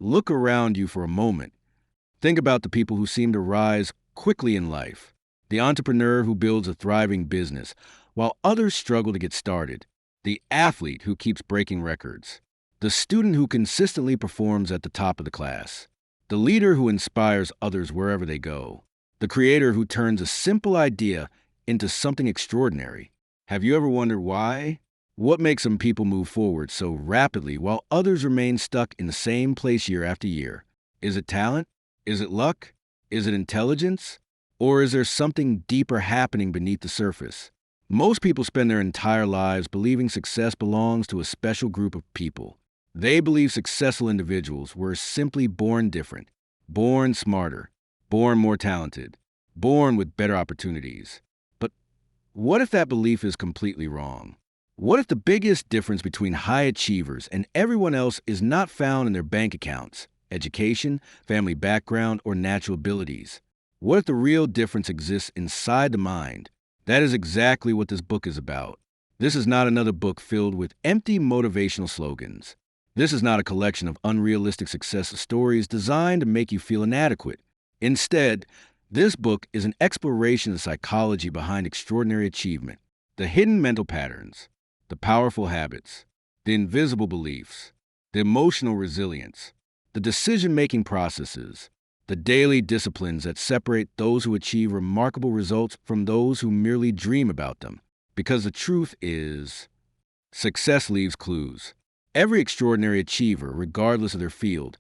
Look around you for a moment. Think about the people who seem to rise quickly in life. The entrepreneur who builds a thriving business, while others struggle to get started. The athlete who keeps breaking records. The student who consistently performs at the top of the class. The leader who inspires others wherever they go. The creator who turns a simple idea into something extraordinary. Have you ever wondered why? What makes some people move forward so rapidly while others remain stuck in the same place year after year? Is it talent? Is it luck? Is it intelligence? Or is there something deeper happening beneath the surface? Most people spend their entire lives believing success belongs to a special group of people. They believe successful individuals were simply born different, born smarter, born more talented, born with better opportunities. But what if that belief is completely wrong? What if the biggest difference between high achievers and everyone else is not found in their bank accounts, education, family background, or natural abilities? What if the real difference exists inside the mind? That is exactly what this book is about. This is not another book filled with empty motivational slogans. This is not a collection of unrealistic success stories designed to make you feel inadequate. Instead, this book is an exploration of the psychology behind extraordinary achievement, the hidden mental patterns, the powerful habits, the invisible beliefs, the emotional resilience, the decision-making processes, the daily disciplines that separate those who achieve remarkable results from those who merely dream about them. Because the truth is, success leaves clues. Every extraordinary achiever, regardless of their field,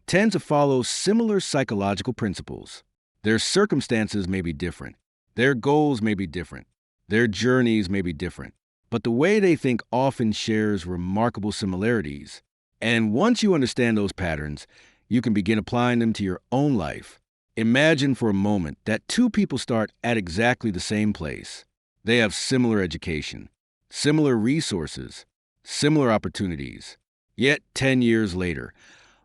tends to follow similar psychological principles. Their circumstances may be different. Their goals may be different. Their journeys may be different. But the way they think often shares remarkable similarities. And once you understand those patterns, you can begin applying them to your own life. Imagine for a moment that two people start at exactly the same place. They have similar education, similar resources, similar opportunities. Yet 10 years later,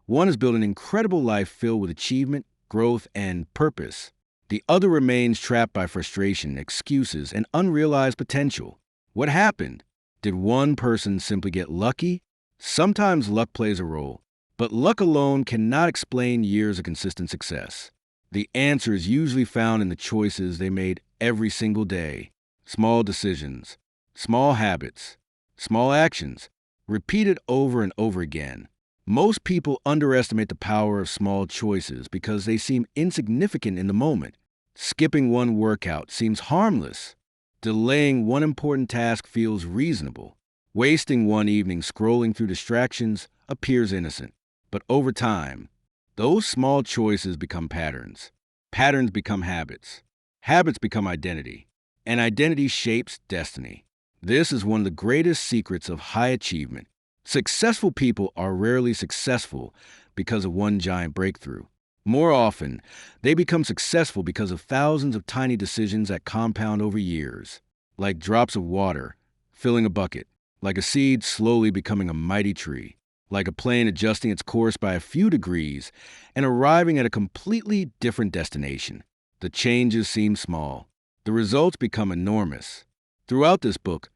one has built an incredible life filled with achievement, growth, and purpose. The other remains trapped by frustration, excuses, and unrealized potential. What happened? Did one person simply get lucky? Sometimes luck plays a role, but luck alone cannot explain years of consistent success. The answer is usually found in the choices they made every single day. Small decisions, small habits, small actions, repeated over and over again. Most people underestimate the power of small choices because they seem insignificant in the moment. Skipping one workout seems harmless. Delaying one important task feels reasonable. Wasting one evening scrolling through distractions appears innocent. But over time, those small choices become patterns. Patterns become habits. Habits become identity. And identity shapes destiny. This is one of the greatest secrets of high achievement. Successful people are rarely successful because of one giant breakthrough. More often, they become successful because of thousands of tiny decisions that compound over years. Like drops of water filling a bucket. Like a seed slowly becoming a mighty tree. Like a plane adjusting its course by a few degrees and arriving at a completely different destination. The changes seem small. The results become enormous. Throughout this book,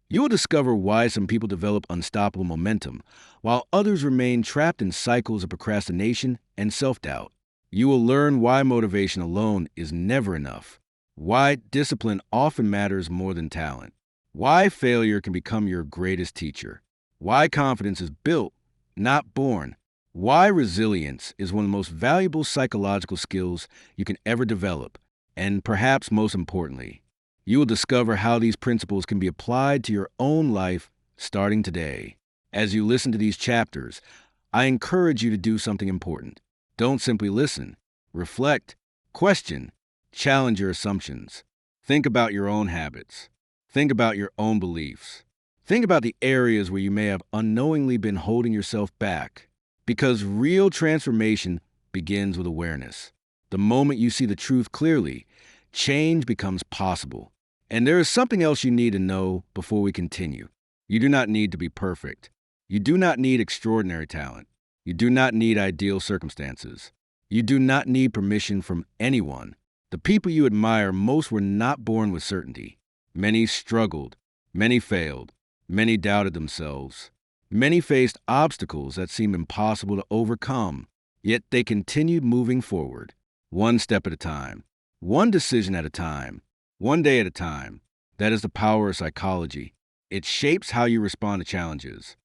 you will discover why some people develop unstoppable momentum, while others remain trapped in cycles of procrastination and self-doubt. You will learn why motivation alone is never enough, why discipline often matters more than talent, why failure can become your greatest teacher, why confidence is built, not born, why resilience is one of the most valuable psychological skills you can ever develop, and perhaps most importantly, you will discover how these principles can be applied to your own life starting today. As you listen to these chapters, I encourage you to do something important. Don't simply listen. Reflect, question, challenge your assumptions. Think about your own habits. Think about your own beliefs. Think about the areas where you may have unknowingly been holding yourself back. Because real transformation begins with awareness. The moment you see the truth clearly, change becomes possible. And there is something else you need to know before we continue. You do not need to be perfect. You do not need extraordinary talent. You do not need ideal circumstances. You do not need permission from anyone. The people you admire most were not born with certainty. Many struggled. Many failed. Many doubted themselves. Many faced obstacles that seemed impossible to overcome, yet they continued moving forward, one step at a time, one decision at a time, one day at a time. That is the power of psychology. It shapes how you respond to challenges.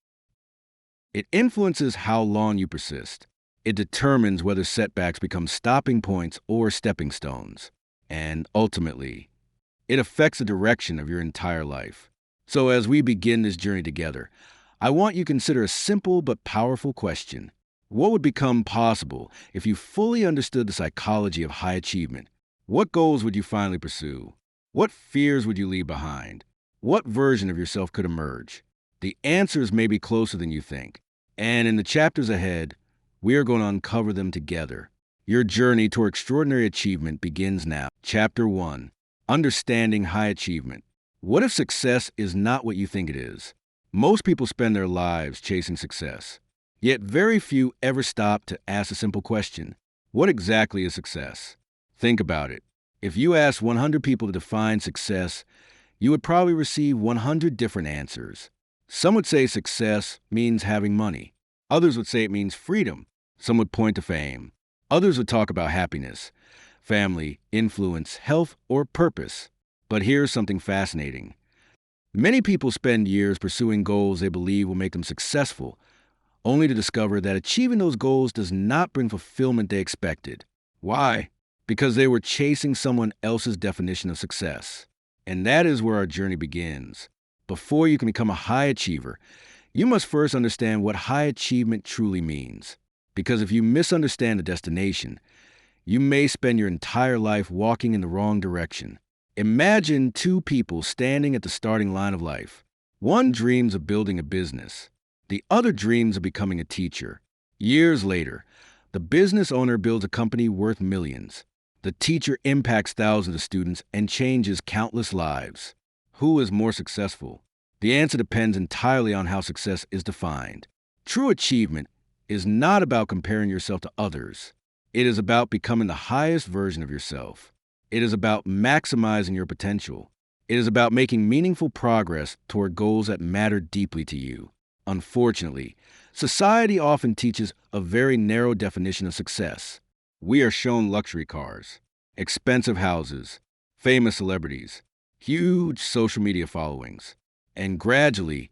It influences how long you persist. It determines whether setbacks become stopping points or stepping stones. And ultimately, it affects the direction of your entire life. So as we begin this journey together, I want you to consider a simple but powerful question. What would become possible if you fully understood the psychology of high achievement? What goals would you finally pursue? What fears would you leave behind? What version of yourself could emerge? The answers may be closer than you think. And in the chapters ahead, we are going to uncover them together. Your journey toward extraordinary achievement begins now. Chapter 1. Understanding high achievement. What if success is not what you think it is? Most people spend their lives chasing success. Yet very few ever stop to ask a simple question. What exactly is success? Think about it. If you asked 100 people to define success, you would probably receive 100 different answers. Some would say success means having money. Others would say it means freedom. Some would point to fame. Others would talk about happiness, family, influence, health, or purpose. But here's something fascinating. Many people spend years pursuing goals they believe will make them successful, only to discover that achieving those goals does not bring fulfillment they expected. Why? Because they were chasing someone else's definition of success. And that is where our journey begins. Before you can become a high achiever, you must first understand what high achievement truly means. Because if you misunderstand the destination, you may spend your entire life walking in the wrong direction. Imagine two people standing at the starting line of life. One dreams of building a business. The other dreams of becoming a teacher. Years later, the business owner builds a company worth millions. The teacher impacts thousands of students and changes countless lives. Who is more successful? The answer depends entirely on how success is defined. True achievement is not about comparing yourself to others. It is about becoming the highest version of yourself. It is about maximizing your potential. It is about making meaningful progress toward goals that matter deeply to you. Unfortunately, society often teaches a very narrow definition of success. We are shown luxury cars, expensive houses, famous celebrities, huge social media followings. And gradually,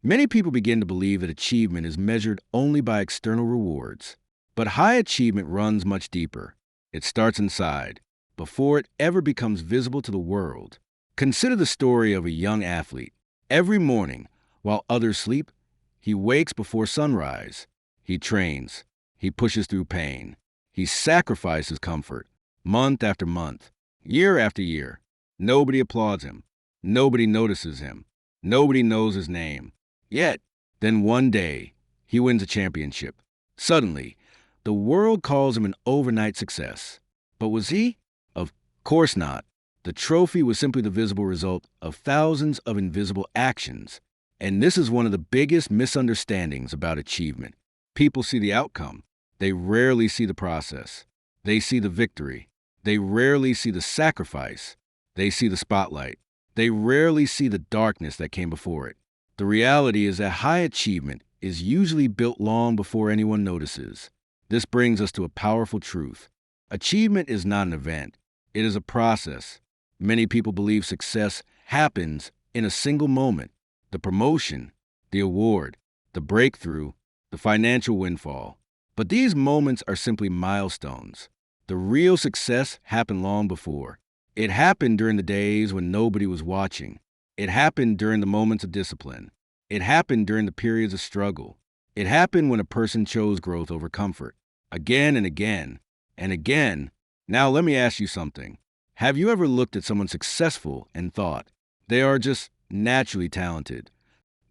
many people begin to believe that achievement is measured only by external rewards. But high achievement runs much deeper. It starts inside, before it ever becomes visible to the world. Consider the story of a young athlete. Every morning, while others sleep, he wakes before sunrise. He trains. He pushes through pain. He sacrifices comfort, month after month, year after year. Nobody applauds him. Nobody notices him. Nobody knows his name. Yet, then one day, he wins a championship. Suddenly, the world calls him an overnight success. But was he? Of course not. The trophy was simply the visible result of thousands of invisible actions. And this is one of the biggest misunderstandings about achievement. People see the outcome. They rarely see the process. They see the victory. They rarely see the sacrifice. They see the spotlight. They rarely see the darkness that came before it. The reality is that high achievement is usually built long before anyone notices. This brings us to a powerful truth. Achievement is not an event. It is a process. Many people believe success happens in a single moment. The promotion, the award, the breakthrough, the financial windfall. But these moments are simply milestones. The real success happened long before. It happened during the days when nobody was watching. It happened during the moments of discipline. It happened during the periods of struggle. It happened when a person chose growth over comfort. Again and again and again. Now let me ask you something. Have you ever looked at someone successful and thought, they are just naturally talented?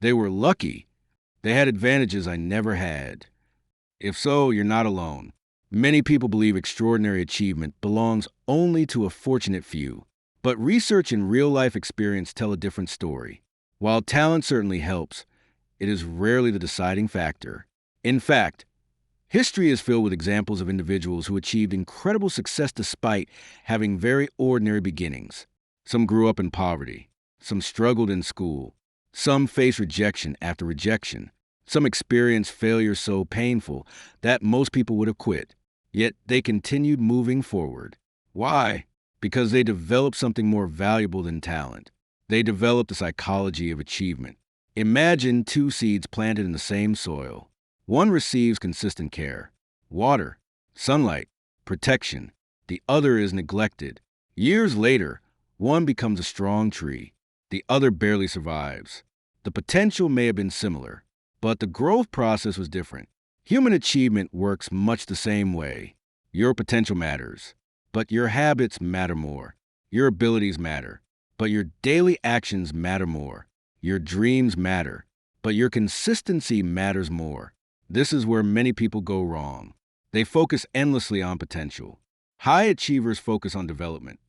They were lucky. They had advantages I never had. If so, you're not alone. Many people believe extraordinary achievement belongs only to a fortunate few. But research and real-life experience tell a different story. While talent certainly helps, it is rarely the deciding factor. In fact, history is filled with examples of individuals who achieved incredible success despite having very ordinary beginnings. Some grew up in poverty. Some struggled in school. Some faced rejection after rejection. Some experience failure so painful that most people would have quit. Yet they continued moving forward. Why? Because they developed something more valuable than talent. They developed the psychology of achievement. Imagine two seeds planted in the same soil. One receives consistent care, water, sunlight, protection. The other is neglected. Years later, one becomes a strong tree. The other barely survives. The potential may have been similar, but the growth process was different. Human achievement works much the same way. Your potential matters, but your habits matter more. Your abilities matter, but your daily actions matter more. Your dreams matter, but your consistency matters more. This is where many people go wrong. They focus endlessly on potential. High achievers focus on development.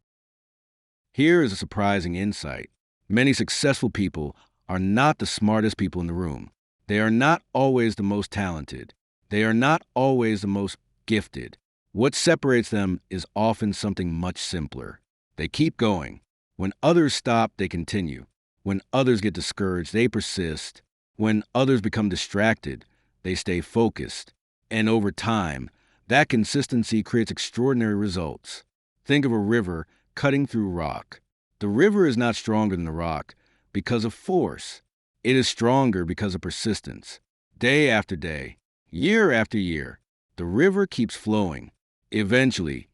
Here is a surprising insight. Many successful people are not the smartest people in the room. They are not always the most talented. They are not always the most gifted. What separates them is often something much simpler. They keep going. When others stop, they continue. When others get discouraged, they persist. When others become distracted, they stay focused. And over time, that consistency creates extraordinary results. Think of a river cutting through rock. The river is not stronger than the rock because of force. It is stronger because of persistence. Day after day, year after year, the river keeps flowing. Eventually,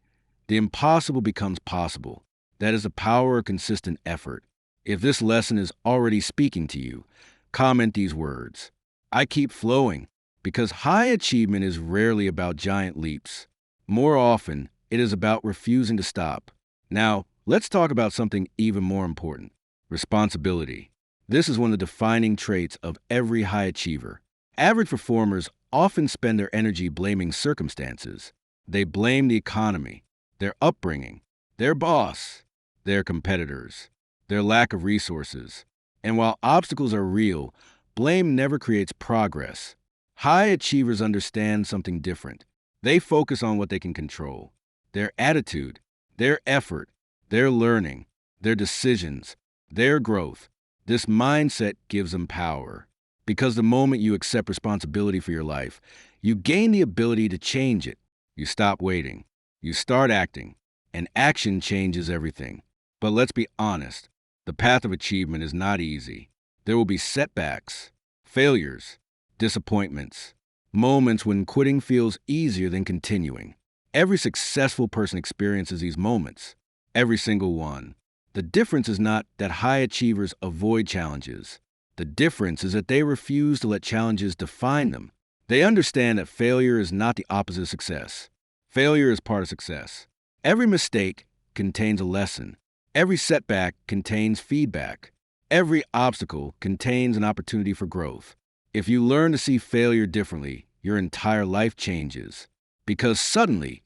the impossible becomes possible. That is the power of consistent effort. If this lesson is already speaking to you, comment these words. I keep flowing, because high achievement is rarely about giant leaps. More often, it is about refusing to stop. Now, let's talk about something even more important: responsibility. This is one of the defining traits of every high achiever. Average performers often spend their energy blaming circumstances. They blame the economy, their upbringing, their boss, their competitors, their lack of resources. And while obstacles are real, blame never creates progress. High achievers understand something different. They focus on what they can control: their attitude, their effort, their learning, their decisions, their growth. This mindset gives them power. Because the moment you accept responsibility for your life, you gain the ability to change it. You stop waiting. You start acting. And action changes everything. But let's be honest, the path of achievement is not easy. There will be setbacks, failures, disappointments, moments when quitting feels easier than continuing. Every successful person experiences these moments. Every single one. The difference is not that high achievers avoid challenges. The difference is that they refuse to let challenges define them. They understand that failure is not the opposite of success. Failure is part of success. Every mistake contains a lesson. Every setback contains feedback. Every obstacle contains an opportunity for growth. If you learn to see failure differently, your entire life changes. Because suddenly,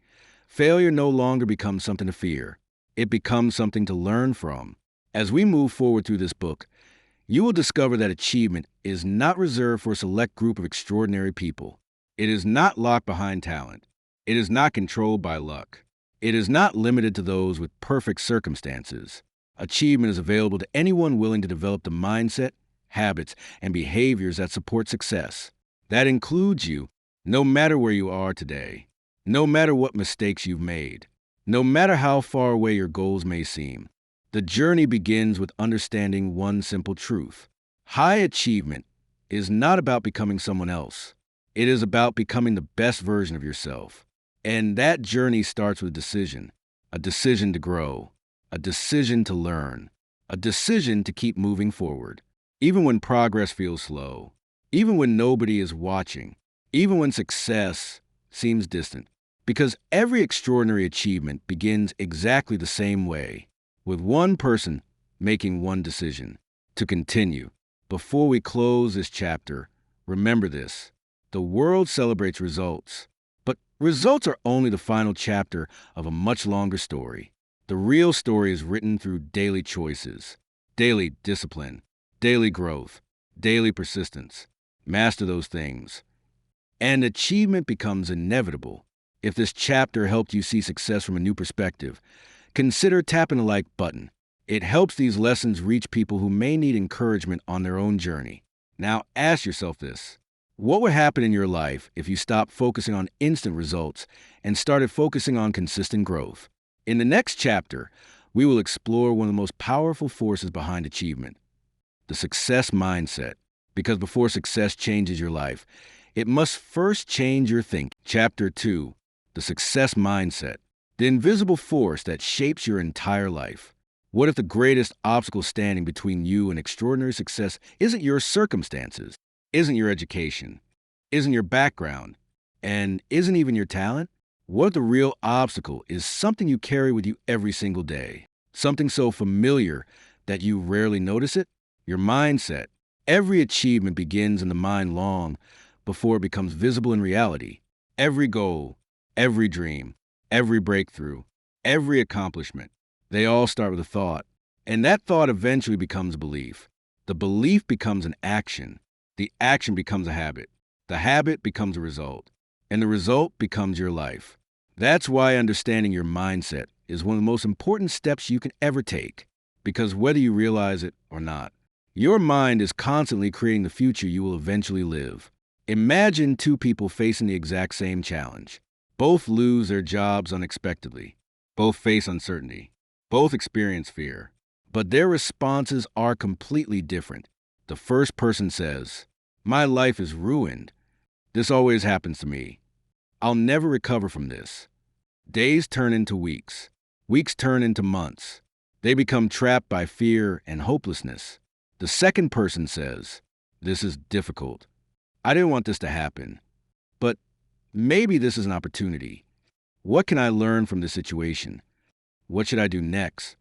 failure no longer becomes something to fear. It becomes something to learn from. As we move forward through this book, you will discover that achievement is not reserved for a select group of extraordinary people. It is not locked behind talent. It is not controlled by luck. It is not limited to those with perfect circumstances. Achievement is available to anyone willing to develop the mindset, habits, and behaviors that support success. That includes you, no matter where you are today, no matter what mistakes you've made, no matter how far away your goals may seem. The journey begins with understanding one simple truth. High achievement is not about becoming someone else. It is about becoming the best version of yourself. And that journey starts with a decision to grow, a decision to learn, a decision to keep moving forward, even when progress feels slow, even when nobody is watching, even when success seems distant. Because every extraordinary achievement begins exactly the same way, with one person making one decision: to continue. Before we close this chapter, remember this: the world celebrates results, but results are only the final chapter of a much longer story. The real story is written through daily choices, daily discipline, daily growth, daily persistence. Master those things, and achievement becomes inevitable. If this chapter helped you see success from a new perspective, consider tapping the like button. It helps these lessons reach people who may need encouragement on their own journey. Now ask yourself this: What would happen in your life if you stopped focusing on instant results and started focusing on consistent growth? In the next chapter, we will explore one of the most powerful forces behind achievement, the success mindset. Because before success changes your life, it must first change your thinking. Chapter 2, the success mindset, the invisible force that shapes your entire life. What if the greatest obstacle standing between you and extraordinary success isn't your circumstances, isn't your education, isn't your background, and isn't even your talent? What if the real obstacle is something you carry with you every single day? Something so familiar that you rarely notice it? Your mindset. Every achievement begins in the mind long before it becomes visible in reality. Every goal, every dream, every breakthrough, every accomplishment, they all start with a thought. And that thought eventually becomes a belief. The belief becomes an action. The action becomes a habit. The habit becomes a result. And the result becomes your life. That's why understanding your mindset is one of the most important steps you can ever take. Because whether you realize it or not, your mind is constantly creating the future you will eventually live. Imagine two people facing the exact same challenge. Both lose their jobs unexpectedly. Both face uncertainty. Both experience fear. But their responses are completely different. The first person says, "My life is ruined. This always happens to me. I'll never recover from this." Days turn into weeks. Weeks turn into months. They become trapped by fear and hopelessness. The second person says, "This is difficult. I didn't want this to happen. But maybe this is an opportunity. What can I learn from this situation? What should I do next?"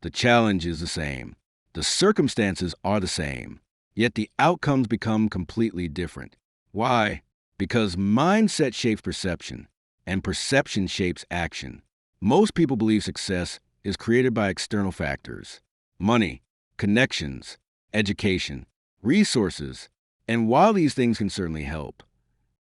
The challenge is the same. The circumstances are the same. Yet the outcomes become completely different. Why? Because mindset shapes perception, and perception shapes action. Most people believe success is created by external factors: money, connections, education, resources, and while these things can certainly help,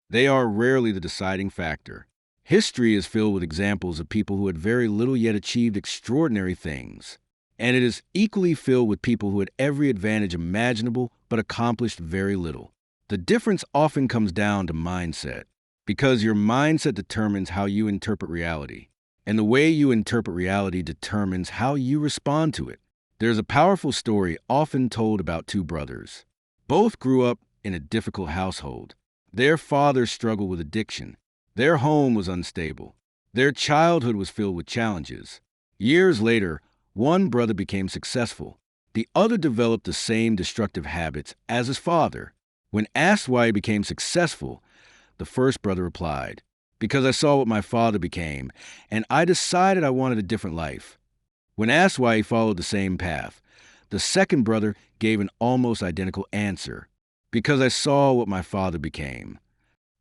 they are rarely the deciding factor. History is filled with examples of people who had very little yet achieved extraordinary things. And it is equally filled with people who had every advantage imaginable but accomplished very little. The difference often comes down to mindset, because your mindset determines how you interpret reality, and the way you interpret reality determines how you respond to it. There's a powerful story often told about two brothers. Both grew up in a difficult household. Their father struggled with addiction. Their home was unstable. Their childhood was filled with challenges. Years later, one brother became successful. The other developed the same destructive habits as his father. When asked why he became successful, the first brother replied, "Because I saw what my father became, and I decided I wanted a different life." When asked why he followed the same path, the second brother gave an almost identical answer: "Because I saw what my father became."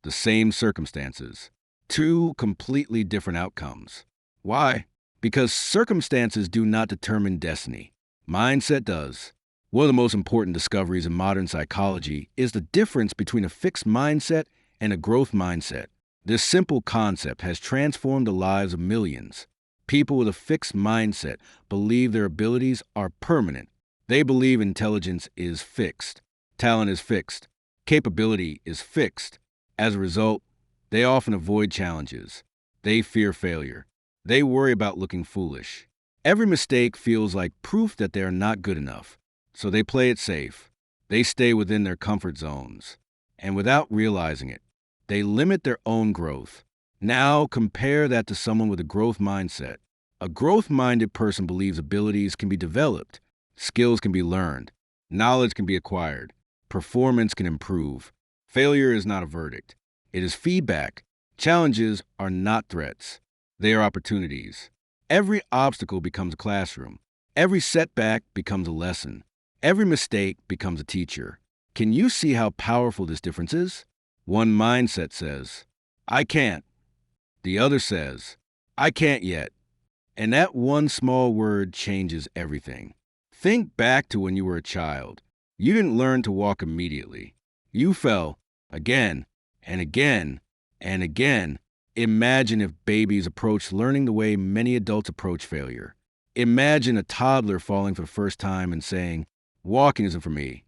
The same circumstances. Two completely different outcomes. Why? Because circumstances do not determine destiny. Mindset does. One of the most important discoveries in modern psychology is the difference between a fixed mindset and a growth mindset. This simple concept has transformed the lives of millions. People with a fixed mindset believe their abilities are permanent. They believe intelligence is fixed, talent is fixed, capability is fixed. As a result, they often avoid challenges. They fear failure. They worry about looking foolish. Every mistake feels like proof that they are not good enough. So they play it safe. They stay within their comfort zones. And without realizing it, they limit their own growth. Now compare that to someone with a growth mindset. A growth-minded person believes abilities can be developed, skills can be learned, knowledge can be acquired, performance can improve. Failure is not a verdict. It is feedback. Challenges are not threats. They are opportunities. Every obstacle becomes a classroom. Every setback becomes a lesson. Every mistake becomes a teacher. Can you see how powerful this difference is? One mindset says, "I can't." The other says, "I can't yet." And that one small word changes everything. Think back to when you were a child. You didn't learn to walk immediately. You fell again and again and again. Imagine if babies approached learning the way many adults approach failure. Imagine a toddler falling for the first time and saying, "Walking isn't for me."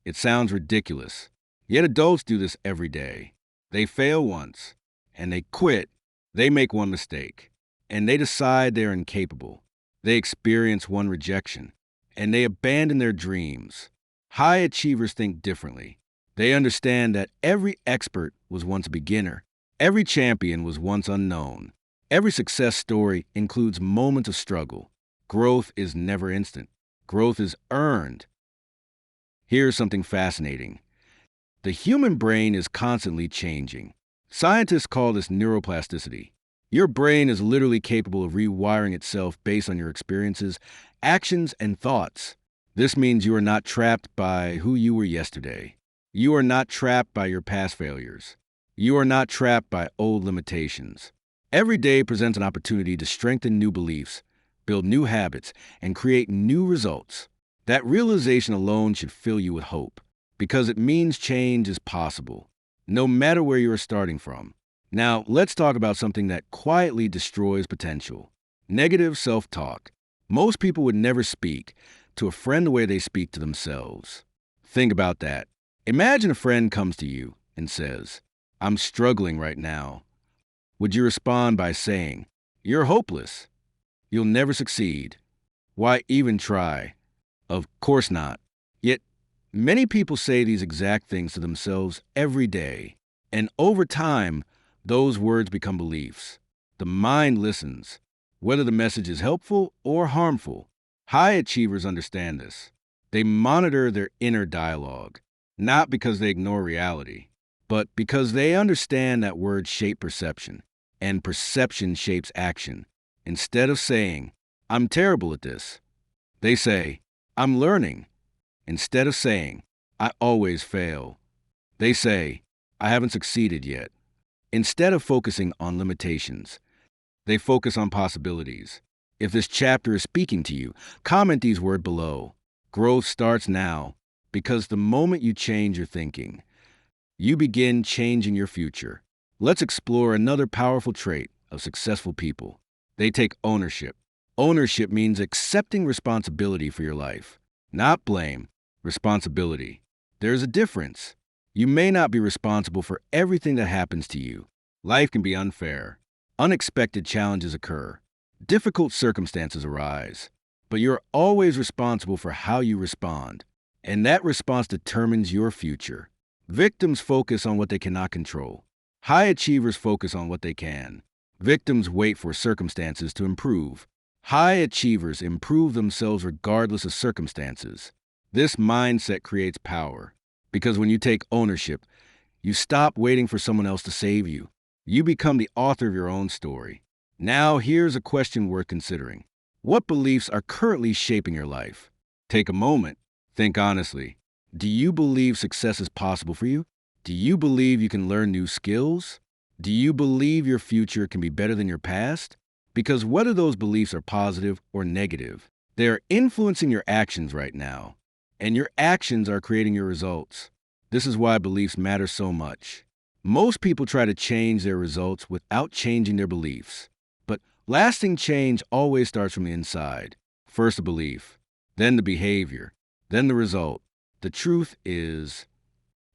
It sounds ridiculous. Yet adults do this every day. They fail once, and they quit. They make one mistake, and they decide they're incapable. They experience one rejection, and they abandon their dreams. High achievers think differently. They understand that every expert was once a beginner. Every champion was once unknown. Every success story includes moments of struggle. Growth is never instant. Growth is earned. Here's something fascinating. The human brain is constantly changing. Scientists call this neuroplasticity. Your brain is literally capable of rewiring itself based on your experiences, actions, and thoughts. This means you are not trapped by who you were yesterday. You are not trapped by your past failures. You are not trapped by old limitations. Every day presents an opportunity to strengthen new beliefs, build new habits, and create new results. That realization alone should fill you with hope, because it means change is possible, no matter where you are starting from. Now, let's talk about something that quietly destroys potential: negative self-talk. Most people would never speak to a friend the way they speak to themselves. Think about that. Imagine a friend comes to you and says, "I'm struggling right now." Would you respond by saying, "You're hopeless. You'll never succeed. Why even try?" Of course not. Yet, many people say these exact things to themselves every day. And over time, those words become beliefs. The mind listens, whether the message is helpful or harmful. High achievers understand this. They monitor their inner dialogue, not because they ignore reality, but because they understand that words shape perception, and perception shapes action. Instead of saying, "I'm terrible at this," they say, "I'm learning." Instead of saying, "I always fail," they say, "I haven't succeeded yet." Instead of focusing on limitations, they focus on possibilities. If this chapter is speaking to you, comment these words below. Growth starts now, because the moment you change your thinking, you begin changing your future. Let's explore another powerful trait of successful people. They take ownership. Ownership means accepting responsibility for your life, not blame, responsibility. There's a difference. You may not be responsible for everything that happens to you. Life can be unfair. Unexpected challenges occur. Difficult circumstances arise. But you're always responsible for how you respond. And that response determines your future. Victims focus on what they cannot control. High achievers focus on what they can. Victims wait for circumstances to improve. High achievers improve themselves regardless of circumstances. This mindset creates power, because when you take ownership, you stop waiting for someone else to save you. You become the author of your own story. Now, here's a question worth considering. What beliefs are currently shaping your life? Take a moment. Think honestly. Do you believe success is possible for you? Do you believe you can learn new skills? Do you believe your future can be better than your past? Because whether those beliefs are positive or negative, they are influencing your actions right now. And your actions are creating your results. This is why beliefs matter so much. Most people try to change their results without changing their beliefs. But lasting change always starts from the inside. First the belief, then the behavior, then the result. The truth is,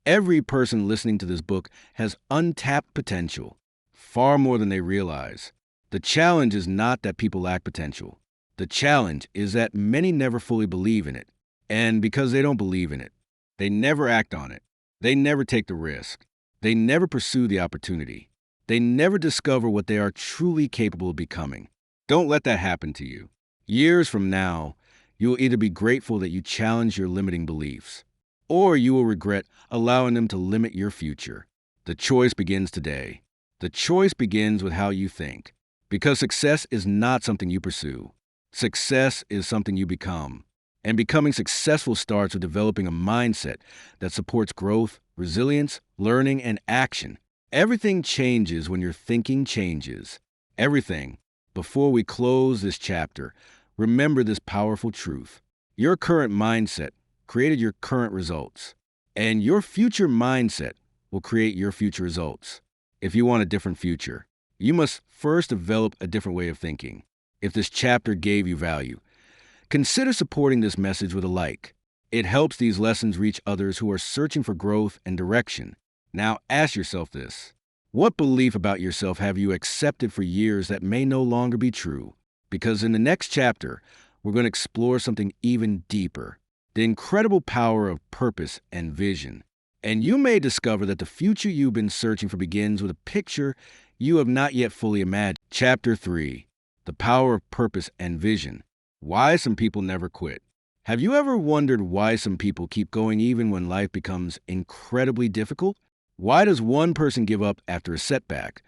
every person listening to this book has untapped potential, far more than they realize. The challenge is not that people lack potential. The challenge is that many never fully believe in it. And because they don't believe in it, they never act on it. They never take the risk. They never pursue the opportunity. They never discover what they are truly capable of becoming. Don't let that happen to you. Years from now, you will either be grateful that you challenged your limiting beliefs, or you will regret allowing them to limit your future. The choice begins today. The choice begins with how you think. Because success is not something you pursue. Success is something you become. And becoming successful starts with developing a mindset that supports growth, resilience, learning, and action. Everything changes when your thinking changes. Everything. Before we close this chapter, remember this powerful truth. Your current mindset created your current results, and your future mindset will create your future results. If you want a different future, you must first develop a different way of thinking. If this chapter gave you value, consider supporting this message with a like. It helps these lessons reach others who are searching for growth and direction. Now ask yourself this. What belief about yourself have you accepted for years that may no longer be true? Because in the next chapter, we're going to explore something even deeper, the incredible power of purpose and vision. And you may discover that the future you've been searching for begins with a picture you have not yet fully imagined. Chapter 3. The Power of Purpose and Vision. Why some people never quit. Have you ever wondered why some people keep going even when life becomes incredibly difficult? Why does one person give up after a setback,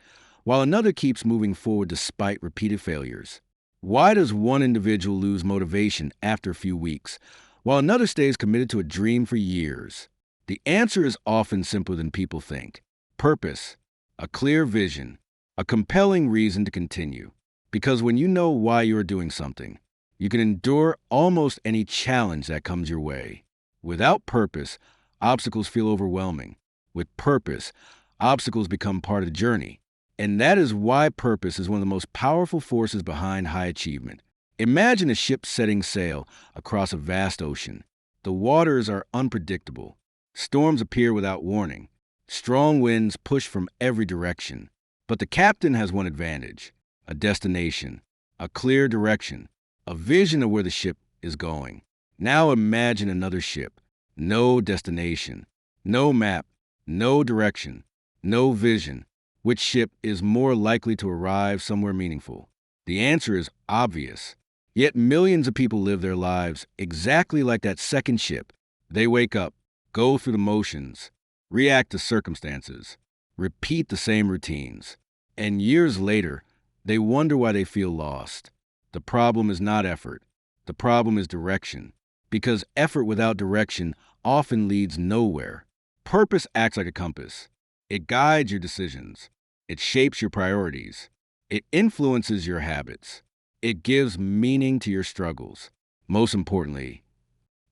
while another keeps moving forward despite repeated failures? Why does one individual lose motivation after a few weeks, while another stays committed to a dream for years? The answer is often simpler than people think. Purpose, a clear vision, a compelling reason to continue. Because when you know why you are doing something, you can endure almost any challenge that comes your way. Without purpose, obstacles feel overwhelming. With purpose, obstacles become part of the journey. And that is why purpose is one of the most powerful forces behind high achievement. Imagine a ship setting sail across a vast ocean. The waters are unpredictable. Storms appear without warning. Strong winds push from every direction. But the captain has one advantage: a destination, a clear direction, a vision of where the ship is going. Now imagine another ship. No destination, no map, no direction, no vision. Which ship is more likely to arrive somewhere meaningful? The answer is obvious. Yet millions of people live their lives exactly like that second ship. They wake up, go through the motions, react to circumstances, repeat the same routines. And years later, they wonder why they feel lost. The problem is not effort. The problem is direction. Because effort without direction often leads nowhere. Purpose acts like a compass. It guides your decisions. It shapes your priorities. It influences your habits. It gives meaning to your struggles. Most importantly,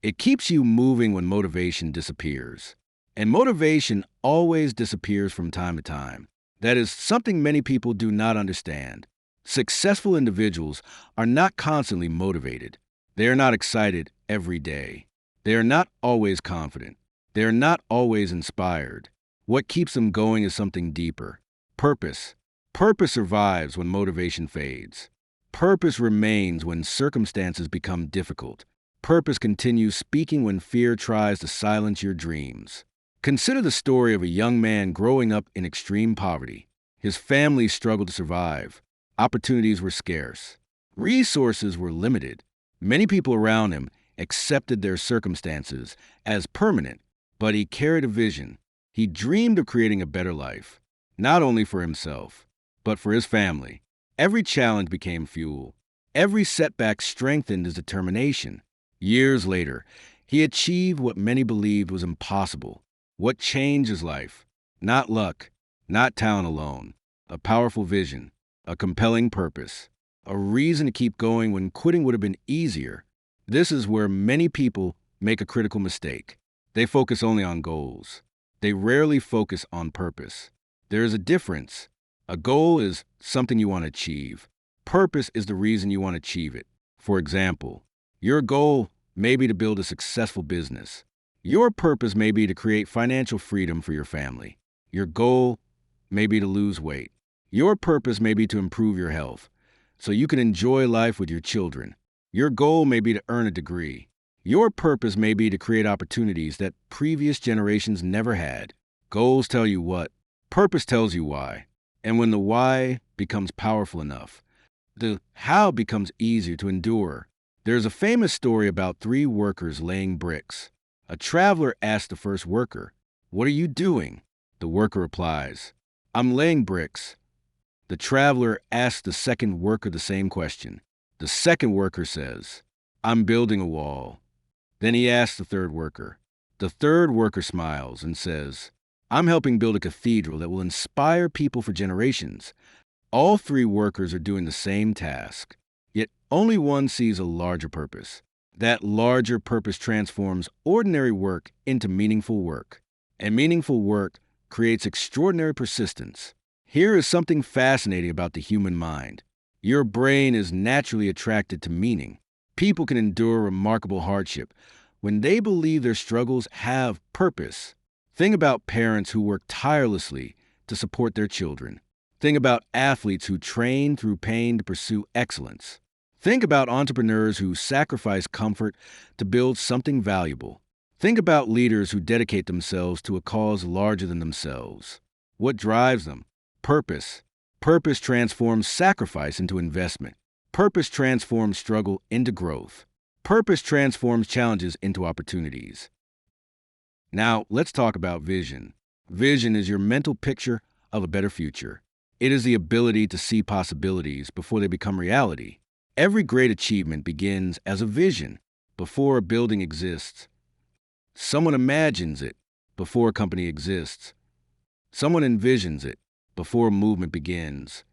it keeps you moving when motivation disappears. And motivation always disappears from time to time. That is something many people do not understand. Successful individuals are not constantly motivated. They are not excited every day. They are not always confident. They are not always inspired. What keeps them going is something deeper. Purpose. Purpose survives when motivation fades. Purpose remains when circumstances become difficult. Purpose continues speaking when fear tries to silence your dreams. Consider the story of a young man growing up in extreme poverty. His family struggled to survive. Opportunities were scarce. Resources were limited. Many people around him accepted their circumstances as permanent, but he carried a vision. He dreamed of creating a better life, not only for himself, but for his family. Every challenge became fuel. Every setback strengthened his determination. Years later, he achieved what many believed was impossible. What changed his life? Not luck, not talent alone. A powerful vision, a compelling purpose, a reason to keep going when quitting would have been easier. This is where many people make a critical mistake. They focus only on goals. They rarely focus on purpose. There is a difference. A goal is something you want to achieve. Purpose is the reason you want to achieve it. For example, your goal may be to build a successful business. Your purpose may be to create financial freedom for your family. Your goal may be to lose weight. Your purpose may be to improve your health, so you can enjoy life with your children. Your goal may be to earn a degree. Your purpose may be to create opportunities that previous generations never had. Goals tell you what, purpose tells you why. And when the why becomes powerful enough, the how becomes easier to endure. There's a famous story about 3 workers laying bricks. A traveler asks the first worker, "What are you doing?" The worker replies, "I'm laying bricks." The traveler asks the second worker the same question. The second worker says, "I'm building a wall." Then he asks the third worker. The third worker smiles and says, "I'm helping build a cathedral that will inspire people for generations." All 3 workers are doing the same task, yet only one sees a larger purpose. That larger purpose transforms ordinary work into meaningful work, and meaningful work creates extraordinary persistence. Here is something fascinating about the human mind. Your brain is naturally attracted to meaning. People can endure remarkable hardship, when they believe their struggles have purpose. Think about parents who work tirelessly to support their children. Think about athletes who train through pain to pursue excellence. Think about entrepreneurs who sacrifice comfort to build something valuable. Think about leaders who dedicate themselves to a cause larger than themselves. What drives them? Purpose. Purpose transforms sacrifice into investment. Purpose transforms struggle into growth. Purpose transforms challenges into opportunities. Now, let's talk about vision. Vision is your mental picture of a better future. It is the ability to see possibilities before they become reality. Every great achievement begins as a vision before a building exists. Someone imagines it before a company exists. Someone envisions it before a movement begins.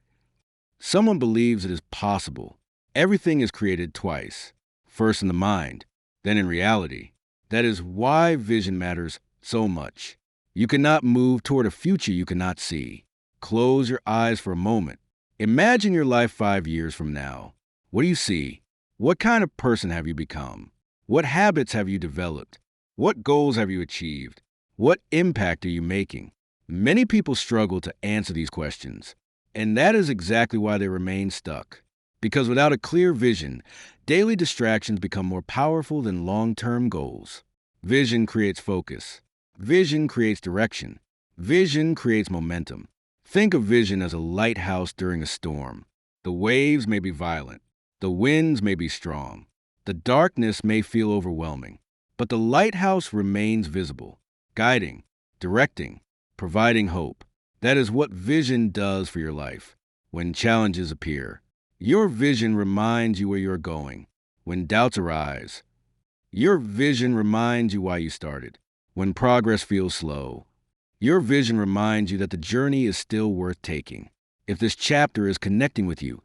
Someone believes it is possible. Everything is created twice, first in the mind, then in reality. That is why vision matters so much. You cannot move toward a future you cannot see. Close your eyes for a moment. Imagine your life 5 years from now. What do you see? What kind of person have you become? What habits have you developed? What goals have you achieved? What impact are you making? Many people struggle to answer these questions, and that is exactly why they remain stuck. Because without a clear vision, daily distractions become more powerful than long-term goals. Vision creates focus. Vision creates direction. Vision creates momentum. Think of vision as a lighthouse during a storm. The waves may be violent. The winds may be strong. The darkness may feel overwhelming. But the lighthouse remains visible, guiding, directing, providing hope. That is what vision does for your life. When challenges appear, your vision reminds you where you're going. When doubts arise, your vision reminds you why you started. When progress feels slow, your vision reminds you that the journey is still worth taking. If this chapter is connecting with you,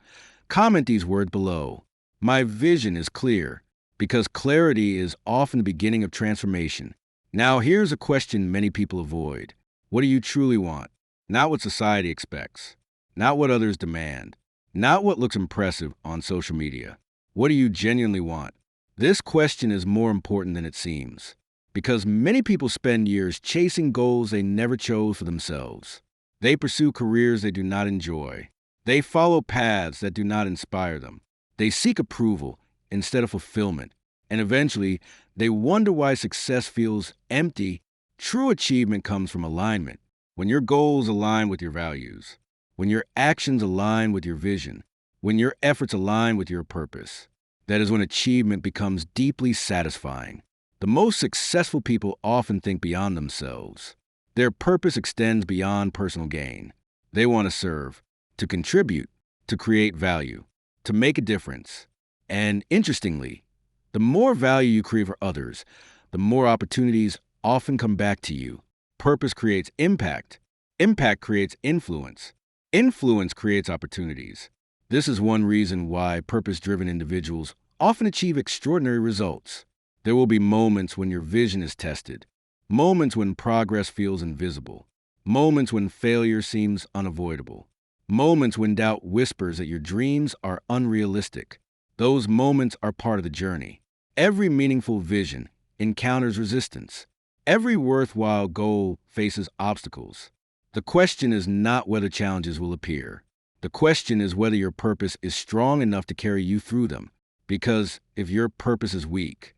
comment these words below. My vision is clear, because clarity is often the beginning of transformation. Now, here's a question many people avoid. What do you truly want? Not what society expects, not what others demand, not what looks impressive on social media. What do you genuinely want? This question is more important than it seems, because many people spend years chasing goals they never chose for themselves. They pursue careers they do not enjoy. They follow paths that do not inspire them. They seek approval instead of fulfillment, and eventually they wonder why success feels empty. True achievement comes from alignment. When your goals align with your values, when your actions align with your vision, when your efforts align with your purpose, that is when achievement becomes deeply satisfying. The most successful people often think beyond themselves. Their purpose extends beyond personal gain. They want to serve, to contribute, to create value, to make a difference. And interestingly, the more value you create for others, the more opportunities often come back to you. Purpose creates impact. Impact creates influence. Influence creates opportunities. This is one reason why purpose-driven individuals often achieve extraordinary results. There will be moments when your vision is tested, moments when progress feels invisible, moments when failure seems unavoidable, moments when doubt whispers that your dreams are unrealistic. Those moments are part of the journey. Every meaningful vision encounters resistance. Every worthwhile goal faces obstacles. The question is not whether challenges will appear. The question is whether your purpose is strong enough to carry you through them. Because if your purpose is weak,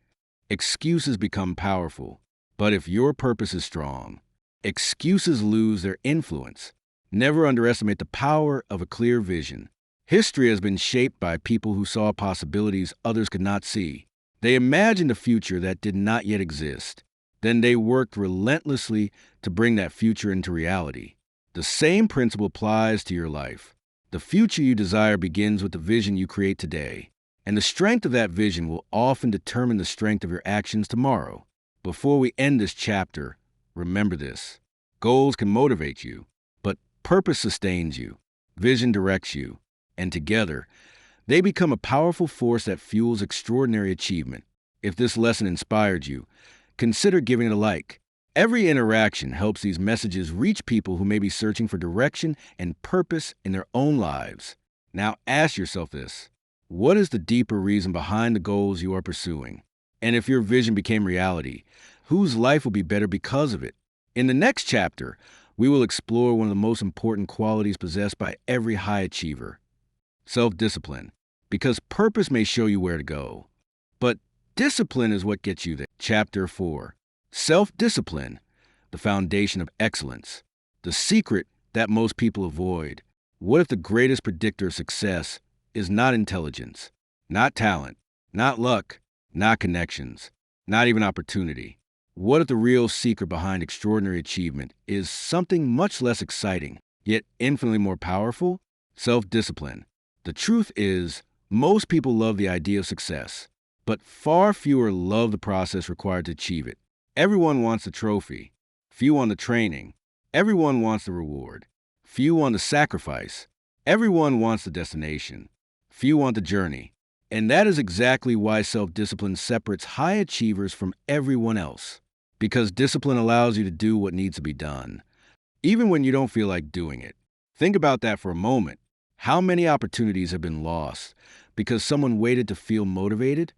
excuses become powerful. But if your purpose is strong, excuses lose their influence. Never underestimate the power of a clear vision. History has been shaped by people who saw possibilities others could not see. They imagined a future that did not yet exist. Then they worked relentlessly to bring that future into reality. The same principle applies to your life. The future you desire begins with the vision you create today. And the strength of that vision will often determine the strength of your actions tomorrow. Before we end this chapter, remember this. Goals can motivate you, but purpose sustains you. Vision directs you. And together, they become a powerful force that fuels extraordinary achievement. If this lesson inspired you, consider giving it a like. Every interaction helps these messages reach people who may be searching for direction and purpose in their own lives. Now ask yourself this. What is the deeper reason behind the goals you are pursuing? And if your vision became reality, whose life will be better because of it? In the next chapter, we will explore one of the most important qualities possessed by every high achiever: self-discipline. Because purpose may show you where to go, but discipline is what gets you there. Chapter 4: Self-discipline, the foundation of excellence. The secret that most people avoid. What if the greatest predictor of success is not intelligence, not talent, not luck, not connections, not even opportunity? What if the real secret behind extraordinary achievement is something much less exciting, yet infinitely more powerful? Self-discipline. The truth is, most people love the idea of success, but far fewer love the process required to achieve it. Everyone wants the trophy. Few want the training. Everyone wants the reward. Few want the sacrifice. Everyone wants the destination. Few want the journey. And that is exactly why self-discipline separates high achievers from everyone else. Because discipline allows you to do what needs to be done, even when you don't feel like doing it. Think about that for a moment. How many opportunities have been lost because someone waited to feel motivated?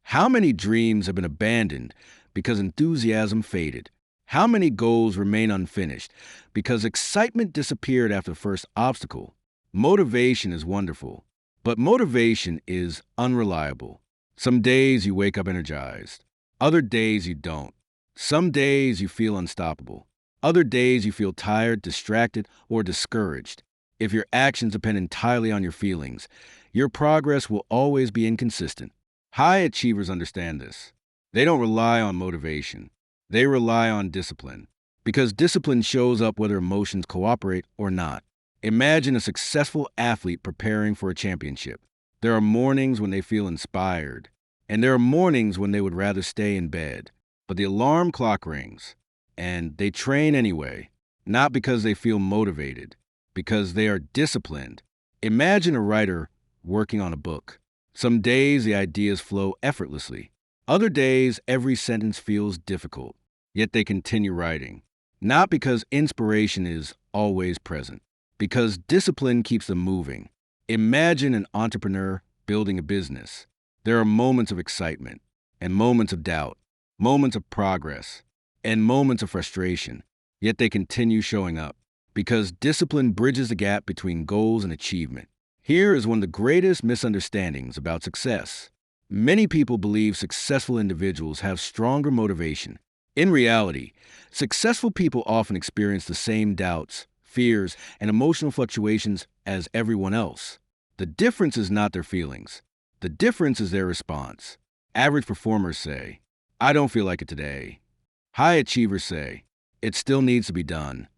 How many dreams have been abandoned because enthusiasm faded? How many goals remain unfinished because excitement disappeared after the first obstacle? Motivation is wonderful, but motivation is unreliable. Some days you wake up energized. Other days you don't. Some days you feel unstoppable. Other days you feel tired, distracted, or discouraged. If your actions depend entirely on your feelings, your progress will always be inconsistent. High achievers understand this. They don't rely on motivation. They rely on discipline, because discipline shows up whether emotions cooperate or not. Imagine a successful athlete preparing for a championship. There are mornings when they feel inspired, and there are mornings when they would rather stay in bed. But the alarm clock rings, and they train anyway, not because they feel motivated, because they are disciplined. Imagine a writer working on a book. Some days the ideas flow effortlessly. Other days every sentence feels difficult, yet they continue writing. Not because inspiration is always present, because discipline keeps them moving. Imagine an entrepreneur building a business. There are moments of excitement and moments of doubt, moments of progress, and moments of frustration, yet they continue showing up because discipline bridges the gap between goals and achievement. Here is one of the greatest misunderstandings about success. Many people believe successful individuals have stronger motivation. In reality, successful people often experience the same doubts, fears, and emotional fluctuations as everyone else. The difference is not their feelings. The difference is their response. Average performers say, "I don't feel like it today." High achievers say, "It still needs to be done."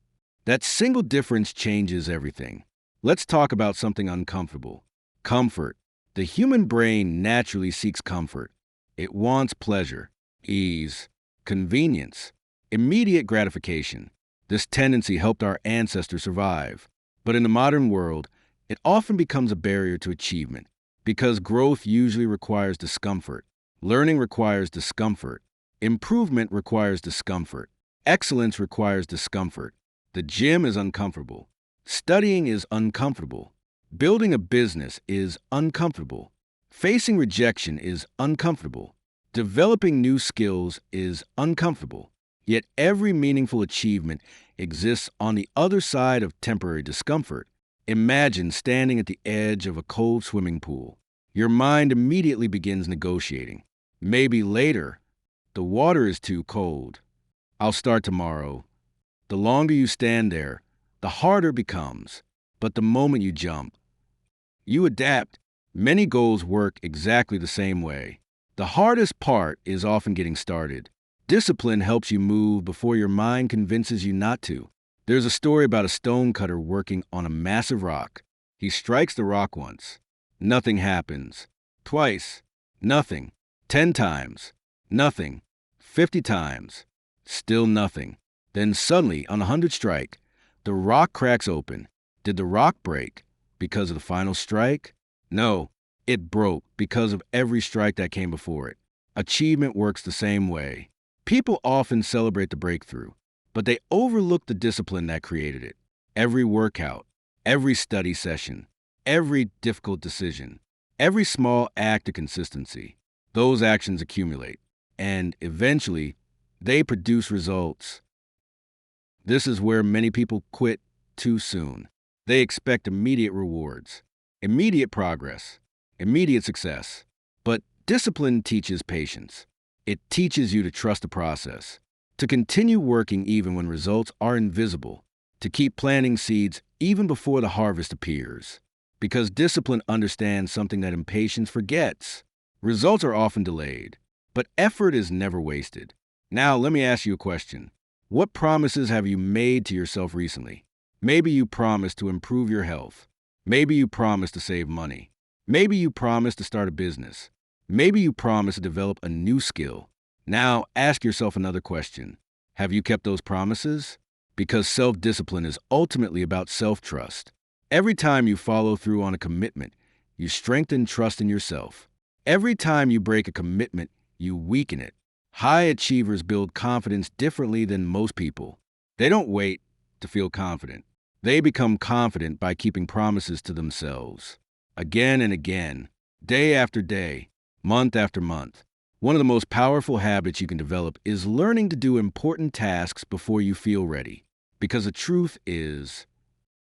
That single difference changes everything. Let's talk about something uncomfortable. Comfort. The human brain naturally seeks comfort. It wants pleasure, ease, convenience, immediate gratification. This tendency helped our ancestors survive. But in the modern world, it often becomes a barrier to achievement because growth usually requires discomfort. Learning requires discomfort. Improvement requires discomfort. Excellence requires discomfort. The gym is uncomfortable. Studying is uncomfortable. Building a business is uncomfortable. Facing rejection is uncomfortable. Developing new skills is uncomfortable. Yet every meaningful achievement exists on the other side of temporary discomfort. Imagine standing at the edge of a cold swimming pool. Your mind immediately begins negotiating. Maybe later. The water is too cold. I'll start tomorrow. The longer you stand there, the harder it becomes. But the moment you jump, you adapt. Many goals work exactly the same way. The hardest part is often getting started. Discipline helps you move before your mind convinces you not to. There's a story about a stonecutter working on a massive rock. He strikes the rock once. Nothing happens. Twice. Nothing. 10 times. Nothing. 50 times. Still nothing. Then suddenly, on the 100th strike, the rock cracks open. Did the rock break because of the final strike? No, it broke because of every strike that came before it. Achievement works the same way. People often celebrate the breakthrough, but they overlook the discipline that created it. Every workout, every study session, every difficult decision, every small act of consistency. Those actions accumulate, and eventually, they produce results. This is where many people quit too soon. They expect immediate rewards, immediate progress, immediate success. But discipline teaches patience. It teaches you to trust the process, to continue working even when results are invisible, to keep planting seeds even before the harvest appears. Because discipline understands something that impatience forgets. Results are often delayed, but effort is never wasted. Now, let me ask you a question. What promises have you made to yourself recently? Maybe you promised to improve your health. Maybe you promised to save money. Maybe you promised to start a business. Maybe you promised to develop a new skill. Now, ask yourself another question. Have you kept those promises? Because self-discipline is ultimately about self-trust. Every time you follow through on a commitment, you strengthen trust in yourself. Every time you break a commitment, you weaken it. High achievers build confidence differently than most people. They don't wait to feel confident. They become confident by keeping promises to themselves. Again and again, day after day, month after month. One of the most powerful habits you can develop is learning to do important tasks before you feel ready. Because the truth is,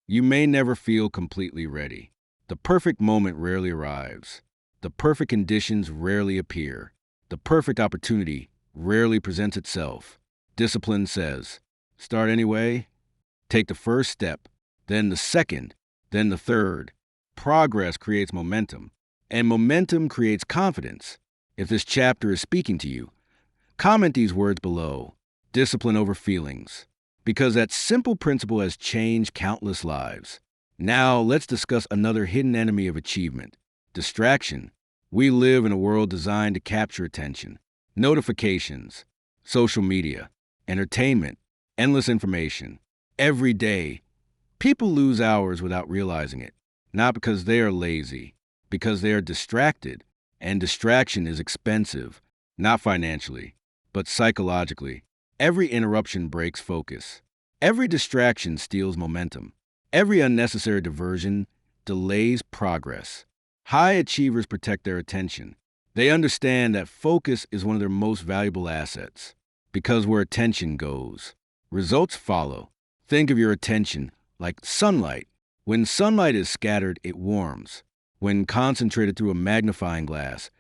you may never feel completely ready. The perfect moment rarely arrives. The perfect conditions rarely appear. The perfect opportunity rarely presents itself. Discipline says, start anyway, take the first step, then the second, then the third. Progress creates momentum, and momentum creates confidence. If this chapter is speaking to you, comment these words below. Discipline over feelings. Because that simple principle has changed countless lives. Now, let's discuss another hidden enemy of achievement: distraction. We live in a world designed to capture attention. Notifications, social media, entertainment, endless information. Every day, people lose hours without realizing it. Not because they are lazy, because they are distracted. And distraction is expensive, not financially, but psychologically. Every interruption breaks focus. Every distraction steals momentum. Every unnecessary diversion delays progress. High achievers protect their attention. They understand that focus is one of their most valuable assets. Because where attention goes, results follow. Think of your attention like sunlight. When sunlight is scattered, it warms. When concentrated through a magnifying glass,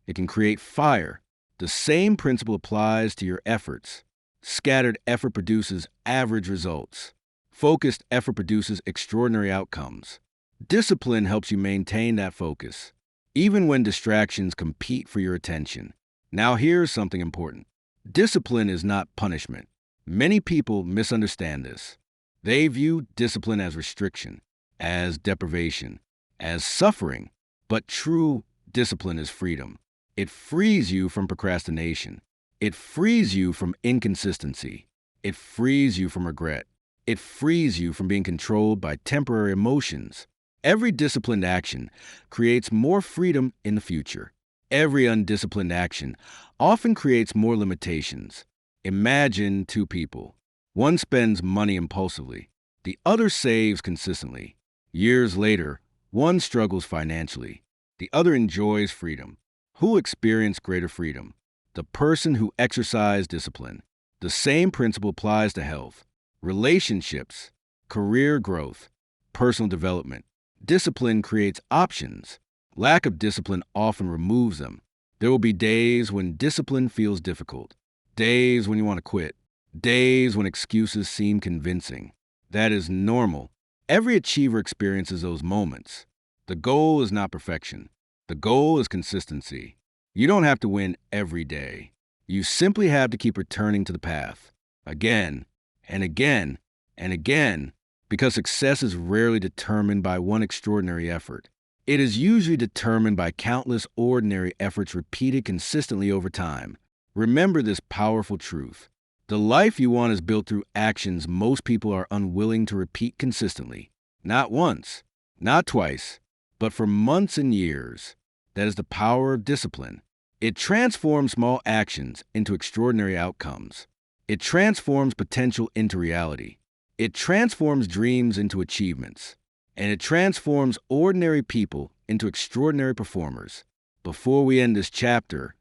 it can create fire. The same principle applies to your efforts. Scattered effort produces average results. Focused effort produces extraordinary outcomes. Discipline helps you maintain that focus, even when distractions compete for your attention. Now here's something important. Discipline is not punishment. Many people misunderstand this. They view discipline as restriction, as deprivation, as suffering. But true discipline is freedom. It frees you from procrastination. It frees you from inconsistency. It frees you from regret. It frees you from being controlled by temporary emotions. Every disciplined action creates more freedom in the future. Every undisciplined action often creates more limitations. Imagine two people. One spends money impulsively. The other saves consistently. Years later, one struggles financially. The other enjoys freedom. Who experienced greater freedom? The person who exercised discipline. The same principle applies to health, relationships, career growth, personal development. Discipline creates options. Lack of discipline often removes them. There will be days when discipline feels difficult, days when you want to quit, days when excuses seem convincing. That is normal. Every achiever experiences those moments. The goal is not perfection. The goal is consistency. You don't have to win every day. You simply have to keep returning to the path, again and again and again, because success is rarely determined by one extraordinary effort. It is usually determined by countless ordinary efforts repeated consistently over time. Remember this powerful truth. The life you want is built through actions most people are unwilling to repeat consistently. Not once, not twice, but for months and years. That is the power of discipline. It transforms small actions into extraordinary outcomes. It transforms potential into reality. It transforms dreams into achievements. And it transforms ordinary people into extraordinary performers. Before we end this chapter,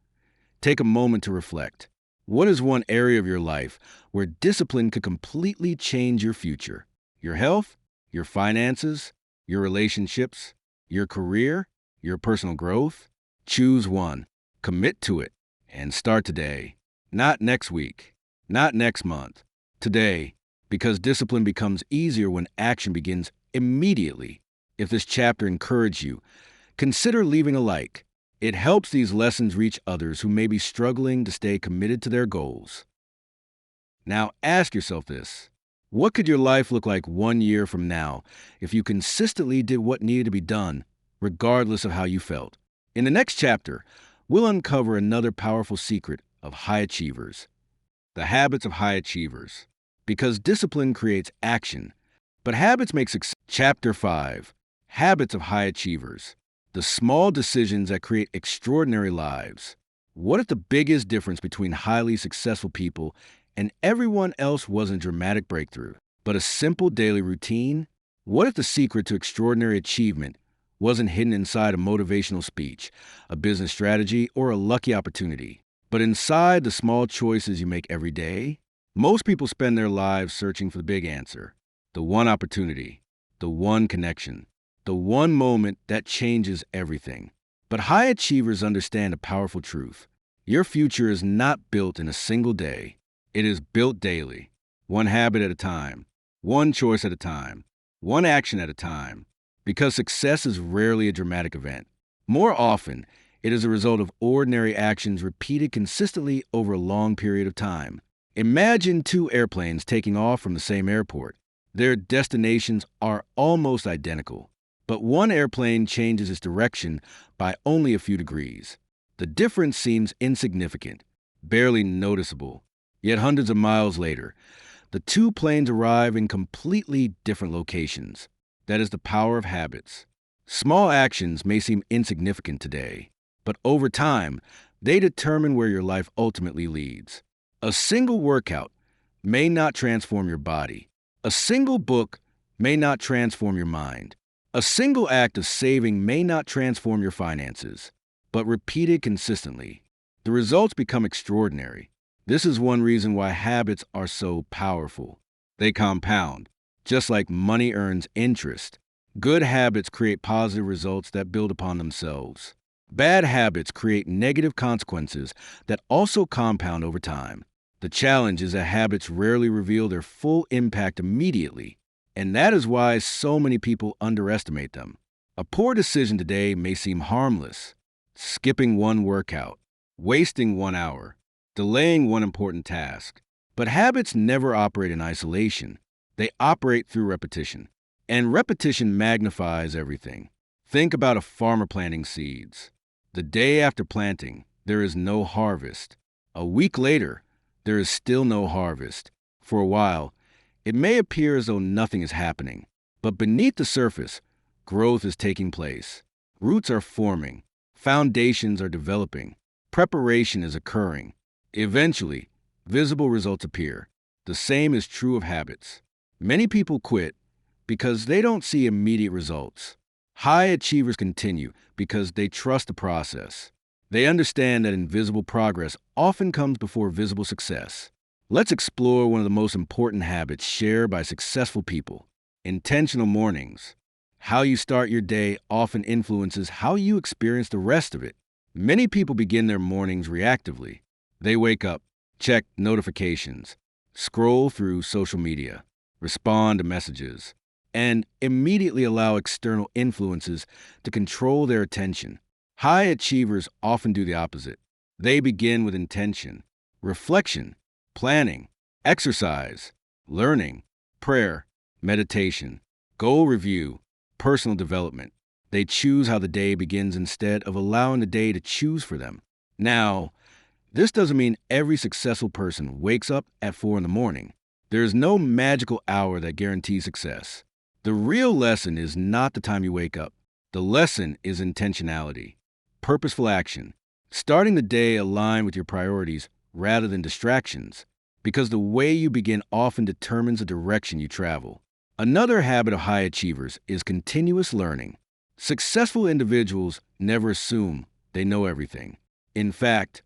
Take a moment to reflect. What is one area of your life where discipline could completely change your future? Your health, your finances, your relationships, your career, your personal growth? Choose one, commit to it, and start today. Not next week, not next month. Today, because discipline becomes easier when action begins immediately. If this chapter encouraged you, consider leaving a like. It helps these lessons reach others who may be struggling to stay committed to their goals. Now ask yourself this. What could your life look like 1 year from now if you consistently did what needed to be done, regardless of how you felt? In the next chapter, we'll uncover another powerful secret of high achievers, the habits of high achievers. Because discipline creates action, but habits make success. Chapter 5, Habits of High Achievers. The small decisions that create extraordinary lives. What if the biggest difference between highly successful people and everyone else wasn't a dramatic breakthrough, but a simple daily routine? What if the secret to extraordinary achievement wasn't hidden inside a motivational speech, a business strategy, or a lucky opportunity, but inside the small choices you make every day? Most people spend their lives searching for the big answer, the one opportunity, the one connection, the one moment that changes everything. But high achievers understand a powerful truth. Your future is not built in a single day. It is built daily, one habit at a time, one choice at a time, one action at a time. Because success is rarely a dramatic event. More often, it is a result of ordinary actions repeated consistently over a long period of time. Imagine two airplanes taking off from the same airport. Their destinations are almost identical, but one airplane changes its direction by only a few degrees. The difference seems insignificant, barely noticeable. Yet hundreds of miles later, the two planes arrive in completely different locations. That is the power of habits. Small actions may seem insignificant today, but over time, they determine where your life ultimately leads. A single workout may not transform your body. A single book may not transform your mind. A single act of saving may not transform your finances, but repeated consistently, the results become extraordinary. This is one reason why habits are so powerful. They compound. Just like money earns interest, good habits create positive results that build upon themselves. Bad habits create negative consequences that also compound over time. The challenge is that habits rarely reveal their full impact immediately, and that is why so many people underestimate them. A poor decision today may seem harmless. Skipping one workout, wasting 1 hour, delaying one important task. But habits never operate in isolation. They operate through repetition. And repetition magnifies everything. Think about a farmer planting seeds. The day after planting, there is no harvest. A week later, there is still no harvest. For a while, it may appear as though nothing is happening. But beneath the surface, growth is taking place. Roots are forming. Foundations are developing. Preparation is occurring. Eventually, visible results appear. The same is true of habits. Many people quit because they don't see immediate results. High achievers continue because they trust the process. They understand that invisible progress often comes before visible success. Let's explore one of the most important habits shared by successful people: intentional mornings. How you start your day often influences how you experience the rest of it. Many people begin their mornings reactively. They wake up, check notifications, scroll through social media, respond to messages, and immediately allow external influences to control their attention. High achievers often do the opposite. They begin with intention, reflection, planning, exercise, learning, prayer, meditation, goal review, personal development. They choose how the day begins instead of allowing the day to choose for them. Now, this doesn't mean every successful person wakes up at 4 in the morning. There is no magical hour that guarantees success. The real lesson is not the time you wake up. The lesson is intentionality, purposeful action, starting the day aligned with your priorities rather than distractions, because the way you begin often determines the direction you travel. Another habit of high achievers is continuous learning. Successful individuals never assume they know everything. In fact,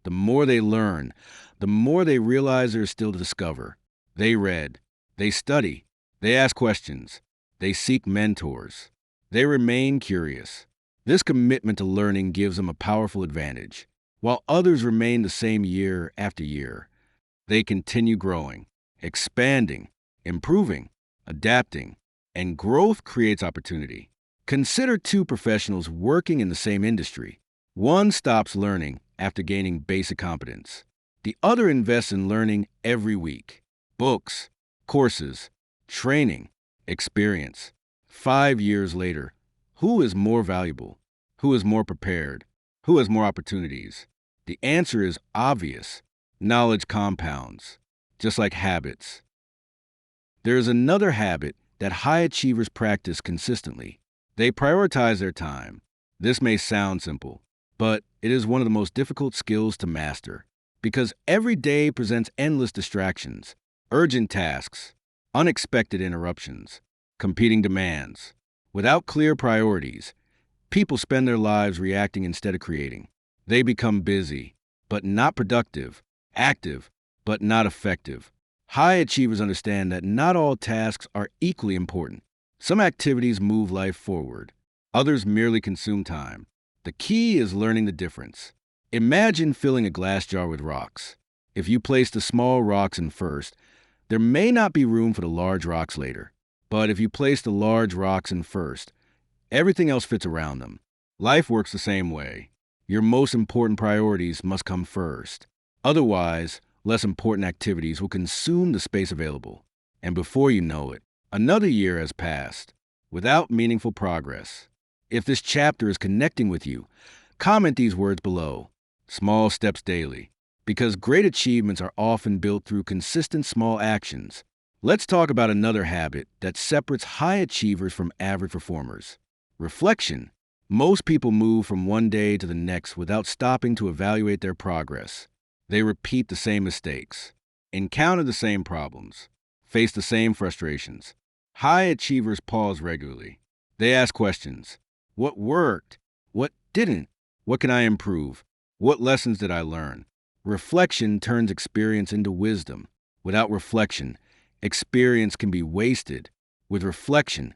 The more they learn, the more they realize there is still to discover. They read, they study, they ask questions, they seek mentors, they remain curious. This commitment to learning gives them a powerful advantage. While others remain the same year after year, they continue growing, expanding, improving, adapting, and growth creates opportunity. Consider two professionals working in the same industry. One stops learning after gaining basic competence. The other invests in learning every week. Books, courses, training, experience. 5 years later, who is more valuable? Who is more prepared? Who has more opportunities? The answer is obvious. Knowledge compounds, just like habits. There is another habit that high achievers practice consistently. They prioritize their time. This may sound simple, but it is one of the most difficult skills to master because every day presents endless distractions, urgent tasks, unexpected interruptions, competing demands. Without clear priorities, people spend their lives reacting instead of creating. They become busy, but not productive, active, but not effective. High achievers understand that not all tasks are equally important. Some activities move life forward. Others merely consume time. The key is learning the difference. Imagine filling a glass jar with rocks. If you place the small rocks in first, there may not be room for the large rocks later. But if you place the large rocks in first, everything else fits around them. Life works the same way. Your most important priorities must come first. Otherwise, less important activities will consume the space available. And before you know it, another year has passed without meaningful progress. If this chapter is connecting with you, comment these words below. Small steps daily. Because great achievements are often built through consistent small actions. Let's talk about another habit that separates high achievers from average performers. Reflection. Most people move from one day to the next without stopping to evaluate their progress. They repeat the same mistakes, encounter the same problems, face the same frustrations. High achievers pause regularly. They ask questions. What worked? What didn't? What can I improve? What lessons did I learn? Reflection turns experience into wisdom. Without reflection, experience can be wasted. With reflection,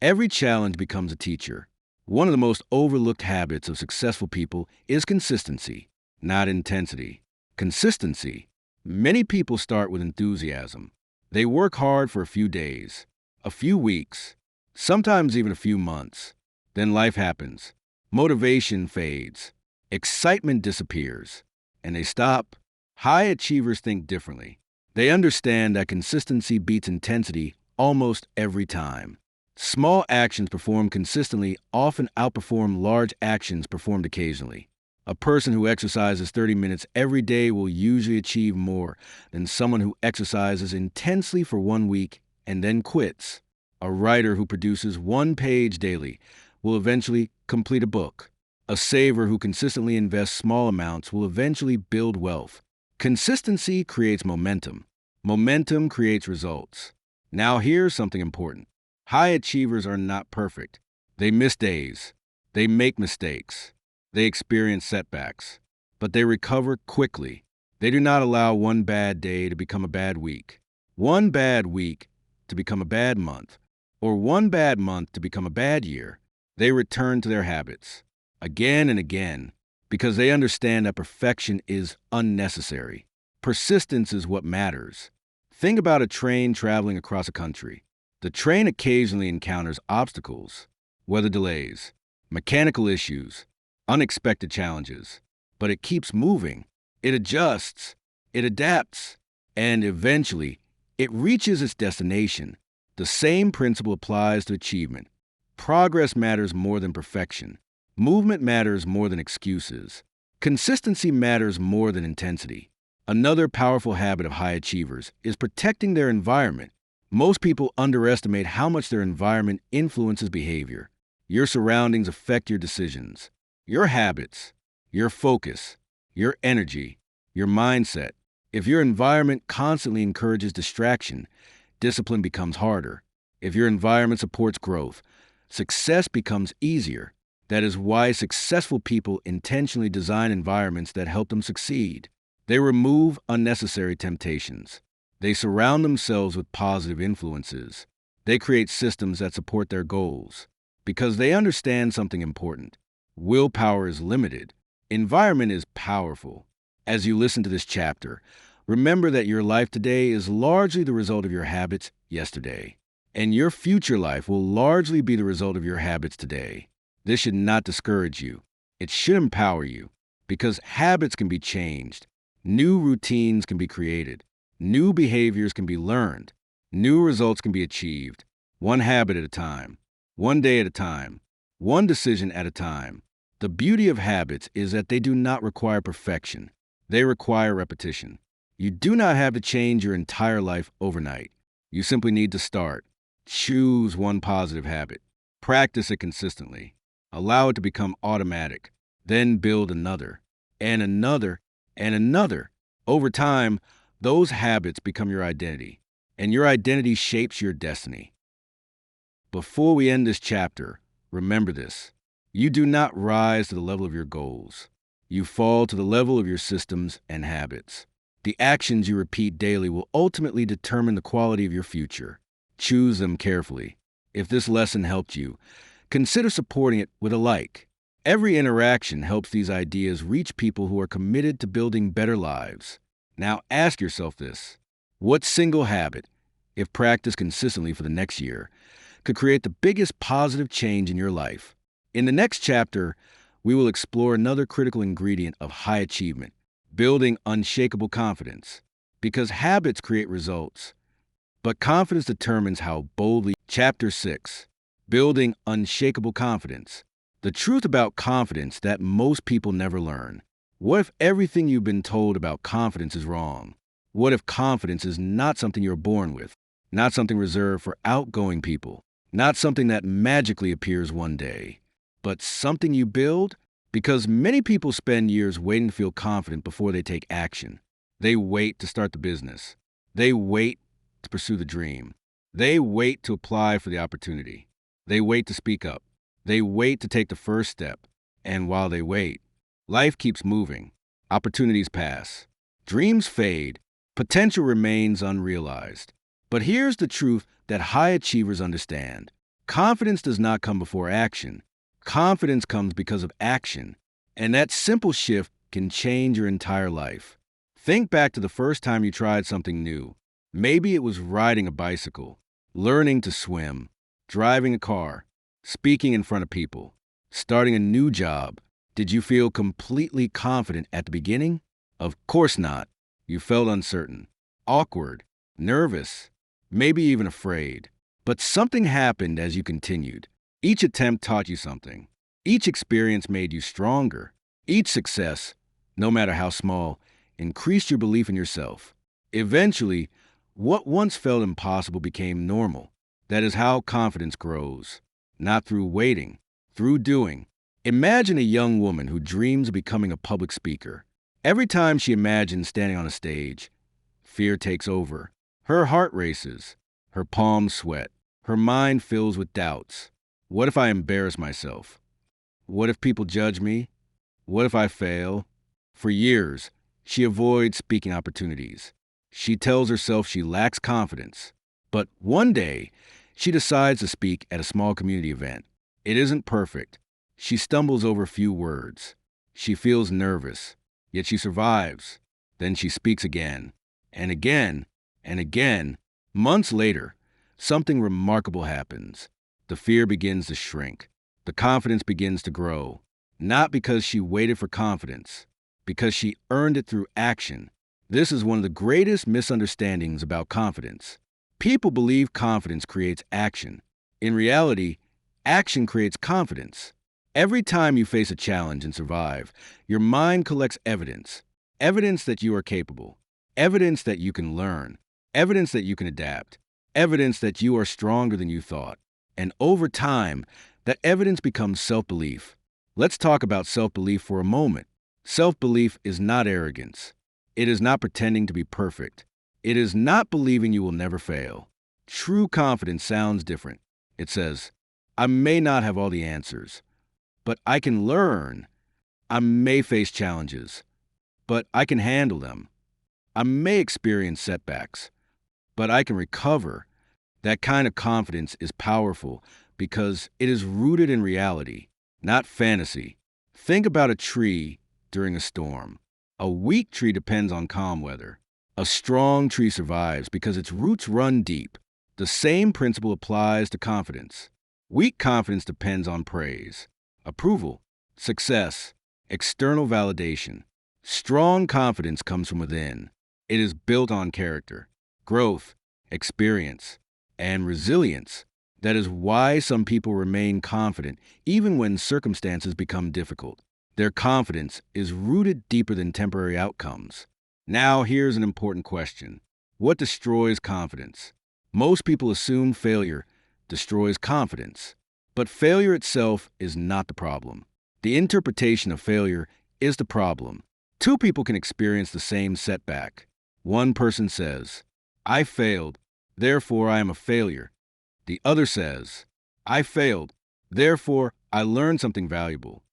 every challenge becomes a teacher. One of the most overlooked habits of successful people is consistency, not intensity. Consistency. Many people start with enthusiasm. They work hard for a few days, a few weeks, sometimes even a few months. Then life happens. Motivation fades. Excitement disappears. And they stop. High achievers think differently. They understand that consistency beats intensity almost every time. Small actions performed consistently often outperform large actions performed occasionally. A person who exercises 30 minutes every day will usually achieve more than someone who exercises intensely for 1 week and then quits. A writer who produces 1 page daily will eventually complete a book. A saver who consistently invests small amounts will eventually build wealth. Consistency creates momentum. Momentum creates results. Now here's something important. High achievers are not perfect. They miss days. They make mistakes. They experience setbacks. But they recover quickly. They do not allow one bad day to become a bad week, one bad week to become a bad month, or one bad month to become a bad year. They return to their habits again and again because they understand that perfection is unnecessary. Persistence is what matters. Think about a train traveling across a country. The train occasionally encounters obstacles, weather delays, mechanical issues, unexpected challenges, but it keeps moving. It adjusts, it adapts, and eventually it reaches its destination. The same principle applies to achievement. Progress matters more than perfection. Movement matters more than excuses. Consistency matters more than intensity. Another powerful habit of high achievers is protecting their environment. Most people underestimate how much their environment influences behavior. Your surroundings affect your decisions, your habits, your focus, your energy, your mindset. If your environment constantly encourages distraction, discipline becomes harder. If your environment supports growth, success becomes easier. That is why successful people intentionally design environments that help them succeed. They remove unnecessary temptations. They surround themselves with positive influences. They create systems that support their goals. Because they understand something important. Willpower is limited. Environment is powerful. As you listen to this chapter, remember that your life today is largely the result of your habits yesterday. And your future life will largely be the result of your habits today. This should not discourage you. It should empower you. Because habits can be changed. New routines can be created. New behaviors can be learned. New results can be achieved. One habit at a time. One day at a time. One decision at a time. The beauty of habits is that they do not require perfection. They require repetition. You do not have to change your entire life overnight. You simply need to start. Choose one positive habit. Practice it consistently. Allow it to become automatic. Then build another, and another, and another. Over time, those habits become your identity, and your identity shapes your destiny. Before we end this chapter, remember this. You do not rise to the level of your goals. You fall to the level of your systems and habits. The actions you repeat daily will ultimately determine the quality of your future. Choose them carefully. If this lesson helped you, consider supporting it with a like. Every interaction helps these ideas reach people who are committed to building better lives. Now ask yourself this. What single habit, if practiced consistently for the next year, could create the biggest positive change in your life? In the next chapter, we will explore another critical ingredient of high achievement, building unshakable confidence. Because habits create results, but confidence determines how boldly. Chapter 6, Building Unshakable Confidence. The truth about confidence that most people never learn. What if everything you've been told about confidence is wrong? What if confidence is not something you're born with, not something reserved for outgoing people, not something that magically appears one day, but something you build? Because many people spend years waiting to feel confident before they take action. They wait to start the business. They wait to pursue the dream. They wait to apply for the opportunity. They wait to speak up. They wait to take the first step. And while they wait, life keeps moving. Opportunities pass. Dreams fade. Potential remains unrealized. But here's the truth that high achievers understand. Confidence does not come before action. Confidence comes because of action. And that simple shift can change your entire life. Think back to the first time you tried something new. Maybe it was riding a bicycle, learning to swim, driving a car, speaking in front of people, starting a new job. Did you feel completely confident at the beginning? Of course not. You felt uncertain, awkward, nervous, maybe even afraid. But something happened as you continued. Each attempt taught you something. Each experience made you stronger. Each success, no matter how small, increased your belief in yourself. Eventually, what once felt impossible became normal. That is how confidence grows. Not through waiting, through doing. Imagine a young woman who dreams of becoming a public speaker. Every time she imagines standing on a stage, fear takes over. Her heart races. Her palms sweat. Her mind fills with doubts. What if I embarrass myself? What if people judge me? What if I fail? For years, she avoids speaking opportunities. She tells herself she lacks confidence. But one day, she decides to speak at a small community event. It isn't perfect. She stumbles over a few words. She feels nervous, yet she survives. Then she speaks again, and again, and again. Months later, something remarkable happens. The fear begins to shrink. The confidence begins to grow. Not because she waited for confidence, because she earned it through action. This is one of the greatest misunderstandings about confidence. People believe confidence creates action. In reality, action creates confidence. Every time you face a challenge and survive, your mind collects evidence. Evidence that you are capable. Evidence that you can learn. Evidence that you can adapt. Evidence that you are stronger than you thought. And over time, that evidence becomes self-belief. Let's talk about self-belief for a moment. Self-belief is not arrogance. It is not pretending to be perfect. It is not believing you will never fail. True confidence sounds different. It says, I may not have all the answers, but I can learn. I may face challenges, but I can handle them. I may experience setbacks, but I can recover. That kind of confidence is powerful because it is rooted in reality, not fantasy. Think about a tree during a storm. A weak tree depends on calm weather. A strong tree survives because its roots run deep. The same principle applies to confidence. Weak confidence depends on praise, approval, success, external validation. Strong confidence comes from within. It is built on character, growth, experience, and resilience. That is why some people remain confident even when circumstances become difficult. Their confidence is rooted deeper than temporary outcomes. Now, here's an important question. What destroys confidence? Most people assume failure destroys confidence, but failure itself is not the problem. The interpretation of failure is the problem. Two people can experience the same setback. One person says, "I failed, therefore I am a failure." The other says, "I failed, therefore I learned something valuable."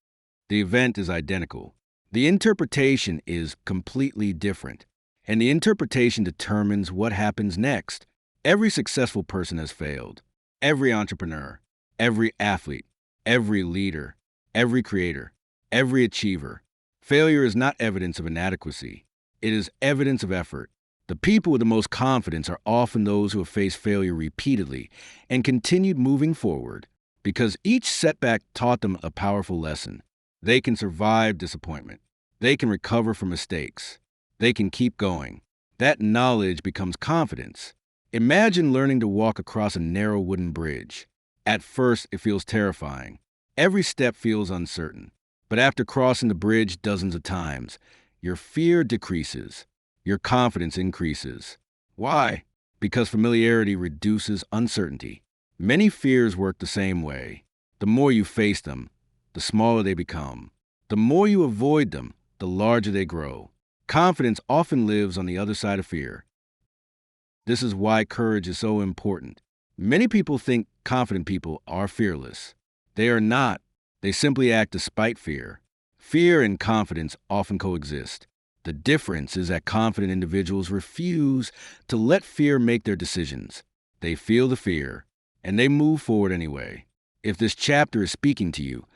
The event is identical. The interpretation is completely different, and the interpretation determines what happens next. Every successful person has failed. Every entrepreneur, every athlete, every leader, every creator, every achiever. Failure is not evidence of inadequacy. It is evidence of effort. The people with the most confidence are often those who have faced failure repeatedly and continued moving forward because each setback taught them a powerful lesson. They can survive disappointment. They can recover from mistakes. They can keep going. That knowledge becomes confidence. Imagine learning to walk across a narrow wooden bridge. At first, it feels terrifying. Every step feels uncertain. But after crossing the bridge dozens of times, your fear decreases. Your confidence increases. Why? Because familiarity reduces uncertainty. Many fears work the same way. The more you face them, the smaller they become. The more you avoid them, the larger they grow. Confidence often lives on the other side of fear. This is why courage is so important. Many people think confident people are fearless. They are not. They simply act despite fear. Fear and confidence often coexist. The difference is that confident individuals refuse to let fear make their decisions. They feel the fear, and they move forward anyway. If this chapter is speaking to you,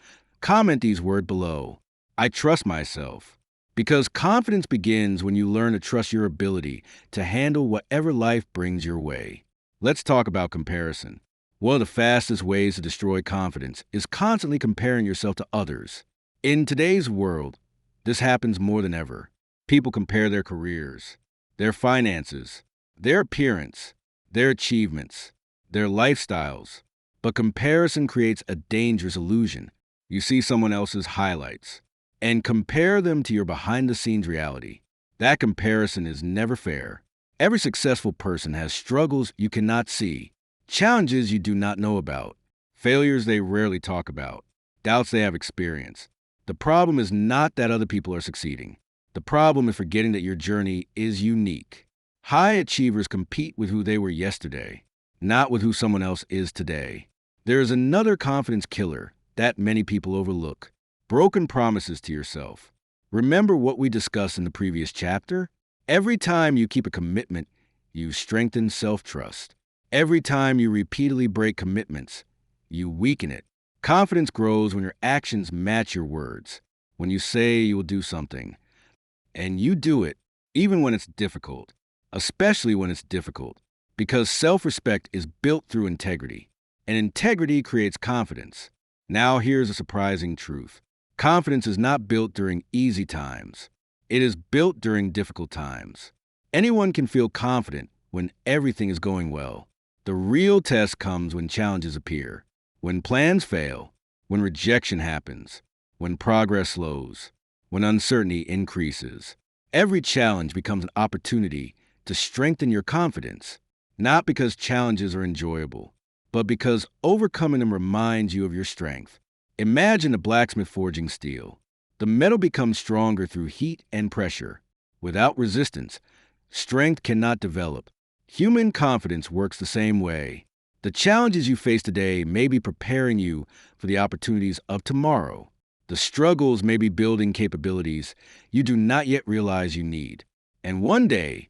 comment these words below. I trust myself. Because confidence begins when you learn to trust your ability to handle whatever life brings your way. Let's talk about comparison. One of the fastest ways to destroy confidence is constantly comparing yourself to others. In today's world, this happens more than ever. People compare their careers, their finances, their appearance, their achievements, their lifestyles. But comparison creates a dangerous illusion. You see someone else's highlights and compare them to your behind-the-scenes reality. That comparison is never fair. Every successful person has struggles you cannot see, challenges you do not know about, failures they rarely talk about, doubts they have experienced. The problem is not that other people are succeeding. The problem is forgetting that your journey is unique. High achievers compete with who they were yesterday, not with who someone else is today. There is another confidence killer that many people overlook. Broken promises to yourself. Remember what we discussed in the previous chapter? Every time you keep a commitment, you strengthen self-trust. Every time you repeatedly break commitments, you weaken it. Confidence grows when your actions match your words. When you say you will do something, and you do it, even when it's difficult, especially when it's difficult, because self-respect is built through integrity, and integrity creates confidence. Now here's a surprising truth. Confidence is not built during easy times. It is built during difficult times. Anyone can feel confident when everything is going well. The real test comes when challenges appear, when plans fail, when rejection happens, when progress slows, when uncertainty increases. Every challenge becomes an opportunity to strengthen your confidence, not because challenges are enjoyable, but because overcoming them reminds you of your strength. Imagine a blacksmith forging steel. The metal becomes stronger through heat and pressure. Without resistance, strength cannot develop. Human confidence works the same way. The challenges you face today may be preparing you for the opportunities of tomorrow. The struggles may be building capabilities you do not yet realize you need. And one day,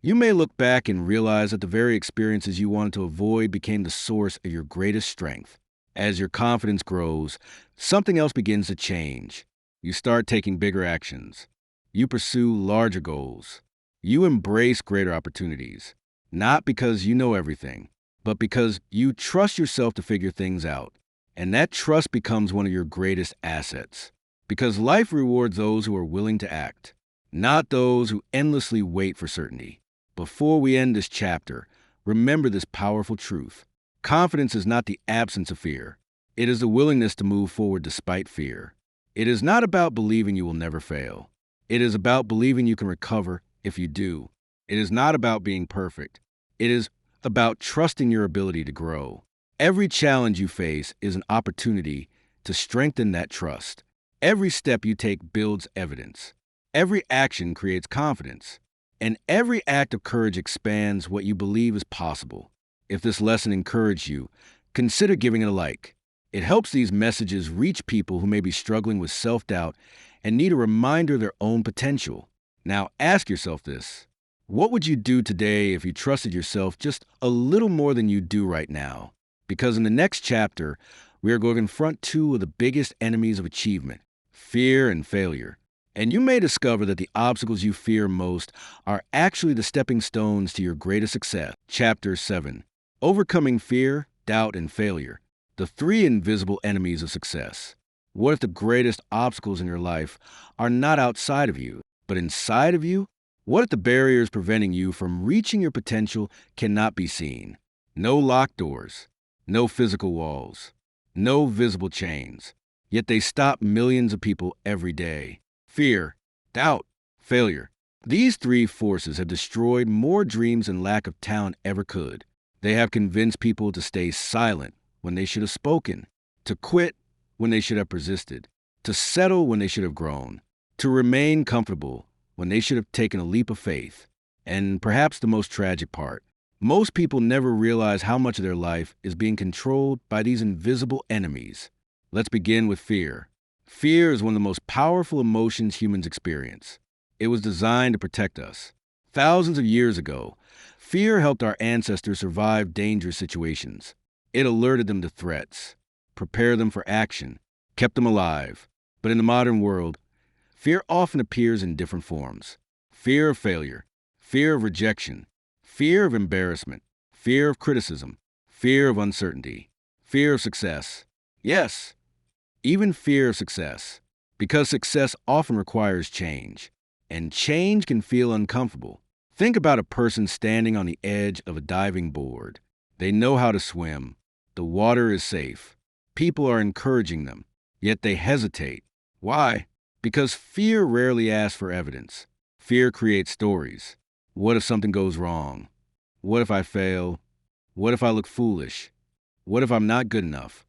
you may look back and realize that the very experiences you wanted to avoid became the source of your greatest strength. As your confidence grows, something else begins to change. You start taking bigger actions. You pursue larger goals. You embrace greater opportunities, not because you know everything, but because you trust yourself to figure things out. And that trust becomes one of your greatest assets. Because life rewards those who are willing to act, not those who endlessly wait for certainty. Before we end this chapter, remember this powerful truth. Confidence is not the absence of fear. It is the willingness to move forward despite fear. It is not about believing you will never fail. It is about believing you can recover if you do. It is not about being perfect. It is about trusting your ability to grow. Every challenge you face is an opportunity to strengthen that trust. Every step you take builds evidence. Every action creates confidence. And every act of courage expands what you believe is possible. If this lesson encouraged you, consider giving it a like. It helps these messages reach people who may be struggling with self-doubt and need a reminder of their own potential. Now ask yourself this. What would you do today if you trusted yourself just a little more than you do right now? Because in the next chapter, we are going to confront two of the biggest enemies of achievement, fear and failure. And you may discover that the obstacles you fear most are actually the stepping stones to your greatest success. Chapter 7. Overcoming fear, doubt, and failure. The three invisible enemies of success. What if the greatest obstacles in your life are not outside of you, but inside of you? What if the barriers preventing you from reaching your potential cannot be seen? No locked doors, no physical walls, no visible chains. Yet they stop millions of people every day. Fear, doubt, failure. These three forces have destroyed more dreams than lack of talent ever could. They have convinced people to stay silent when they should have spoken, to quit when they should have persisted, to settle when they should have grown, to remain comfortable when they should have taken a leap of faith. And perhaps the most tragic part, most people never realize how much of their life is being controlled by these invisible enemies. Let's begin with fear. Fear is one of the most powerful emotions humans experience. It was designed to protect us. Thousands of years ago, fear helped our ancestors survive dangerous situations. It alerted them to threats, prepared them for action, kept them alive. But in the modern world, fear often appears in different forms. Fear of failure, fear of rejection, fear of embarrassment, fear of criticism, fear of uncertainty, fear of success. Yes, even fear of success, because success often requires change, and change can feel uncomfortable. Think about a person standing on the edge of a diving board. They know how to swim. The water is safe. People are encouraging them, yet they hesitate. Why? Because fear rarely asks for evidence. Fear creates stories. What if something goes wrong? What if I fail? What if I look foolish? What if I'm not good enough?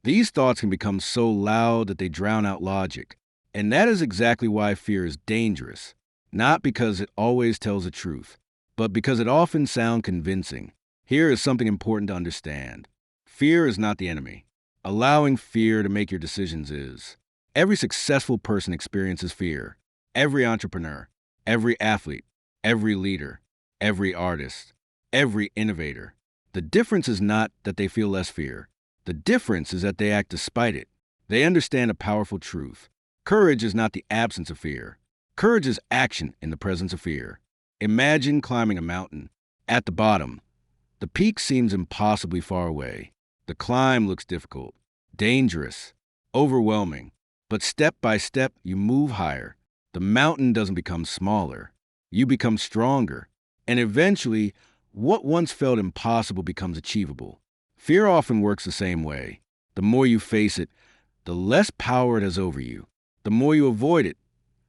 These thoughts can become so loud that they drown out logic. And that is exactly why fear is dangerous. Not because it always tells the truth, but because it often sounds convincing. Here is something important to understand. Fear is not the enemy. Allowing fear to make your decisions is. Every successful person experiences fear. Every entrepreneur, every athlete, every leader, every artist, every innovator. The difference is not that they feel less fear. The difference is that they act despite it. They understand a powerful truth. Courage is not the absence of fear. Courage is action in the presence of fear. Imagine climbing a mountain. At the bottom, the peak seems impossibly far away. The climb looks difficult, dangerous, overwhelming. But step by step, you move higher. The mountain doesn't become smaller. You become stronger. And eventually, what once felt impossible becomes achievable. Fear often works the same way. The more you face it, the less power it has over you. The more you avoid it,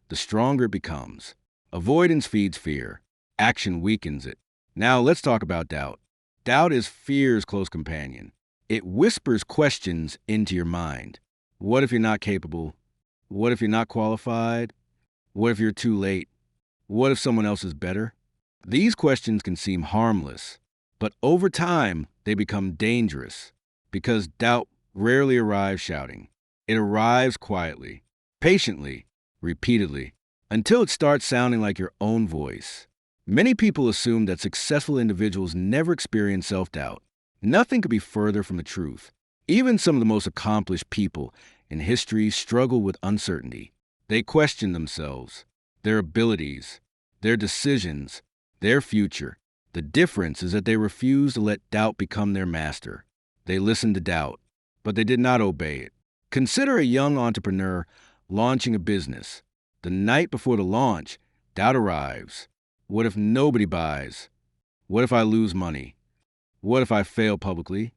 the stronger it becomes. Avoidance feeds fear. Action weakens it. Now let's talk about doubt. Doubt is fear's close companion. It whispers questions into your mind. What if you're not capable? What if you're not qualified? What if you're too late? What if someone else is better? These questions can seem harmless, but over time, they become dangerous because doubt rarely arrives shouting. It arrives quietly, patiently, repeatedly, until it starts sounding like your own voice. Many people assume that successful individuals never experience self-doubt. Nothing could be further from the truth. Even some of the most accomplished people in history struggle with uncertainty. They question themselves, their abilities, their decisions, their future. The difference is that they refuse to let doubt become their master. They listened to doubt, but they did not obey it. Consider a young entrepreneur launching a business. The night before the launch, doubt arrives. What if nobody buys? What if I lose money? What if I fail publicly?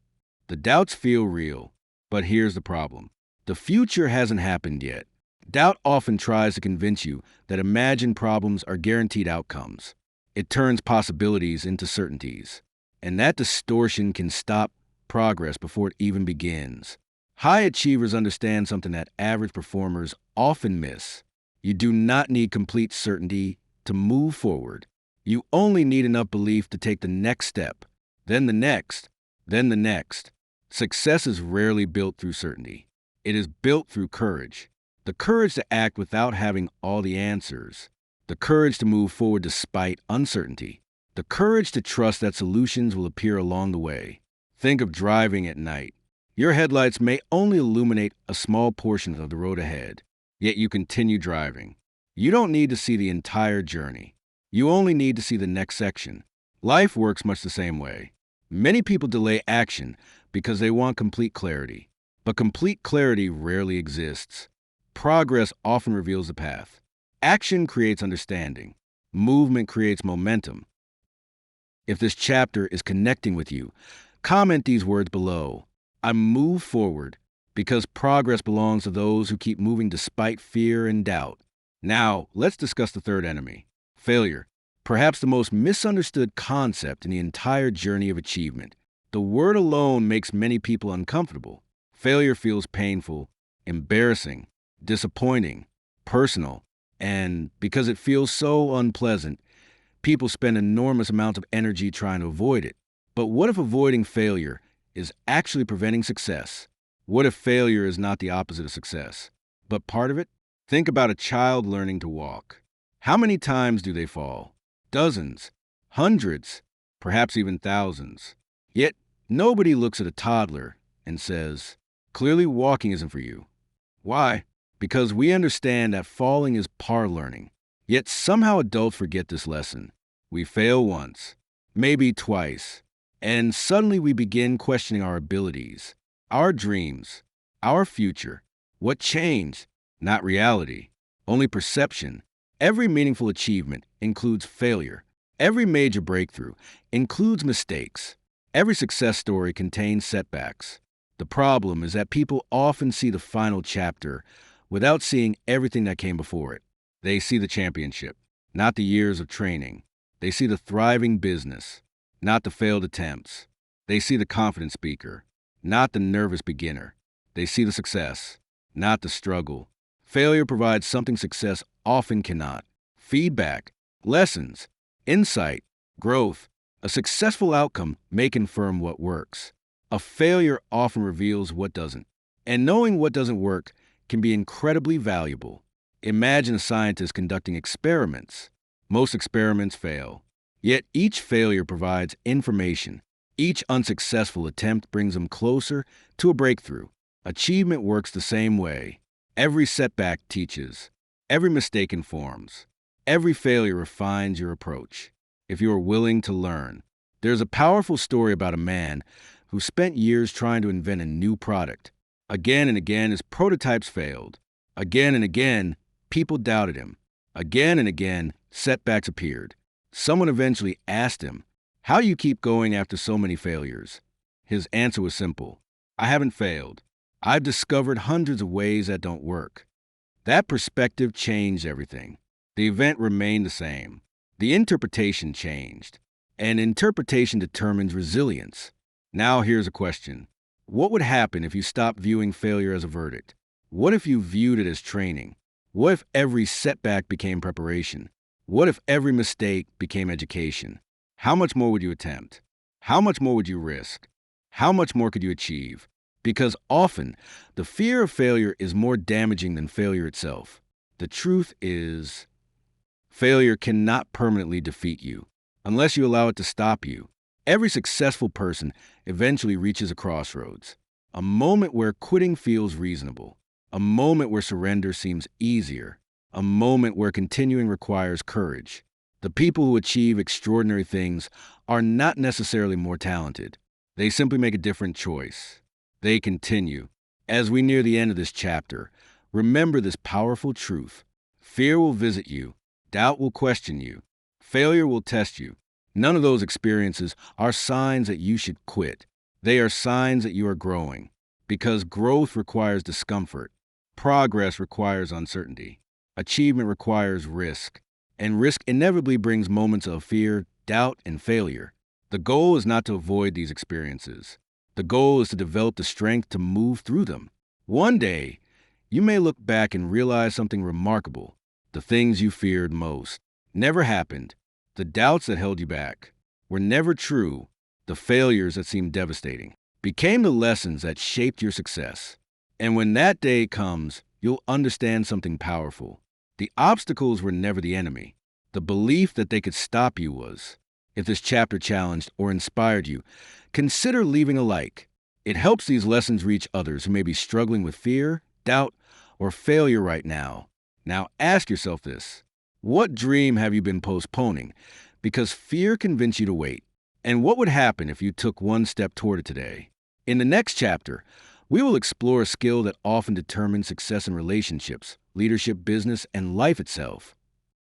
The doubts feel real, but here's the problem. The future hasn't happened yet. Doubt often tries to convince you that imagined problems are guaranteed outcomes. It turns possibilities into certainties, and that distortion can stop progress before it even begins. High achievers understand something that average performers often miss. You do not need complete certainty to move forward. You only need enough belief to take the next step, then the next, then the next. Success is rarely built through certainty. It is built through courage. The courage to act without having all the answers. The courage to move forward despite uncertainty. The courage to trust that solutions will appear along the way. Think of driving at night. Your headlights may only illuminate a small portion of the road ahead, yet you continue driving. You don't need to see the entire journey. You only need to see the next section. Life works much the same way. Many people delay action because they want complete clarity, but complete clarity rarely exists. Progress often reveals the path. Action creates understanding. Movement creates momentum. If this chapter is connecting with you, comment these words below. I move forward because progress belongs to those who keep moving despite fear and doubt. Now, let's discuss the third enemy, failure. Perhaps the most misunderstood concept in the entire journey of achievement. The word alone makes many people uncomfortable. Failure feels painful, embarrassing, disappointing, personal, and because it feels so unpleasant, people spend enormous amounts of energy trying to avoid it. But what if avoiding failure is actually preventing success? What if failure is not the opposite of success, but part of it? Think about a child learning to walk. How many times do they fall? Dozens, hundreds, perhaps even thousands. Yet, nobody looks at a toddler and says, clearly walking isn't for you. Why? Because we understand that falling is part of learning. Yet somehow adults forget this lesson. We fail once, maybe twice, and suddenly we begin questioning our abilities, our dreams, our future. What changed? Not reality, only perception. Every meaningful achievement includes failure. Every major breakthrough includes mistakes. Every success story contains setbacks. The problem is that people often see the final chapter without seeing everything that came before it. They see the championship, not the years of training. They see the thriving business, not the failed attempts. They see the confident speaker, not the nervous beginner. They see the success, not the struggle. Failure provides something success often cannot: feedback, lessons, insight, growth. A successful outcome may confirm what works. A failure often reveals what doesn't. And knowing what doesn't work can be incredibly valuable. Imagine a scientist conducting experiments. Most experiments fail. Yet each failure provides information. Each unsuccessful attempt brings them closer to a breakthrough. Achievement works the same way. Every setback teaches. Every mistake informs. Every failure refines your approach. If you are willing to learn. There's a powerful story about a man who spent years trying to invent a new product. Again and again, his prototypes failed. Again and again, people doubted him. Again and again, setbacks appeared. Someone eventually asked him, "How do you keep going after so many failures?" His answer was simple: "I haven't failed. I've discovered hundreds of ways that don't work." That perspective changed everything. The event remained the same. The interpretation changed. And interpretation determines resilience. Now here's a question. What would happen if you stopped viewing failure as a verdict? What if you viewed it as training? What if every setback became preparation? What if every mistake became education? How much more would you attempt? How much more would you risk? How much more could you achieve? Because often, the fear of failure is more damaging than failure itself. The truth is, failure cannot permanently defeat you unless you allow it to stop you. Every successful person eventually reaches a crossroads, a moment where quitting feels reasonable, a moment where surrender seems easier, a moment where continuing requires courage. The people who achieve extraordinary things are not necessarily more talented. They simply make a different choice. They continue. As we near the end of this chapter, remember this powerful truth. Fear will visit you. Doubt will question you. Failure will test you. None of those experiences are signs that you should quit. They are signs that you are growing. Because growth requires discomfort. Progress requires uncertainty. Achievement requires risk. And risk inevitably brings moments of fear, doubt, and failure. The goal is not to avoid these experiences. The goal is to develop the strength to move through them. One day, you may look back and realize something remarkable. The things you feared most never happened. The doubts that held you back were never true. The failures that seemed devastating became the lessons that shaped your success. And when that day comes, you'll understand something powerful. The obstacles were never the enemy. The belief that they could stop you was. If this chapter challenged or inspired you, consider leaving a like. It helps these lessons reach others who may be struggling with fear, doubt, or failure right now. Now ask yourself this. What dream have you been postponing because fear convinced you to wait? And what would happen if you took one step toward it today? In the next chapter, we will explore a skill that often determines success in relationships, leadership, business, and life itself.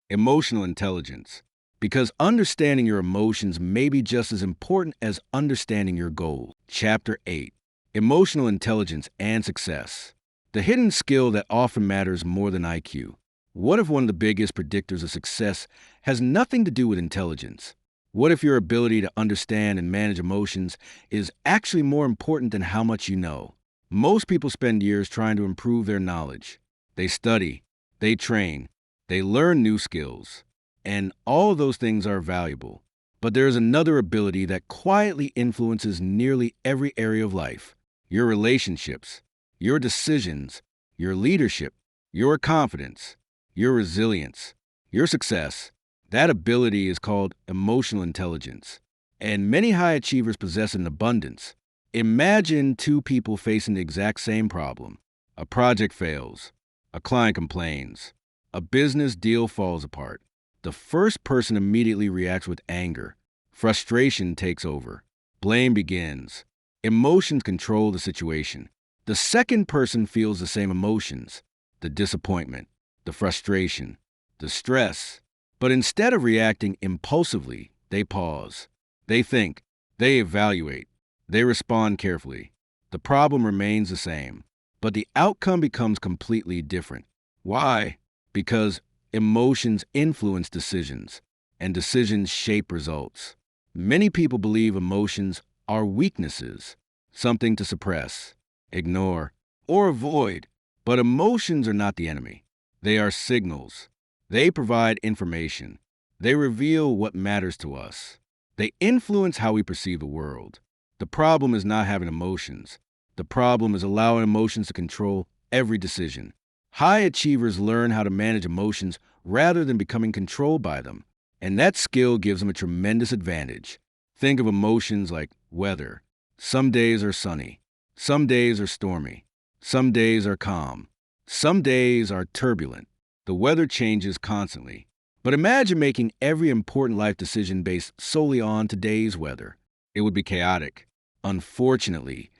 Emotional intelligence. Because understanding your emotions may be just as important as understanding your goal. Chapter 8. Emotional intelligence and success. The hidden skill that often matters more than IQ. What if one of the biggest predictors of success has nothing to do with intelligence? What if your ability to understand and manage emotions is actually more important than how much you know? Most people spend years trying to improve their knowledge. They study, they train, they learn new skills, and all of those things are valuable. But there is another ability that quietly influences nearly every area of life. Your relationships, your decisions, your leadership, your confidence, your resilience, your success. That ability is called emotional intelligence. And many high achievers possess it in abundance. Imagine two people facing the exact same problem. A project fails. A client complains. A business deal falls apart. The first person immediately reacts with anger. Frustration takes over. Blame begins. Emotions control the situation. The second person feels the same emotions. The disappointment, the frustration, the stress. But instead of reacting impulsively, they pause. They think. They evaluate. They respond carefully. The problem remains the same, but the outcome becomes completely different. Why? Because emotions influence decisions, and decisions shape results. Many people believe emotions are weaknesses, something to suppress, ignore, or avoid. But emotions are not the enemy. They are signals. They provide information. They reveal what matters to us. They influence how we perceive the world. The problem is not having emotions. The problem is allowing emotions to control every decision. High achievers learn how to manage emotions rather than becoming controlled by them. And that skill gives them a tremendous advantage. Think of emotions like weather. Some days are sunny. Some days are stormy. Some days are calm. Some days are turbulent. The weather changes constantly. But imagine making every important life decision based solely on today's weather. It would be chaotic. Unfortunately,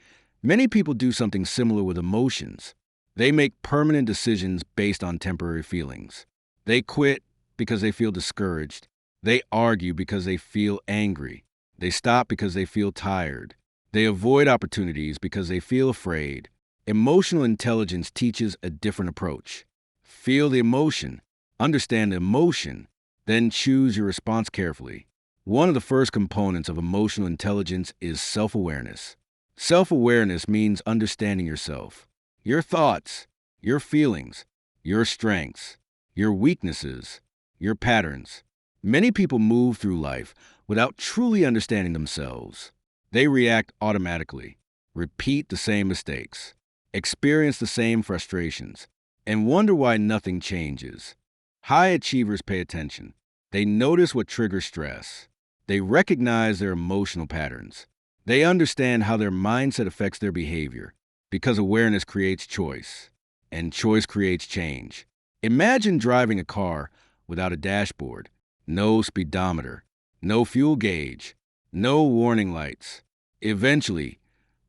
many people do something similar with emotions. They make permanent decisions based on temporary feelings. They quit because they feel discouraged. They argue because they feel angry. They stop because they feel tired. They avoid opportunities because they feel afraid. Emotional intelligence teaches a different approach. Feel the emotion, understand the emotion, then choose your response carefully. One of the first components of emotional intelligence is self-awareness. Self-awareness means understanding yourself, your thoughts, your feelings, your strengths, your weaknesses, your patterns. Many people move through life without truly understanding themselves. They react automatically, repeat the same mistakes, experience the same frustrations, and wonder why nothing changes. High achievers pay attention. They notice what triggers stress. They recognize their emotional patterns. They understand how their mindset affects their behavior, because awareness creates choice, and choice creates change. Imagine driving a car without a dashboard, no speedometer, no fuel gauge, no warning lights. Eventually,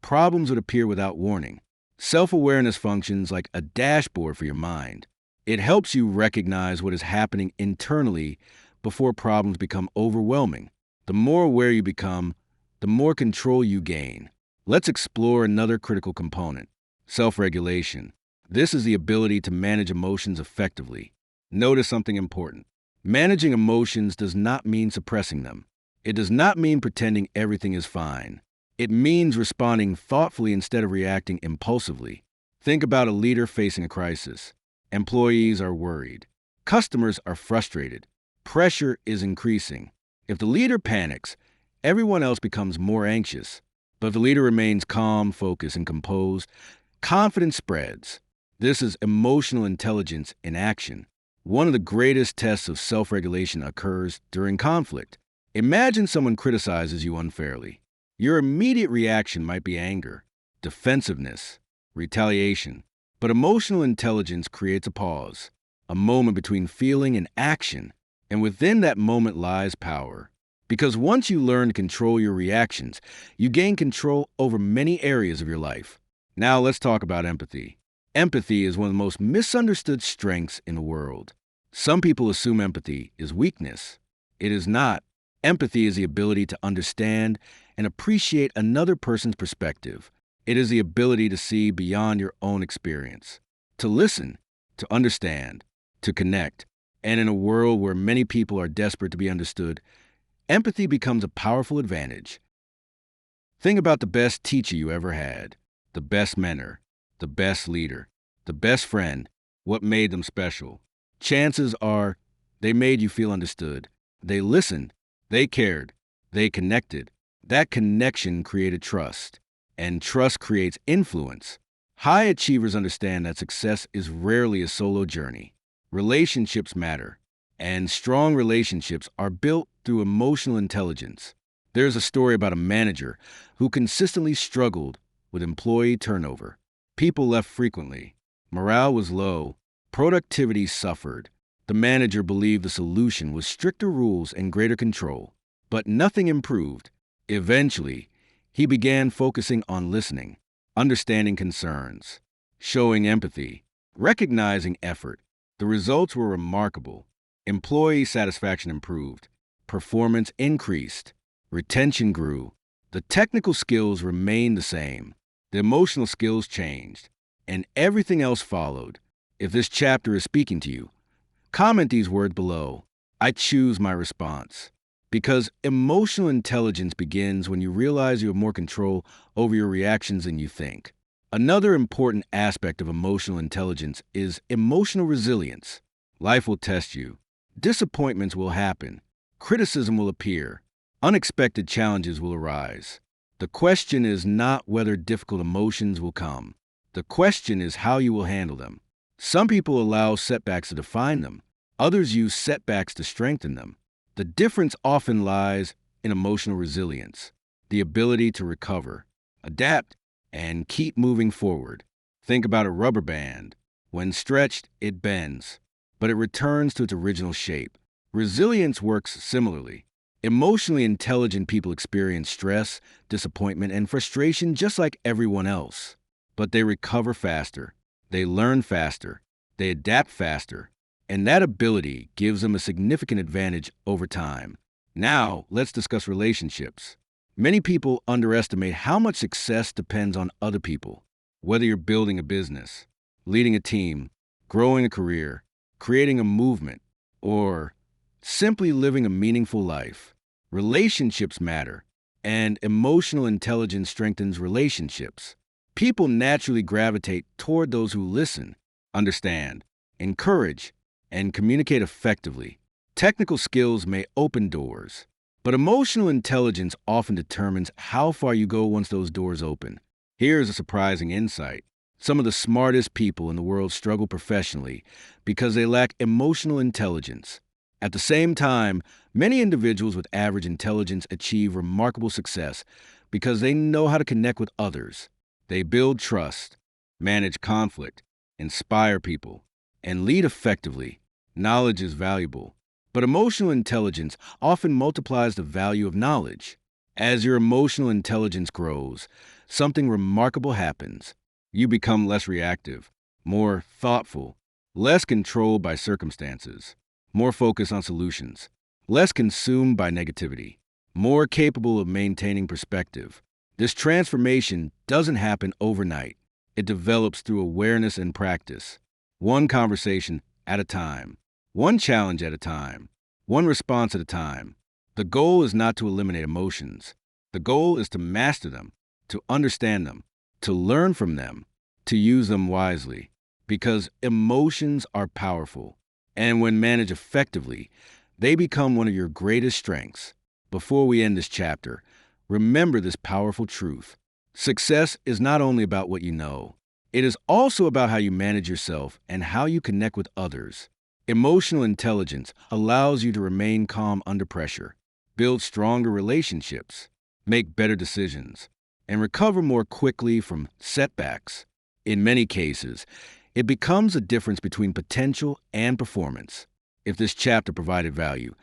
problems would appear without warning. Self-awareness functions like a dashboard for your mind. It helps you recognize what is happening internally before problems become overwhelming. The more aware you become, the more control you gain. Let's explore another critical component: self-regulation. This is the ability to manage emotions effectively. Notice something important. Managing emotions does not mean suppressing them. It does not mean pretending everything is fine. It means responding thoughtfully instead of reacting impulsively. Think about a leader facing a crisis. Employees are worried. Customers are frustrated. Pressure is increasing. If the leader panics, everyone else becomes more anxious. But if the leader remains calm, focused, and composed, confidence spreads. This is emotional intelligence in action. One of the greatest tests of self-regulation occurs during conflict. Imagine someone criticizes you unfairly. Your immediate reaction might be anger, defensiveness, retaliation. But emotional intelligence creates a pause, a moment between feeling and action. And within that moment lies power. Because once you learn to control your reactions, you gain control over many areas of your life. Now let's talk about empathy. Empathy is one of the most misunderstood strengths in the world. Some people assume empathy is weakness. It is not. Empathy is the ability to understand and appreciate another person's perspective. It is the ability to see beyond your own experience, to listen, to understand, to connect. And in a world where many people are desperate to be understood, empathy becomes a powerful advantage. Think about the best teacher you ever had, the best mentor, the best leader, the best friend. What made them special? Chances are they made you feel understood. They listened. They cared. They connected. That connection created trust, and trust creates influence. High achievers understand that success is rarely a solo journey. Relationships matter, and strong relationships are built through emotional intelligence. There's a story about a manager who consistently struggled with employee turnover. People left frequently. Morale was low. Productivity suffered. The manager believed the solution was stricter rules and greater control. But nothing improved. Eventually, he began focusing on listening, understanding concerns, showing empathy, recognizing effort. The results were remarkable. Employee satisfaction improved. Performance increased. Retention grew. The technical skills remained the same. The emotional skills changed. And everything else followed. If this chapter is speaking to you, comment these words below. I choose my response. Because emotional intelligence begins when you realize you have more control over your reactions than you think. Another important aspect of emotional intelligence is emotional resilience. Life will test you. Disappointments will happen. Criticism will appear. Unexpected challenges will arise. The question is not whether difficult emotions will come. The question is how you will handle them. Some people allow setbacks to define them. Others use setbacks to strengthen them. The difference often lies in emotional resilience, the ability to recover, adapt, and keep moving forward. Think about a rubber band. When stretched, it bends, but it returns to its original shape. Resilience works similarly. Emotionally intelligent people experience stress, disappointment, and frustration just like everyone else. But they recover faster, they learn faster, they adapt faster, and that ability gives them a significant advantage over time. Now, let's discuss relationships. Many people underestimate how much success depends on other people. Whether you're building a business, leading a team, growing a career, creating a movement, or simply living a meaningful life, relationships matter, and emotional intelligence strengthens relationships. People naturally gravitate toward those who listen, understand, encourage, and communicate effectively. Technical skills may open doors, But emotional intelligence often determines how far you go once those doors open. Here's a surprising insight. Some of the smartest people in the world struggle professionally because they lack emotional intelligence. At the same time, many individuals with average intelligence achieve remarkable success because they know how to connect with others. They build trust, manage conflict, inspire people, and lead effectively. Knowledge is valuable, but emotional intelligence often multiplies the value of knowledge. As your emotional intelligence grows, something remarkable happens. You become less reactive, more thoughtful, less controlled by circumstances, more focused on solutions, less consumed by negativity, more capable of maintaining perspective. This transformation doesn't happen overnight. It develops through awareness and practice, one conversation at a time, one challenge at a time, one response at a time. The goal is not to eliminate emotions. The goal is to master them, to understand them, to learn from them, to use them wisely. Because emotions are powerful, and when managed effectively, they become one of your greatest strengths. Before we end this chapter, remember this powerful truth. Success is not only about what you know, it is also about how you manage yourself and how you connect with others. Emotional intelligence allows you to remain calm under pressure, build stronger relationships, make better decisions, and recover more quickly from setbacks. In many cases, it becomes a difference between potential and performance. If this chapter provided value,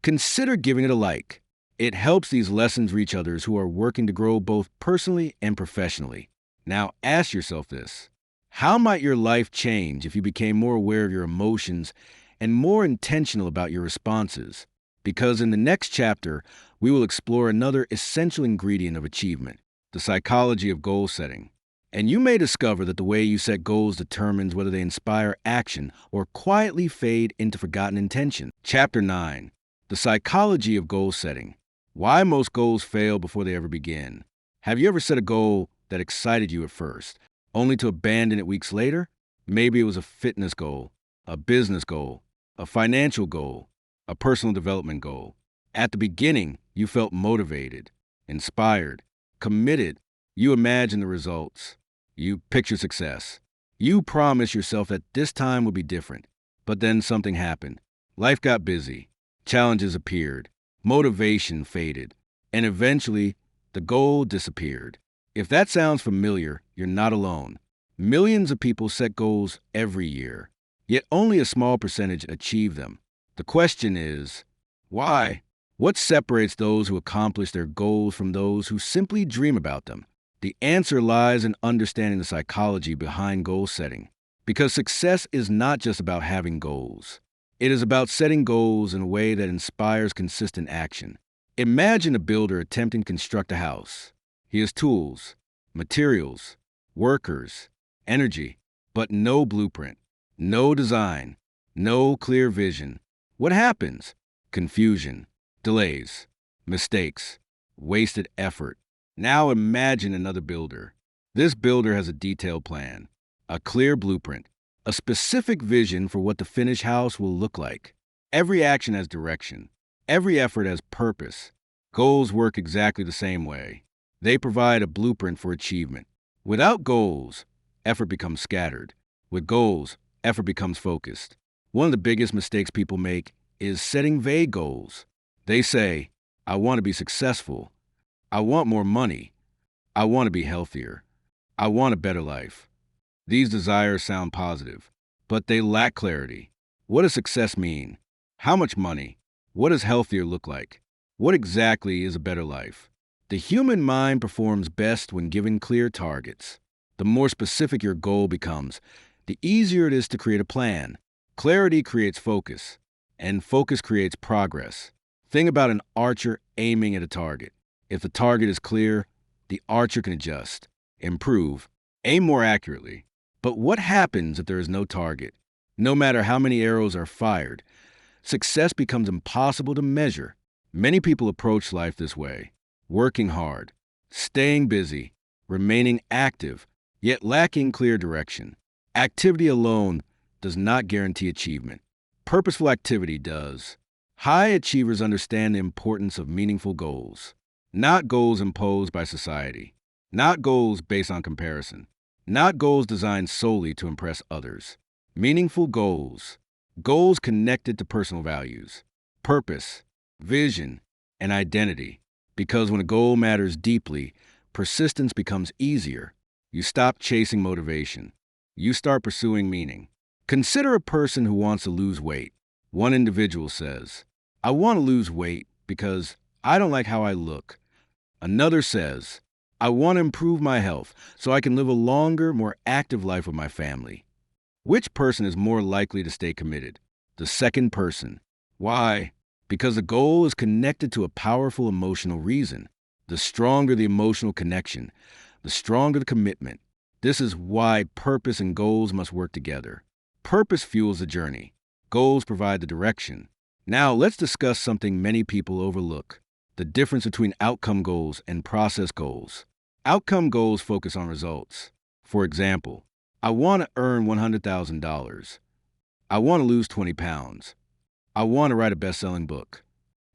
consider giving it a like. It helps these lessons reach others who are working to grow both personally and professionally. Now ask yourself this. How might your life change if you became more aware of your emotions and more intentional about your responses? Because in the next chapter, we will explore another essential ingredient of achievement, the psychology of goal setting. And you may discover that the way you set goals determines whether they inspire action or quietly fade into forgotten intention. Chapter 9, the psychology of goal setting. Why most goals fail before they ever begin. Have you ever set a goal that excited you at first, only to abandon it weeks later? Maybe it was a fitness goal, a business goal, a financial goal, a personal development goal. At the beginning, you felt motivated, inspired, committed. You imagined the results. You pictured success. You promised yourself that this time would be different. But then something happened. Life got busy. Challenges appeared. Motivation faded. And eventually, the goal disappeared. If that sounds familiar, you're not alone. Millions of people set goals every year, yet only a small percentage achieve them. The question is, why? What separates those who accomplish their goals from those who simply dream about them? The answer lies in understanding the psychology behind goal setting. Because success is not just about having goals. It is about setting goals in a way that inspires consistent action. Imagine a builder attempting to construct a house. He has tools, materials, workers, energy, but no blueprint, no design, no clear vision. What happens? Confusion, delays, mistakes, wasted effort. Now imagine another builder. This builder has a detailed plan, a clear blueprint, a specific vision for what the finished house will look like. Every action has direction. Every effort has purpose. Goals work exactly the same way. They provide a blueprint for achievement. Without goals, effort becomes scattered. With goals, effort becomes focused. One of the biggest mistakes people make is setting vague goals. They say, I want to be successful. I want more money. I want to be healthier. I want a better life. These desires sound positive, but they lack clarity. What does success mean? How much money? What does healthier look like? What exactly is a better life? The human mind performs best when given clear targets. The more specific your goal becomes, the easier it is to create a plan. Clarity creates focus, and focus creates progress. Think about an archer aiming at a target. If the target is clear, the archer can adjust, improve, aim more accurately. But what happens if there is no target? No matter how many arrows are fired, success becomes impossible to measure. Many people approach life this way, working hard, staying busy, remaining active, yet lacking clear direction. Activity alone does not guarantee achievement. Purposeful activity does. High achievers understand the importance of meaningful goals, not goals imposed by society, not goals based on comparison, not goals designed solely to impress others. Meaningful goals, goals connected to personal values, purpose, vision, and identity. Because when a goal matters deeply, persistence becomes easier. You stop chasing motivation. You start pursuing meaning. Consider a person who wants to lose weight. One individual says, I want to lose weight because I don't like how I look. Another says, I want to improve my health so I can live a longer, more active life with my family. Which person is more likely to stay committed? The second person. Why? Because the goal is connected to a powerful emotional reason. The stronger the emotional connection, the stronger the commitment. This is why purpose and goals must work together. Purpose fuels the journey. Goals provide the direction. Now, let's discuss something many people overlook: the difference between outcome goals and process goals. Outcome goals focus on results. For example, I want to earn $100,000. I want to lose 20 pounds. I want to write a best-selling book.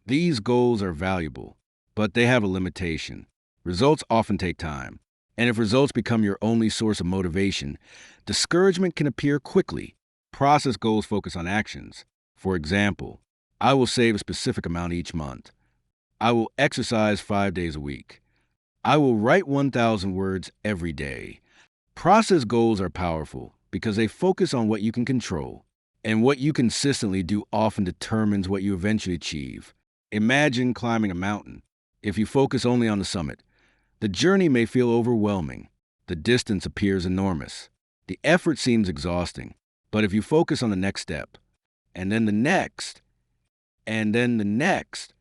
These goals are valuable, but they have a limitation. Results often take time. And if results become your only source of motivation, discouragement can appear quickly. Process goals focus on actions. For example, I will save a specific amount each month. I will exercise 5 days a week. I will write 1,000 words every day. Process goals are powerful because they focus on what you can control, and what you consistently do often determines what you eventually achieve. Imagine climbing a mountain. If you focus only on the summit, the journey may feel overwhelming. The distance appears enormous. The effort seems exhausting. But if you focus on the next step, and then the next, and then the next,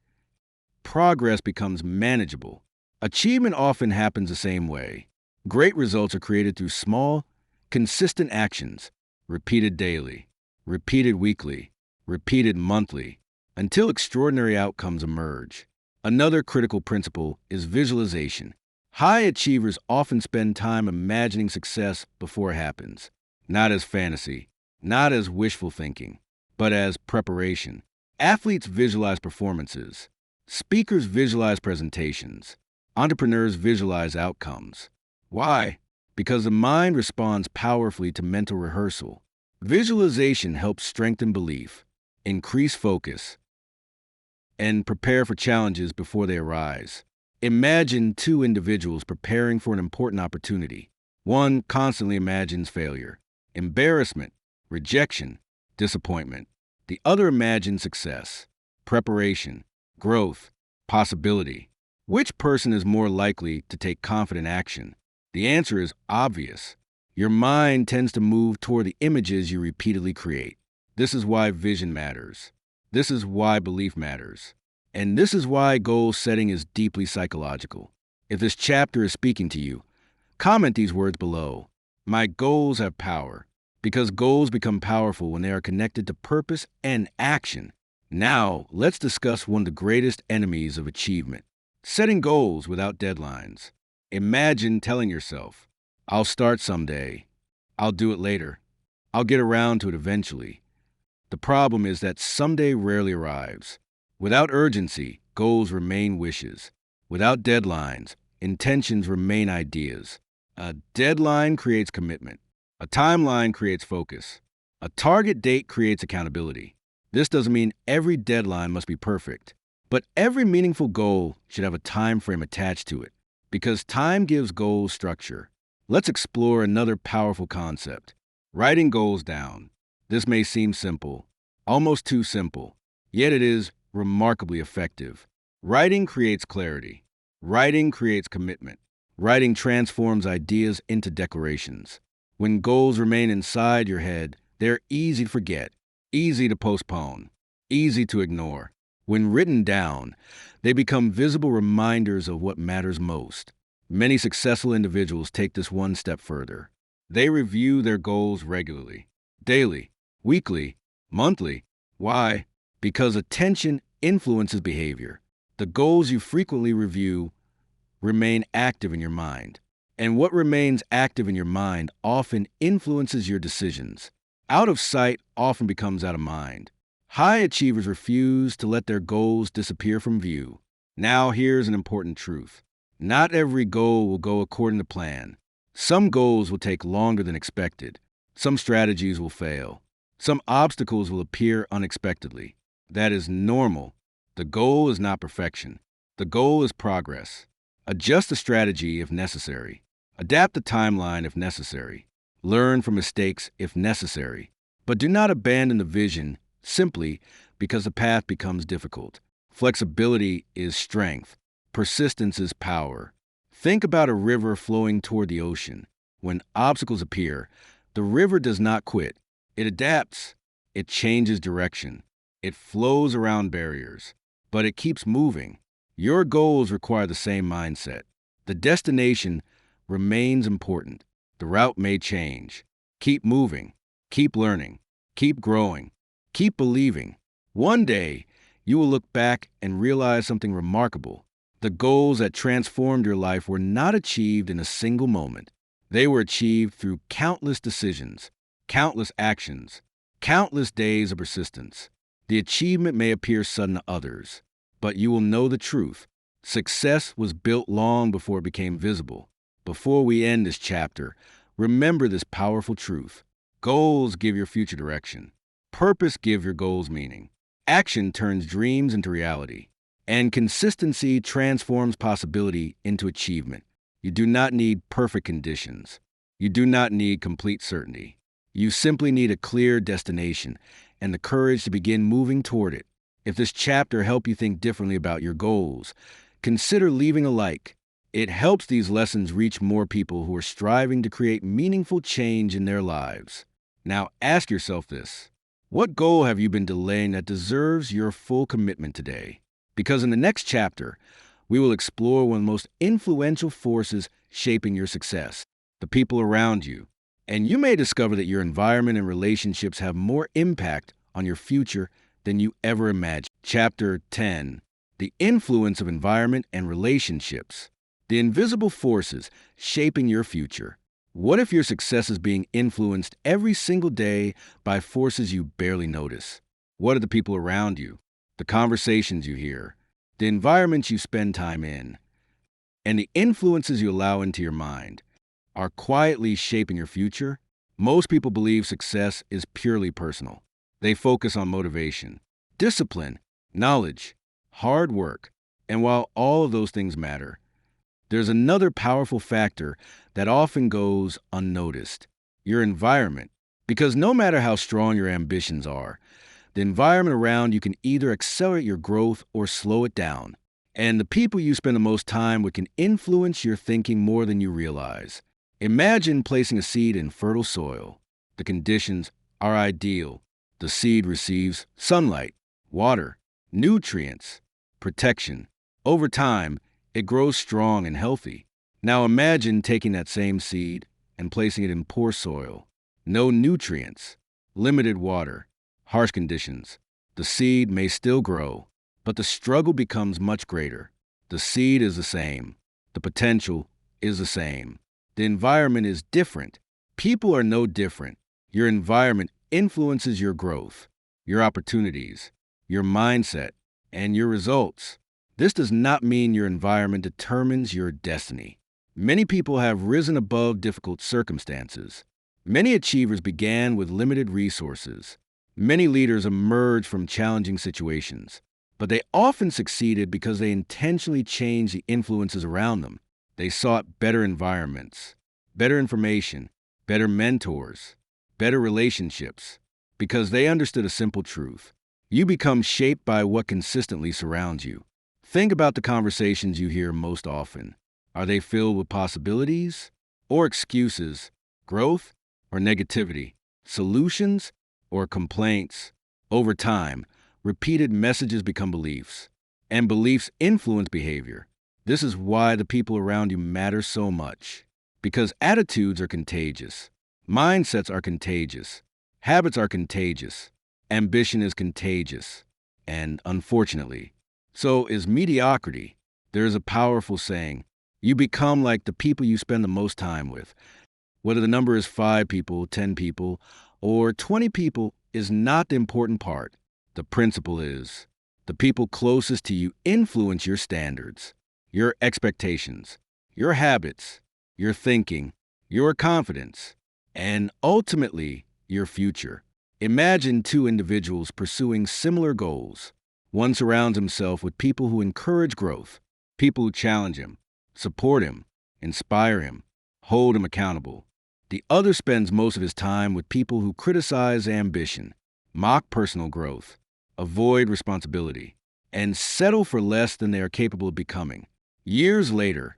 progress becomes manageable. Achievement often happens the same way. Great results are created through small, consistent actions, repeated daily, repeated weekly, repeated monthly, until extraordinary outcomes emerge. Another critical principle is visualization. High achievers often spend time imagining success before it happens, not as fantasy, not as wishful thinking, but as preparation. Athletes visualize performances. Speakers visualize presentations. Entrepreneurs visualize outcomes. Why? Because the mind responds powerfully to mental rehearsal. Visualization helps strengthen belief, increase focus, and prepare for challenges before they arise. Imagine two individuals preparing for an important opportunity. One constantly imagines failure, embarrassment, rejection, disappointment. The other imagines success, preparation, growth, possibility. Which person is more likely to take confident action? The answer is obvious. Your mind tends to move toward the images you repeatedly create. This is why vision matters. This is why belief matters. And this is why goal setting is deeply psychological. If this chapter is speaking to you, comment these words below. My goals have power, because goals become powerful when they are connected to purpose and action. Now, let's discuss one of the greatest enemies of achievement: setting goals without deadlines. Imagine telling yourself, I'll start someday. I'll do it later. I'll get around to it eventually. The problem is that someday rarely arrives. Without urgency, goals remain wishes. Without deadlines, intentions remain ideas. A deadline creates commitment. A timeline creates focus. A target date creates accountability. This doesn't mean every deadline must be perfect, but every meaningful goal should have a time frame attached to it, because time gives goals structure. Let's explore another powerful concept: writing goals down. This may seem simple, almost too simple, yet it is remarkably effective. Writing creates clarity. Writing creates commitment. Writing transforms ideas into declarations. When goals remain inside your head, they're easy to forget, easy to postpone, easy to ignore. When written down, they become visible reminders of what matters most. Many successful individuals take this one step further. They review their goals regularly, daily, weekly, monthly. Why? Because attention influences behavior. The goals you frequently review remain active in your mind. And what remains active in your mind often influences your decisions. Out of sight often becomes out of mind. High achievers refuse to let their goals disappear from view. Now, here's an important truth. Not every goal will go according to plan. Some goals will take longer than expected. Some strategies will fail. Some obstacles will appear unexpectedly. That is normal. The goal is not perfection. The goal is progress. Adjust the strategy if necessary. Adapt the timeline if necessary. Learn from mistakes if necessary. But do not abandon the vision simply because the path becomes difficult. Flexibility is strength. Persistence is power. Think about a river flowing toward the ocean. When obstacles appear, the river does not quit. It adapts. It changes direction. It flows around barriers. But it keeps moving. Your goals require the same mindset. The destination remains important. The route may change. Keep moving. Keep learning. Keep growing. Keep believing. One day, you will look back and realize something remarkable. The goals that transformed your life were not achieved in a single moment. They were achieved through countless decisions, countless actions, countless days of persistence. The achievement may appear sudden to others, but you will know the truth. Success was built long before it became visible. Before we end this chapter, remember this powerful truth. Goals give your future direction. Purpose gives your goals meaning. Action turns dreams into reality. And consistency transforms possibility into achievement. You do not need perfect conditions. You do not need complete certainty. You simply need a clear destination and the courage to begin moving toward it. If this chapter helped you think differently about your goals, consider leaving a like. It helps these lessons reach more people who are striving to create meaningful change in their lives. Now ask yourself this. What goal have you been delaying that deserves your full commitment today? Because in the next chapter, we will explore one of the most influential forces shaping your success, the people around you. And you may discover that your environment and relationships have more impact on your future than you ever imagined. Chapter 10, The Influence of Environment and Relationships. The invisible forces shaping your future. What if your success is being influenced every single day by forces you barely notice? What are the people around you? The conversations you hear, the environments you spend time in, and the influences you allow into your mind are quietly shaping your future? Most people believe success is purely personal. They focus on motivation, discipline, knowledge, hard work, and while all of those things matter, there's another powerful factor that often goes unnoticed: your environment. Because no matter how strong your ambitions are, the environment around you can either accelerate your growth or slow it down. And the people you spend the most time with can influence your thinking more than you realize. Imagine placing a seed in fertile soil. The conditions are ideal. The seed receives sunlight, water, nutrients, protection. Over time, it grows strong and healthy. Now imagine taking that same seed and placing it in poor soil. No nutrients, limited water, harsh conditions. The seed may still grow, but the struggle becomes much greater. The seed is the same. The potential is the same. The environment is different. People are no different. Your environment influences your growth, your opportunities, your mindset, and your results. This does not mean your environment determines your destiny. Many people have risen above difficult circumstances. Many achievers began with limited resources. Many leaders emerged from challenging situations. But they often succeeded because they intentionally changed the influences around them. They sought better environments, better information, better mentors, better relationships, because they understood a simple truth. You become shaped by what consistently surrounds you. Think about the conversations you hear most often. Are they filled with possibilities or excuses, growth or negativity, solutions or complaints? Over time, repeated messages become beliefs, and beliefs influence behavior. This is why the people around you matter so much, because attitudes are contagious, mindsets are contagious, habits are contagious, ambition is contagious, and unfortunately, so is mediocrity. There is a powerful saying: you become like the people you spend the most time with. Whether the number is 5 people, 10 people, or 20 people is not the important part. The principle is the people closest to you influence your standards, your expectations, your habits, your thinking, your confidence, and ultimately your future. Imagine two individuals pursuing similar goals. One surrounds himself with people who encourage growth, people who challenge him, support him, inspire him, hold him accountable. The other spends most of his time with people who criticize ambition, mock personal growth, avoid responsibility, and settle for less than they are capable of becoming. Years later,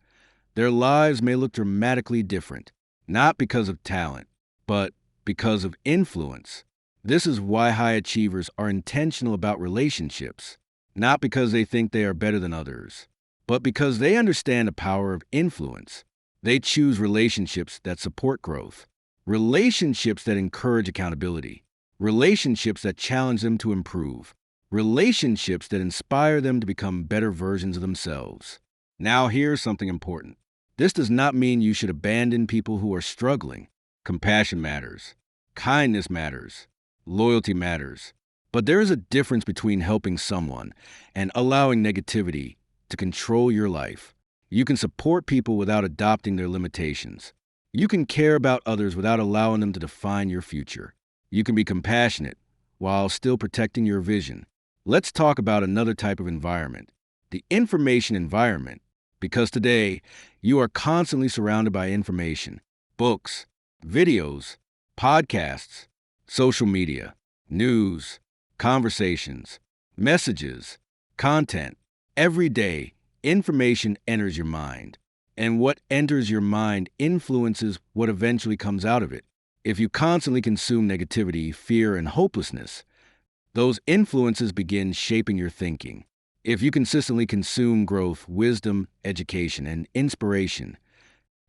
their lives may look dramatically different, not because of talent, but because of influence. This is why high achievers are intentional about relationships, not because they think they are better than others, but because they understand the power of influence. They choose relationships that support growth, relationships that encourage accountability, relationships that challenge them to improve, relationships that inspire them to become better versions of themselves. Now, here's something important. This does not mean you should abandon people who are struggling. Compassion matters. Kindness matters. Loyalty matters. But there is a difference between helping someone and allowing negativity to control your life. You can support people without adopting their limitations. You can care about others without allowing them to define your future. You can be compassionate while still protecting your vision. Let's talk about another type of environment, the information environment, because today you are constantly surrounded by information, books, videos, podcasts, social media, news, conversations, messages, content. Every day, information enters your mind, and what enters your mind influences what eventually comes out of it. If you constantly consume negativity, fear, and hopelessness, those influences begin shaping your thinking. If you consistently consume growth, wisdom, education, and inspiration,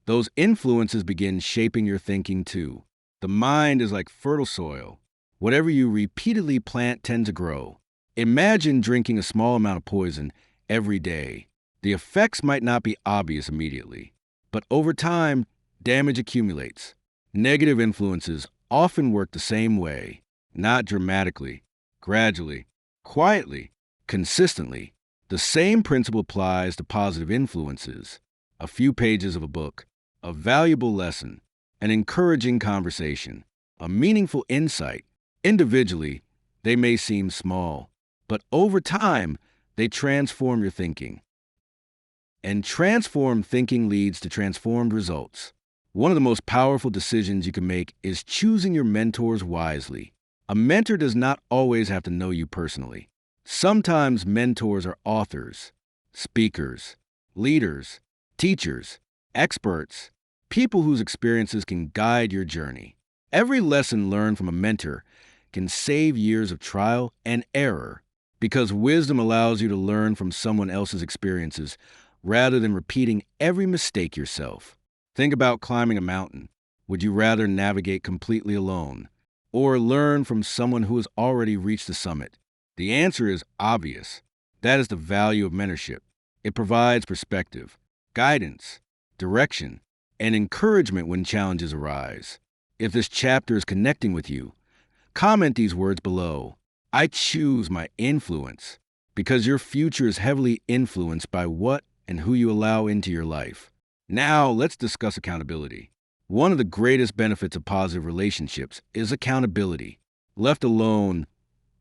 those influences begin shaping your thinking too. The mind is like fertile soil. Whatever you repeatedly plant tends to grow. Imagine drinking a small amount of poison every day. The effects might not be obvious immediately, but over time, damage accumulates. Negative influences often work the same way, not dramatically, gradually, quietly, consistently. The same principle applies to positive influences. A few pages of a book, a valuable lesson, an encouraging conversation, a meaningful insight. Individually, they may seem small, but over time, they transform your thinking. And transformed thinking leads to transformed results. One of the most powerful decisions you can make is choosing your mentors wisely. A mentor does not always have to know you personally. Sometimes mentors are authors, speakers, leaders, teachers, experts, people whose experiences can guide your journey. Every lesson learned from a mentor can save years of trial and error because wisdom allows you to learn from someone else's experiences rather than repeating every mistake yourself. Think about climbing a mountain. Would you rather navigate completely alone or learn from someone who has already reached the summit? The answer is obvious. That is the value of mentorship. It provides perspective, guidance, direction, and encouragement when challenges arise. If this chapter is connecting with you, comment these words below. I choose my influence, because your future is heavily influenced by what and who you allow into your life. Now, let's discuss accountability. One of the greatest benefits of positive relationships is accountability. Left alone,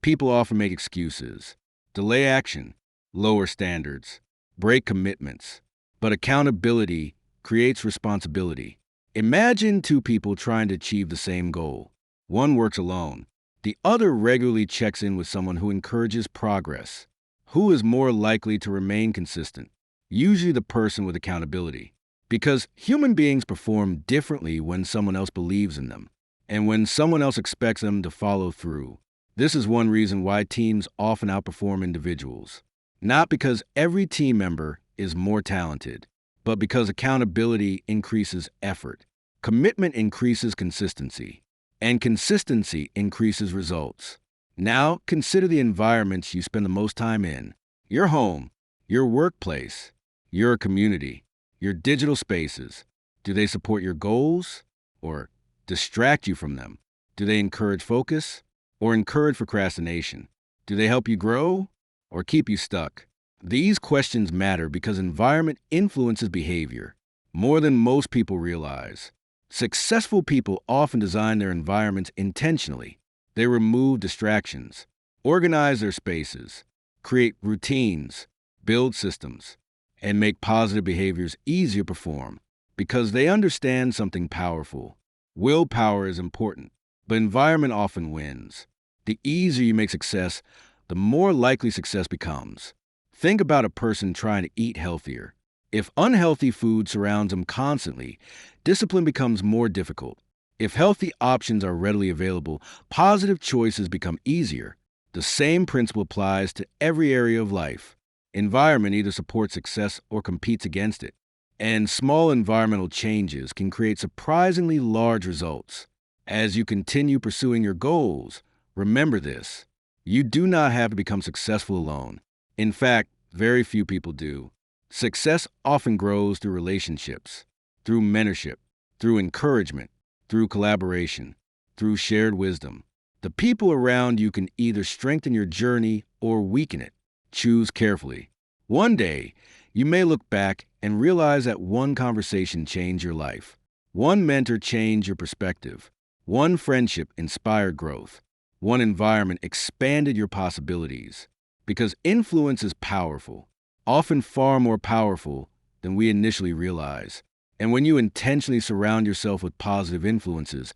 people often make excuses, delay action, lower standards, break commitments. But accountability creates responsibility. Imagine two people trying to achieve the same goal. One works alone. The other regularly checks in with someone who encourages progress. Who is more likely to remain consistent? Usually the person with accountability. Because human beings perform differently when someone else believes in them, and when someone else expects them to follow through. This is one reason why teams often outperform individuals. Not because every team member is more talented, but because accountability increases effort. Commitment increases consistency, and consistency increases results. Now, consider the environments you spend the most time in. Your home, your workplace, your community, your digital spaces. Do they support your goals or distract you from them? Do they encourage focus or encourage procrastination? Do they help you grow or keep you stuck? These questions matter because environment influences behavior more than most people realize. Successful people often design their environments intentionally. They remove distractions, organize their spaces, create routines, build systems, and make positive behaviors easier to perform because they understand something powerful. Willpower is important, but environment often wins. The easier you make success, the more likely success becomes. Think about a person trying to eat healthier. If unhealthy food surrounds them constantly, discipline becomes more difficult. If healthy options are readily available, positive choices become easier. The same principle applies to every area of life. Environment either supports success or competes against it. And small environmental changes can create surprisingly large results. As you continue pursuing your goals, remember this. You do not have to become successful alone. In fact, very few people do. Success often grows through relationships, through mentorship, through encouragement, through collaboration, through shared wisdom. The people around you can either strengthen your journey or weaken it. Choose carefully. One day, you may look back and realize that one conversation changed your life. One mentor changed your perspective. One friendship inspired growth. One environment expanded your possibilities. Because influence is powerful, often far more powerful than we initially realize. And when you intentionally surround yourself with positive influences,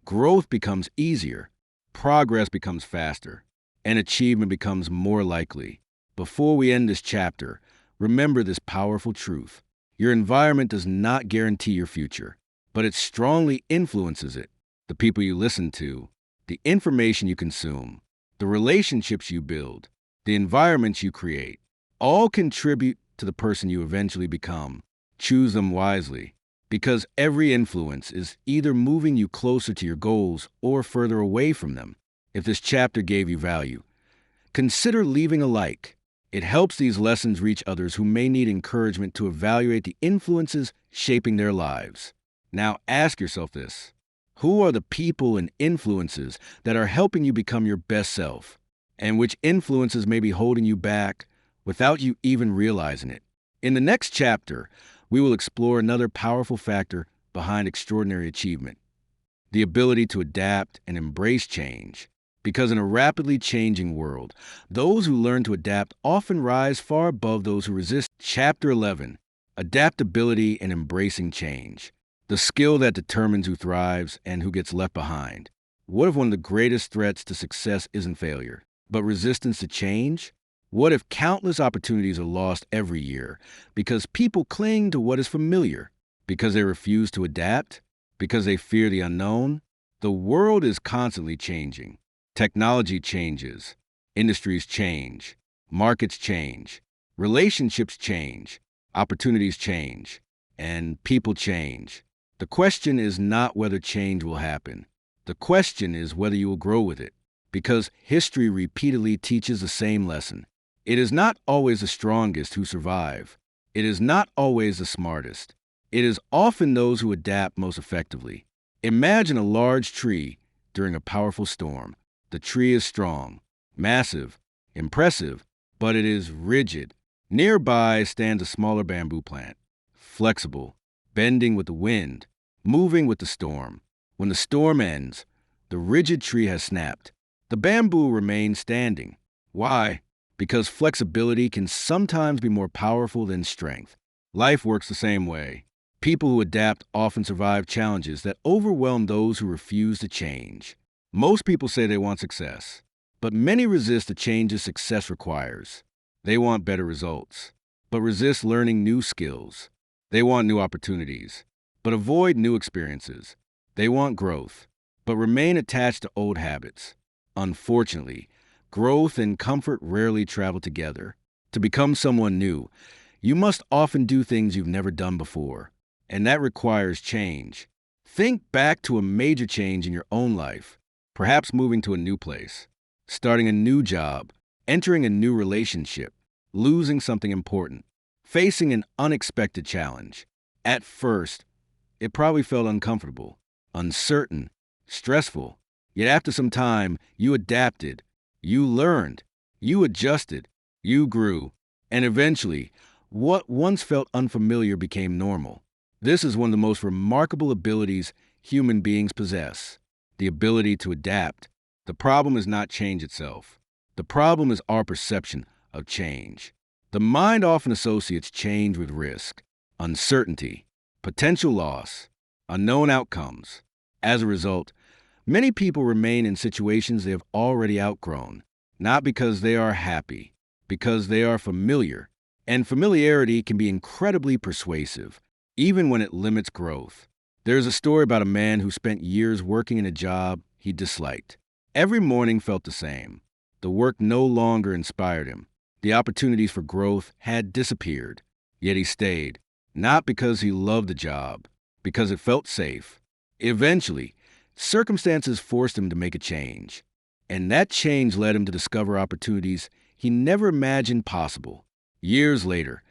growth becomes easier, progress becomes faster, and achievement becomes more likely. Before we end this chapter, remember this powerful truth. Your environment does not guarantee your future, but it strongly influences it. The people you listen to, the information you consume, the relationships you build, the environments you create, all contribute to the person you eventually become. Choose them wisely, because every influence is either moving you closer to your goals or further away from them. If this chapter gave you value, consider leaving a like. It helps these lessons reach others who may need encouragement to evaluate the influences shaping their lives. Now ask yourself this. Who are the people and influences that are helping you become your best self? And which influences may be holding you back without you even realizing it? In the next chapter, we will explore another powerful factor behind extraordinary achievement, the ability to adapt and embrace change. Because in a rapidly changing world, those who learn to adapt often rise far above those who resist. Chapter 11, Adaptability and Embracing Change, the skill that determines who thrives and who gets left behind. What if one of the greatest threats to success isn't failure, but resistance to change? What if countless opportunities are lost every year because people cling to what is familiar, because they refuse to adapt, because they fear the unknown? The world is constantly changing. Technology changes, industries change, markets change, relationships change, opportunities change, and people change. The question is not whether change will happen. The question is whether you will grow with it, because history repeatedly teaches the same lesson. It is not always the strongest who survive. It is not always the smartest. It is often those who adapt most effectively. Imagine a large tree during a powerful storm. The tree is strong, massive, impressive, but it is rigid. Nearby stands a smaller bamboo plant, flexible, bending with the wind, moving with the storm. When the storm ends, the rigid tree has snapped. The bamboo remains standing. Why? Because flexibility can sometimes be more powerful than strength. Life works the same way. People who adapt often survive challenges that overwhelm those who refuse to change. Most people say they want success, but many resist the changes success requires. They want better results, but resist learning new skills. They want new opportunities, but avoid new experiences. They want growth, but remain attached to old habits. Unfortunately, growth and comfort rarely travel together. To become someone new, you must often do things you've never done before, and that requires change. Think back to a major change in your own life. Perhaps moving to a new place, starting a new job, entering a new relationship, losing something important, facing an unexpected challenge. At first, it probably felt uncomfortable, uncertain, stressful. Yet after some time, you adapted, you learned, You adjusted, you grew, and eventually, what once felt unfamiliar became normal. This is one of the most remarkable abilities human beings possess, the ability to adapt. The problem is not change itself. The problem is our perception of change. The mind often associates change with risk, uncertainty, potential loss, unknown outcomes. As a result, many people remain in situations they have already outgrown, not because they are happy, because they are familiar. And familiarity can be incredibly persuasive, even when it limits growth. There's a story about a man who spent years working in a job he disliked. Every morning felt the same. The work no longer inspired him. The opportunities for growth had disappeared. Yet he stayed, not because he loved the job, because it felt safe. Eventually, circumstances forced him to make a change. And that change led him to discover opportunities he never imagined possible. Years later,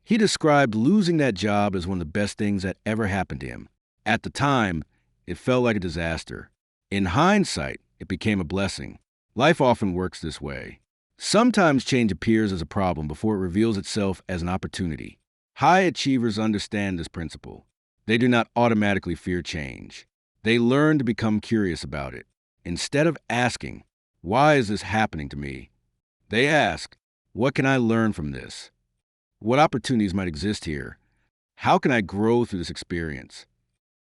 he described losing that job as one of the best things that ever happened to him. At the time, it felt like a disaster. In hindsight, it became a blessing. Life often works this way. Sometimes change appears as a problem before it reveals itself as an opportunity. High achievers understand this principle. They do not automatically fear change. They learn to become curious about it. Instead of asking, "Why is this happening to me?" they ask, "What can I learn from this? What opportunities might exist here? How can I grow through this experience?"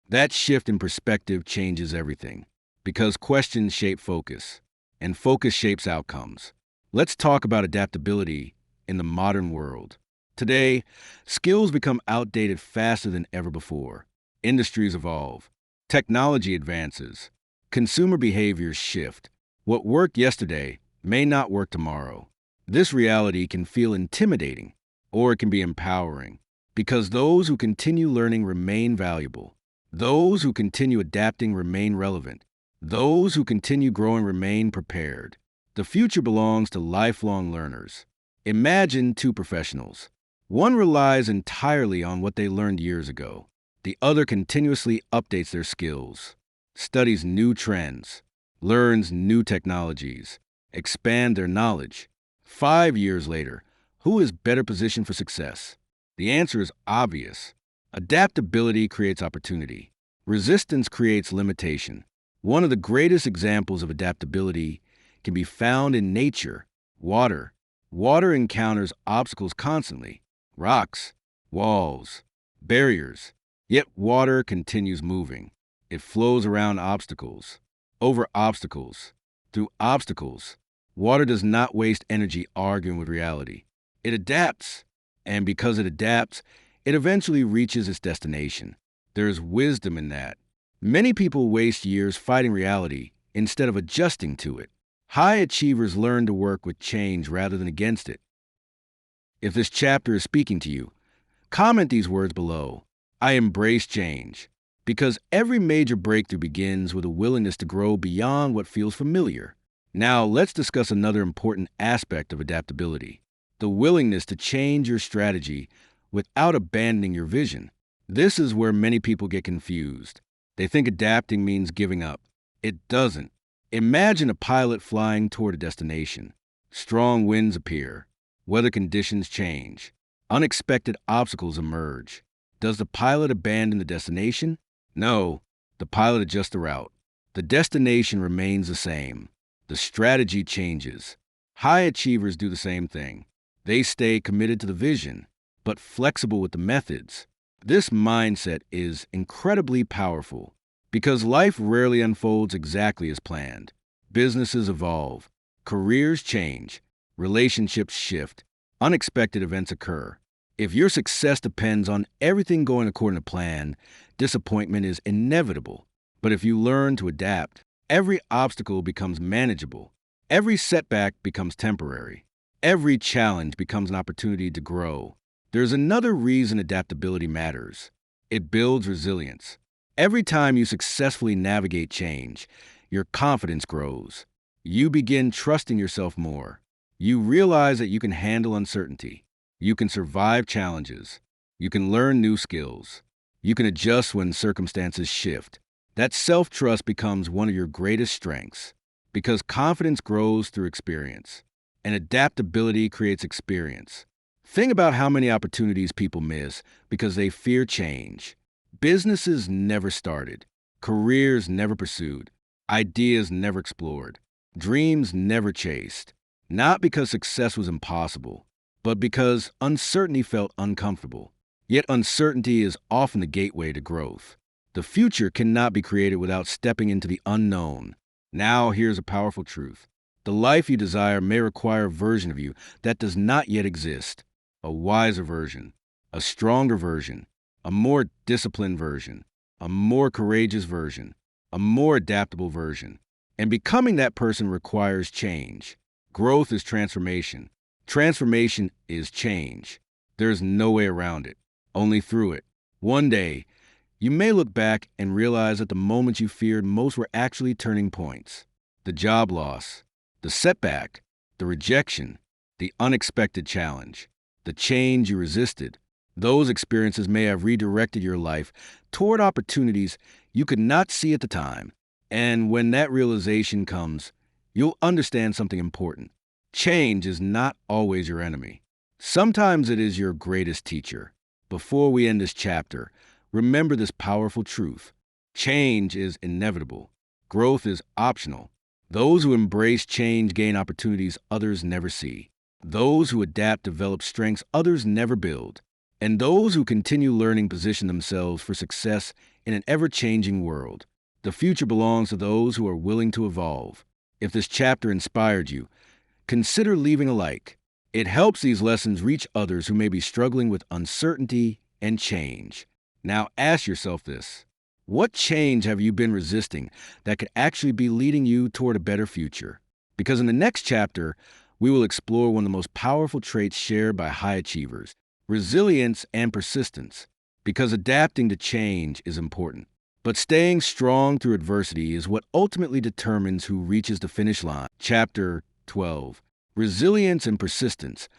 That shift in perspective changes everything, because questions shape focus, and focus shapes outcomes. Let's talk about adaptability in the modern world. Today, skills become outdated faster than ever before. Industries evolve, technology advances, consumer behaviors shift. What worked yesterday may not work tomorrow. This reality can feel intimidating, or it can be empowering, because those who continue learning remain valuable. Those who continue adapting remain relevant. Those who continue growing remain prepared. The future belongs to lifelong learners. Imagine two professionals. One relies entirely on what they learned years ago. The other continuously updates their skills, studies new trends, learns new technologies, expand their knowledge. 5 years later, who is better positioned for success? The answer is obvious. Adaptability creates opportunity. Resistance creates limitation. One of the greatest examples of adaptability can be found in nature. Water. Water encounters obstacles constantly. Rocks, walls, barriers. Yet water continues moving. It flows around obstacles, over obstacles, through obstacles. Water does not waste energy arguing with reality. It adapts. And because it adapts, it eventually reaches its destination. There is wisdom in that. Many people waste years fighting reality instead of adjusting to it. High achievers learn to work with change rather than against it. If this chapter is speaking to you, comment these words below. I embrace change. Because every major breakthrough begins with a willingness to grow beyond what feels familiar. Now, let's discuss another important aspect of adaptability: the willingness to change your strategy without abandoning your vision. This is where many people get confused. They think adapting means giving up. It doesn't. Imagine a pilot flying toward a destination. Strong winds appear. Weather conditions change. Unexpected obstacles emerge. Does the pilot abandon the destination? No. The pilot adjusts the route. The destination remains the same. The strategy changes. High achievers do the same thing. They stay committed to the vision, but flexible with the methods. This mindset is incredibly powerful because life rarely unfolds exactly as planned. Businesses evolve, careers change, relationships shift, unexpected events occur. If your success depends on everything going according to plan, disappointment is inevitable. But if you learn to adapt, every obstacle becomes manageable. Every setback becomes temporary. Every challenge becomes an opportunity to grow. There's another reason adaptability matters. It builds resilience. Every time you successfully navigate change, your confidence grows. You begin trusting yourself more. You realize that you can handle uncertainty. You can survive challenges. You can learn new skills. You can adjust when circumstances shift. That self-trust becomes one of your greatest strengths because confidence grows through experience. and adaptability creates experience. Think about how many opportunities people miss because they fear change. Businesses never started, careers never pursued, ideas never explored, dreams never chased. Not because success was impossible, but because uncertainty felt uncomfortable. Yet uncertainty is often the gateway to growth. The future cannot be created without stepping into the unknown. Now, here's a powerful truth. The life you desire may require a version of you that does not yet exist. A wiser version, a stronger version, a more disciplined version, a more courageous version, a more adaptable version. And becoming that person requires change. Growth is transformation. Transformation is change. There's no way around it, only through it. One day, you may look back and realize that the moments you feared most were actually turning points. The job loss, the setback, the rejection, the unexpected challenge, the change you resisted. Those experiences may have redirected your life toward opportunities you could not see at the time. And when that realization comes, you'll understand something important. Change is not always your enemy. Sometimes it is your greatest teacher. Before we end this chapter, remember this powerful truth. Change is inevitable. Growth is optional. Those who embrace change gain opportunities others never see. Those who adapt develop strengths others never build. And those who continue learning position themselves for success in an ever-changing world. The future belongs to those who are willing to evolve. If this chapter inspired you, consider leaving a like. It helps these lessons reach others who may be struggling with uncertainty and change. Now ask yourself this. What change have you been resisting that could actually be leading you toward a better future? Because in the next chapter, we will explore one of the most powerful traits shared by high achievers, resilience and persistence. Because adapting to change is important. But staying strong through adversity is what ultimately determines who reaches the finish line. Chapter 12. Resilience and persistence.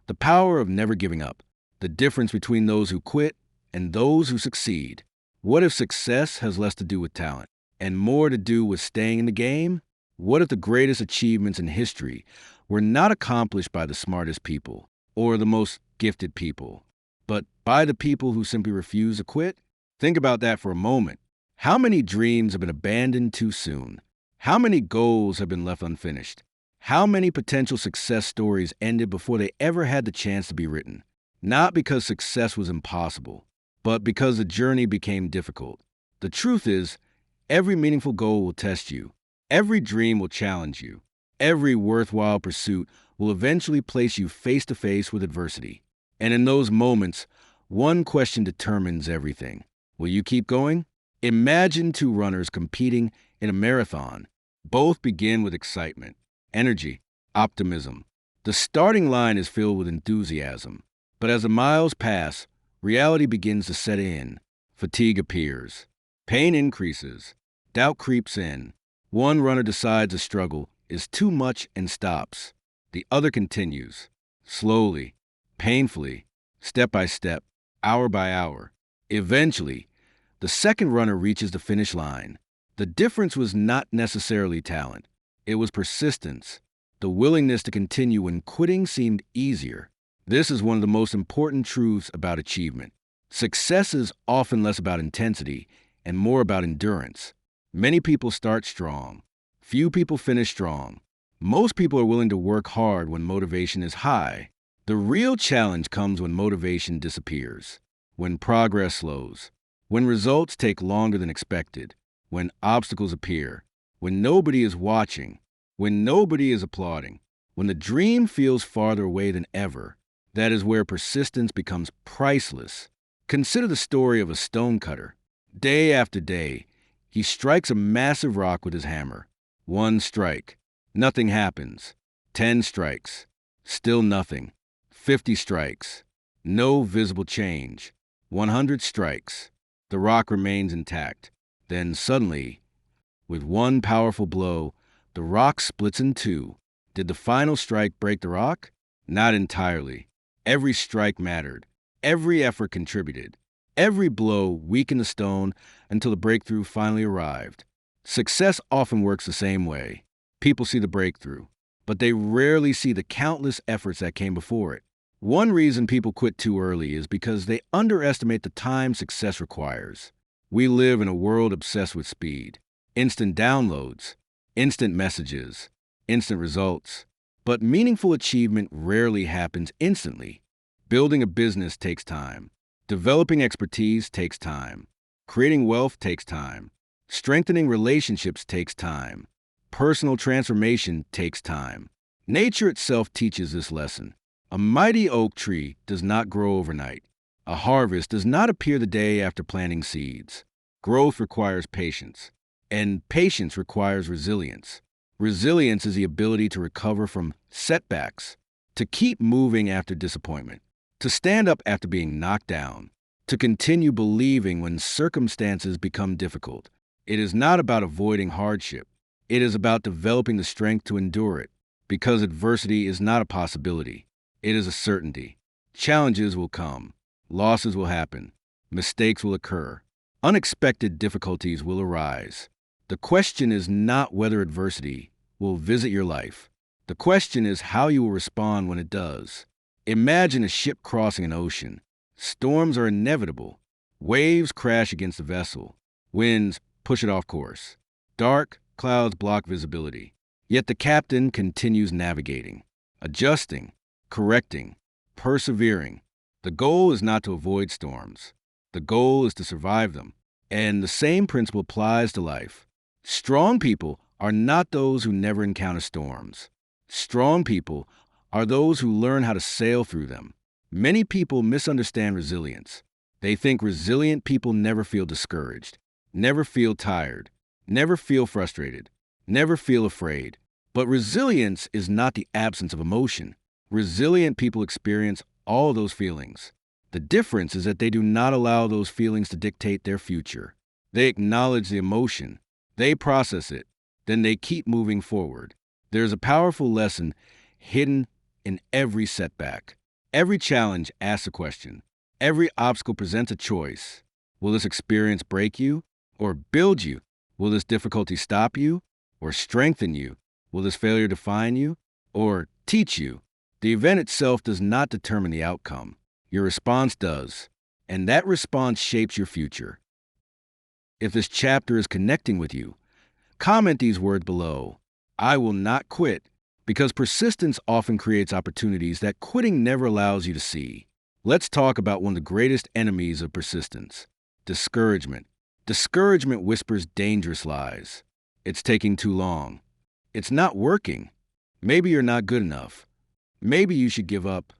The power of never giving up. The difference between those who quit and those who succeed. What if success has less to do with talent and more to do with staying in the game? What if the greatest achievements in history were not accomplished by the smartest people or the most gifted people, but by the people who simply refuse to quit? Think about that for a moment. How many dreams have been abandoned too soon? How many goals have been left unfinished? How many potential success stories ended before they ever had the chance to be written? Not because success was impossible, but because the journey became difficult. The truth is, every meaningful goal will test you. Every dream will challenge you. Every worthwhile pursuit will eventually place you face to face with adversity. And in those moments, one question determines everything. Will you keep going? Imagine two runners competing in a marathon. Both begin with excitement, energy, optimism. The starting line is filled with enthusiasm. But as the miles pass, reality begins to set in. Fatigue appears. Pain increases. Doubt creeps in. One runner decides a struggle is too much and stops. The other continues, slowly, painfully, step by step, hour by hour. Eventually, the second runner reaches the finish line. The difference was not necessarily talent. It was persistence, the willingness to continue when quitting seemed easier. This is one of the most important truths about achievement. Success is often less about intensity and more about endurance. Many people start strong. Few people finish strong. Most people are willing to work hard when motivation is high. The real challenge comes when motivation disappears, when progress slows, when results take longer than expected, when obstacles appear, when nobody is watching, when nobody is applauding, when the dream feels farther away than ever. That is where persistence becomes priceless. Consider the story of a stonecutter. Day after day, he strikes a massive rock with his hammer. 1 strike. Nothing happens. 10 strikes. Still nothing. 50 strikes. No visible change. 100 strikes. The rock remains intact. Then suddenly, with one powerful blow, the rock splits in two. Did the final strike break the rock? Not entirely. Every strike mattered. Every effort contributed. Every blow weakened the stone until the breakthrough finally arrived. Success often works the same way. People see the breakthrough. but they rarely see the countless efforts that came before it. One reason people quit too early is because they underestimate the time success requires. We live in a world obsessed with speed, instant downloads, instant messages, instant results. But meaningful achievement rarely happens instantly. Building a business takes time. Developing expertise takes time. Creating wealth takes time. Strengthening relationships takes time. Personal transformation takes time. Nature itself teaches this lesson. A mighty oak tree does not grow overnight. A harvest does not appear the day after planting seeds. Growth requires patience, and patience requires resilience. Resilience is the ability to recover from setbacks, to keep moving after disappointment, to stand up after being knocked down, to continue believing when circumstances become difficult. It is not about avoiding hardship. It is about developing the strength to endure it, because adversity is not a possibility. It is a certainty. Challenges will come. Losses will happen. Mistakes will occur. Unexpected difficulties will arise. The question is not whether adversity will visit your life. The question is how you will respond when it does. Imagine a ship crossing an ocean. Storms are inevitable. Waves crash against the vessel. Winds push it off course. Dark clouds block visibility. Yet the captain continues navigating, adjusting, correcting, persevering. The goal is not to avoid storms. The goal is to survive them. And the same principle applies to life. Strong people are not those who never encounter storms. Strong people are those who learn how to sail through them. Many people misunderstand resilience. They think resilient people never feel discouraged, never feel tired, never feel frustrated, never feel afraid. But resilience is not the absence of emotion. Resilient people experience all those feelings. The difference is that they do not allow those feelings to dictate their future. They acknowledge the emotion, they process it, then they keep moving forward. There's a powerful lesson hidden in every setback. Every challenge asks a question. Every obstacle presents a choice. Will this experience break you or build you? Will this difficulty stop you or strengthen you? Will this failure define you or teach you? The event itself does not determine the outcome. Your response does, and that response shapes your future. If this chapter is connecting with you, comment these words below. I will not quit, because persistence often creates opportunities that quitting never allows you to see. Let's talk about one of the greatest enemies of persistence, discouragement. Discouragement whispers dangerous lies. It's taking too long. It's not working. Maybe you're not good enough. Maybe you should give up.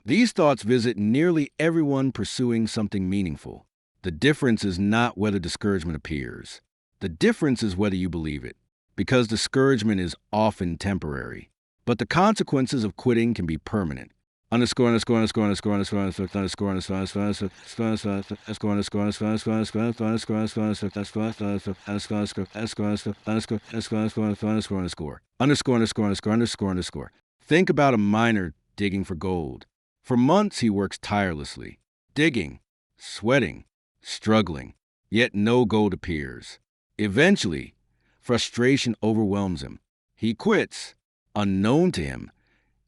These thoughts visit nearly everyone pursuing something meaningful. The difference is not whether discouragement appears. The difference is whether you believe it, because discouragement is often temporary. But the consequences of quitting can be permanent. Underscore, underscore, underscore, underscore, underscore, underscore, underscore, underscore, underscore, underscore, underscore, underscore, underscore, underscore, underscore, underscore, underscore, underscore, underscore. Think about a miner digging for gold. For months he works tirelessly, digging, sweating, struggling, yet no gold appears. Eventually, frustration overwhelms him. He quits. Unknown to him,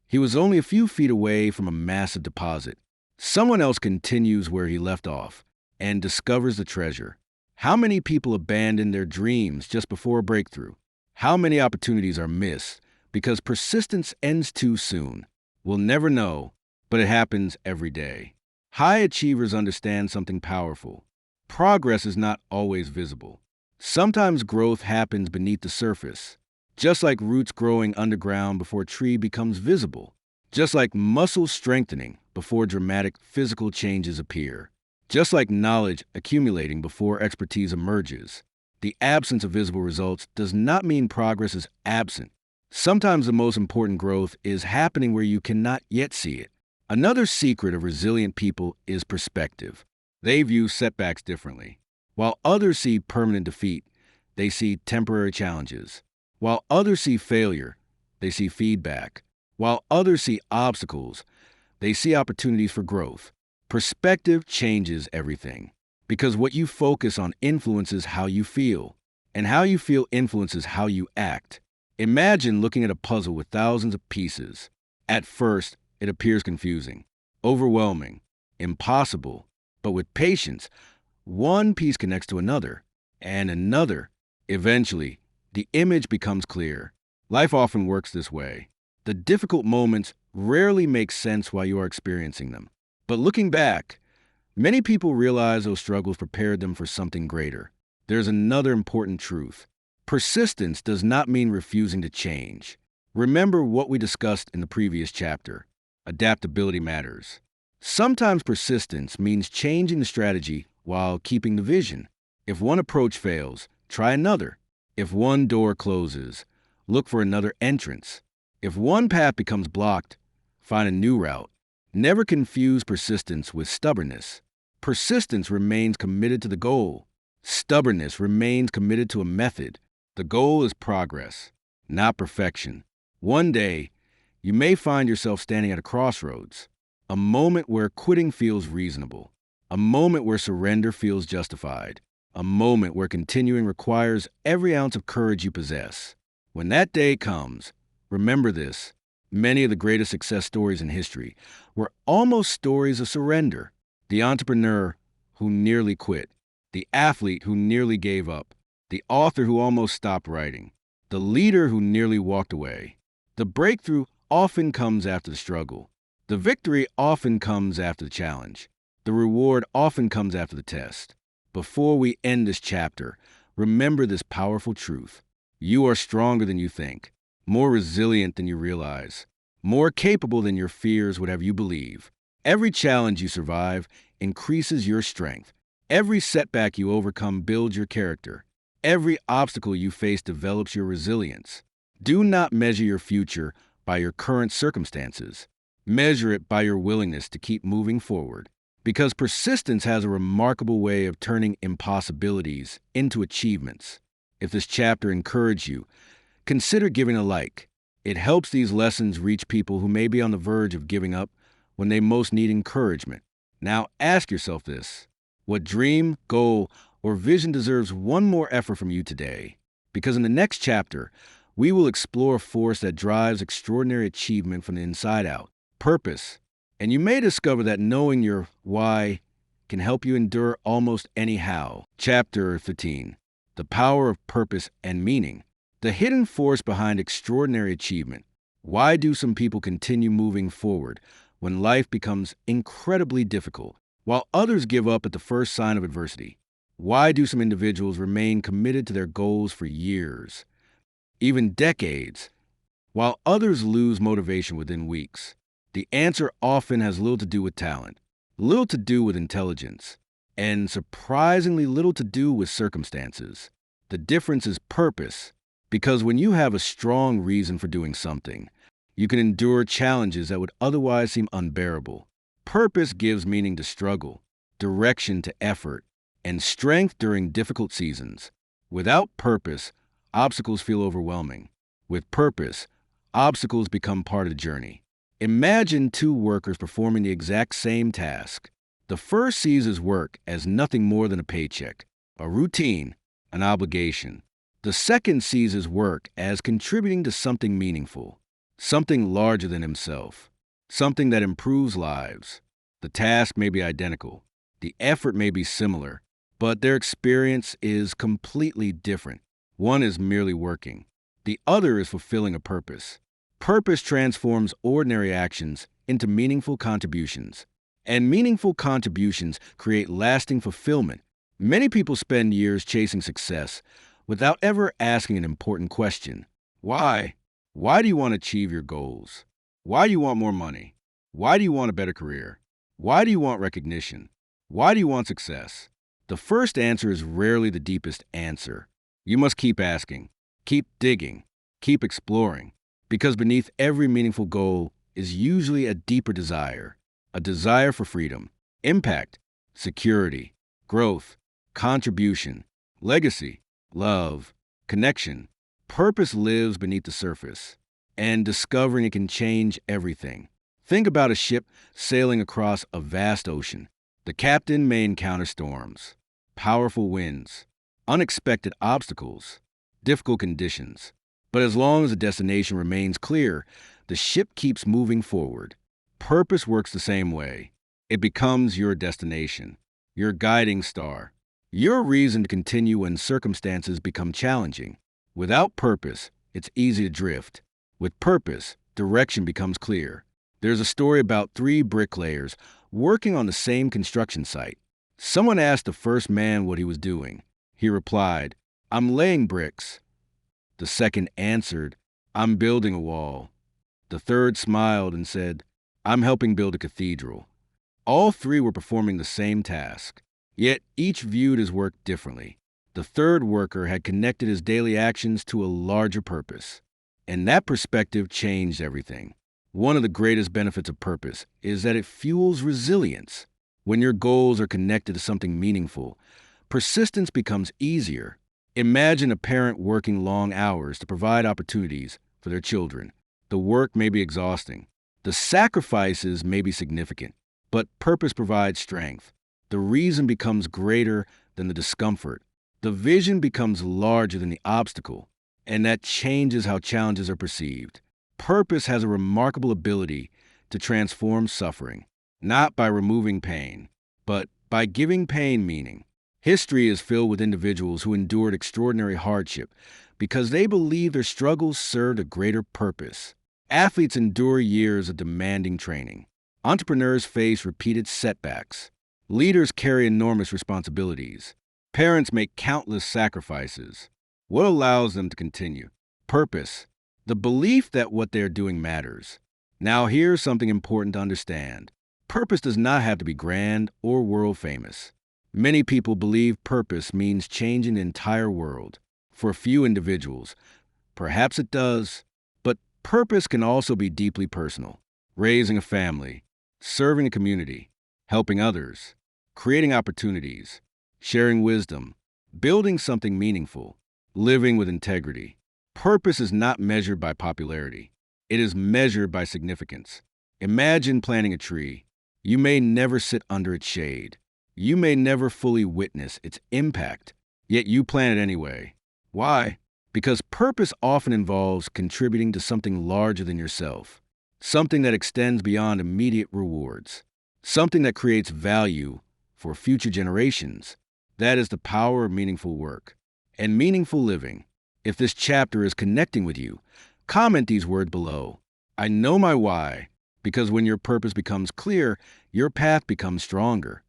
he was only a few feet away from a massive deposit. Someone else continues where he left off and discovers the treasure. How many people abandon their dreams just before a breakthrough? How many opportunities are missed because persistence ends too soon? We'll never know, but it happens every day. High achievers understand something powerful. Progress is not always visible. Sometimes growth happens beneath the surface. Just like roots growing underground before a tree becomes visible. Just like muscles strengthening before dramatic physical changes appear. Just like knowledge accumulating before expertise emerges. The absence of visible results does not mean progress is absent. Sometimes the most important growth is happening where you cannot yet see it. Another secret of resilient people is perspective. They view setbacks differently. While others see permanent defeat, they see temporary challenges. While others see failure, they see feedback. While others see obstacles, they see opportunities for growth. Perspective changes everything, because what you focus on influences how you feel, and how you feel influences how you act. Imagine looking at a puzzle with thousands of pieces. At first, it appears confusing, overwhelming, impossible. But with patience, one piece connects to another, and another. Eventually, the image becomes clear. Life often works this way. The difficult moments rarely make sense while you are experiencing them. But looking back, many people realize those struggles prepared them for something greater. There's another important truth. Persistence does not mean refusing to change. Remember what we discussed in the previous chapter. Adaptability matters. Sometimes persistence means changing the strategy while keeping the vision. If one approach fails, try another. If one door closes, look for another entrance. If one path becomes blocked, find a new route. Never confuse persistence with stubbornness. Persistence remains committed to the goal. Stubbornness remains committed to a method. The goal is progress, not perfection. One day, you may find yourself standing at a crossroads, a moment where quitting feels reasonable, a moment where surrender feels justified, a moment where continuing requires every ounce of courage you possess. When that day comes, remember this: many of the greatest success stories in history were almost stories of surrender. The entrepreneur who nearly quit, the athlete who nearly gave up, the author who almost stopped writing, the leader who nearly walked away. The breakthrough often comes after the struggle. The victory often comes after the challenge. The reward often comes after the test. Before we end this chapter, remember this powerful truth. You are stronger than you think, more resilient than you realize, more capable than your fears would have you believe. Every challenge you survive increases your strength. Every setback you overcome builds your character. Every obstacle you face develops your resilience. Do not measure your future by your current circumstances. Measure it by your willingness to keep moving forward. Because persistence has a remarkable way of turning impossibilities into achievements. If this chapter encouraged you, consider giving a like. It helps these lessons reach people who may be on the verge of giving up when they most need encouragement. Now ask yourself this: what dream, goal, or vision deserves one more effort from you today? Because in the next chapter, we will explore a force that drives extraordinary achievement from the inside out: purpose. And you may discover that knowing your why can help you endure almost any how. Chapter 15. The power of purpose and meaning. The hidden force behind extraordinary achievement. Why do some people continue moving forward when life becomes incredibly difficult, while others give up at the first sign of adversity? Why do some individuals remain committed to their goals for years, even decades, while others lose motivation within weeks? The answer often has little to do with talent, little to do with intelligence, and surprisingly little to do with circumstances. The difference is purpose, because when you have a strong reason for doing something, you can endure challenges that would otherwise seem unbearable. Purpose gives meaning to struggle, direction to effort, and strength during difficult seasons. Without purpose, obstacles feel overwhelming. With purpose, obstacles become part of the journey. Imagine two workers performing the exact same task. The first sees his work as nothing more than a paycheck, a routine, an obligation. The second sees his work as contributing to something meaningful, something larger than himself, something that improves lives. The task may be identical, the effort may be similar, but their experience is completely different. One is merely working. The other is fulfilling a purpose. Purpose transforms ordinary actions into meaningful contributions, and meaningful contributions create lasting fulfillment. Many people spend years chasing success without ever asking an important question. Why? Why do you want to achieve your goals? Why do you want more money? Why do you want a better career? Why do you want recognition? Why do you want success? The first answer is rarely the deepest answer. You must keep asking, keep digging, keep exploring, because beneath every meaningful goal is usually a deeper desire, a desire for freedom, impact, security, growth, contribution, legacy, love, connection. Purpose lives beneath the surface, and discovering it can change everything. Think about a ship sailing across a vast ocean. The captain may encounter storms, powerful winds, unexpected obstacles, difficult conditions. But as long as the destination remains clear, the ship keeps moving forward. Purpose works the same way. It becomes your destination, your guiding star, your reason to continue when circumstances become challenging. Without purpose, it's easy to drift. With purpose, direction becomes clear. There's a story about three bricklayers working on the same construction site. Someone asked the first man what he was doing. He replied, "I'm laying bricks." The second answered, "I'm building a wall." The third smiled and said, "I'm helping build a cathedral." All three were performing the same task, yet each viewed his work differently. The third worker had connected his daily actions to a larger purpose, and that perspective changed everything. One of the greatest benefits of purpose is that it fuels resilience. When your goals are connected to something meaningful, persistence becomes easier. Imagine a parent working long hours to provide opportunities for their children. The work may be exhausting. The sacrifices may be significant, but purpose provides strength. The reason becomes greater than the discomfort. The vision becomes larger than the obstacle, and that changes how challenges are perceived. Purpose has a remarkable ability to transform suffering, not by removing pain, but by giving pain meaning. History is filled with individuals who endured extraordinary hardship because they believed their struggles served a greater purpose. Athletes endure years of demanding training. Entrepreneurs face repeated setbacks. Leaders carry enormous responsibilities. Parents make countless sacrifices. What allows them to continue? Purpose, the belief that what they're doing matters. Now, here's something important to understand. Purpose does not have to be grand or world famous. Many people believe purpose means changing the entire world. For a few individuals, perhaps it does, but purpose can also be deeply personal. Raising a family, serving a community, helping others, creating opportunities, sharing wisdom, building something meaningful, living with integrity. Purpose is not measured by popularity. It is measured by significance. Imagine planting a tree. You may never sit under its shade. You may never fully witness its impact, yet you plant it anyway. Why? Because purpose often involves contributing to something larger than yourself, something that extends beyond immediate rewards, something that creates value for future generations. That is the power of meaningful work and meaningful living. If this chapter is connecting with you, comment these words below. I know my why, because when your purpose becomes clear, your path becomes stronger.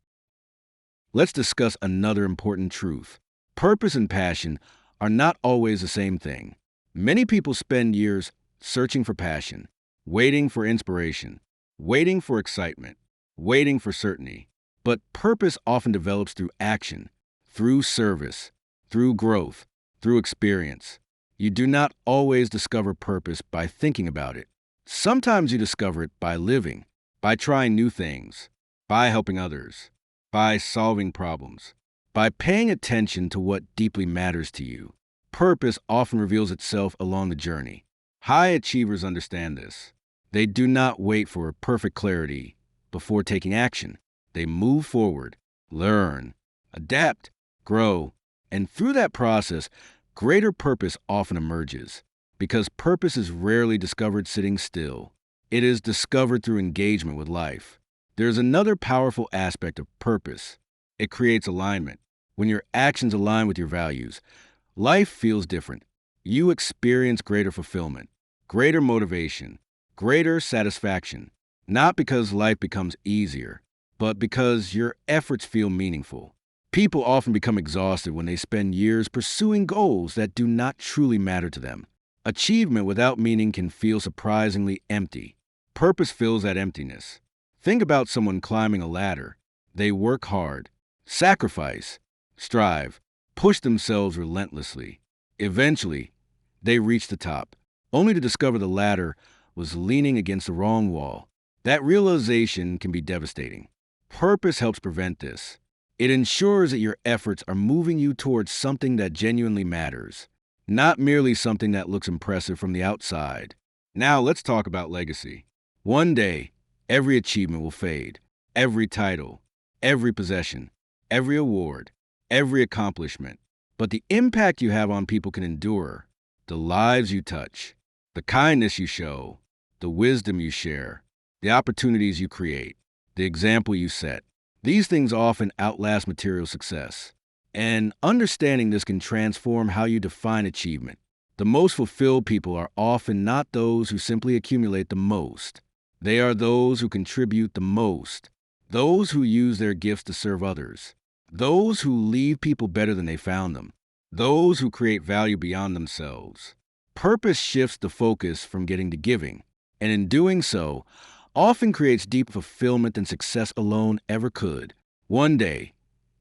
Let's discuss another important truth. Purpose and passion are not always the same thing. Many people spend years searching for passion, waiting for inspiration, waiting for excitement, waiting for certainty. But purpose often develops through action, through service, through growth, through experience. You do not always discover purpose by thinking about it. Sometimes you discover it by living, by trying new things, by helping others, by solving problems, by paying attention to what deeply matters to you. Purpose often reveals itself along the journey. High achievers understand this. They do not wait for perfect clarity before taking action. They move forward, learn, adapt, grow, and through that process, greater purpose often emerges. Because purpose is rarely discovered sitting still. It is discovered through engagement with life. There's another powerful aspect of purpose. It creates alignment. When your actions align with your values, life feels different. You experience greater fulfillment, greater motivation, greater satisfaction, not because life becomes easier, but because your efforts feel meaningful. People often become exhausted when they spend years pursuing goals that do not truly matter to them. Achievement without meaning can feel surprisingly empty. Purpose fills that emptiness. Think about someone climbing a ladder. They work hard, sacrifice, strive, push themselves relentlessly. Eventually, they reach the top, only to discover the ladder was leaning against the wrong wall. That realization can be devastating. Purpose helps prevent this. It ensures that your efforts are moving you towards something that genuinely matters, not merely something that looks impressive from the outside. Now let's talk about legacy. One day, every achievement will fade. Every title, every possession, every award, every accomplishment. But the impact you have on people can endure. the lives you touch, the kindness you show, the wisdom you share, the opportunities you create, the example you set. These things often outlast material success. And understanding this can transform how you define achievement. The most fulfilled people are often not those who simply accumulate the most. They are those who contribute the most, those who use their gifts to serve others, those who leave people better than they found them, those who create value beyond themselves. Purpose shifts the focus from getting to giving, and in doing so, often creates deeper fulfillment than success alone ever could. One day,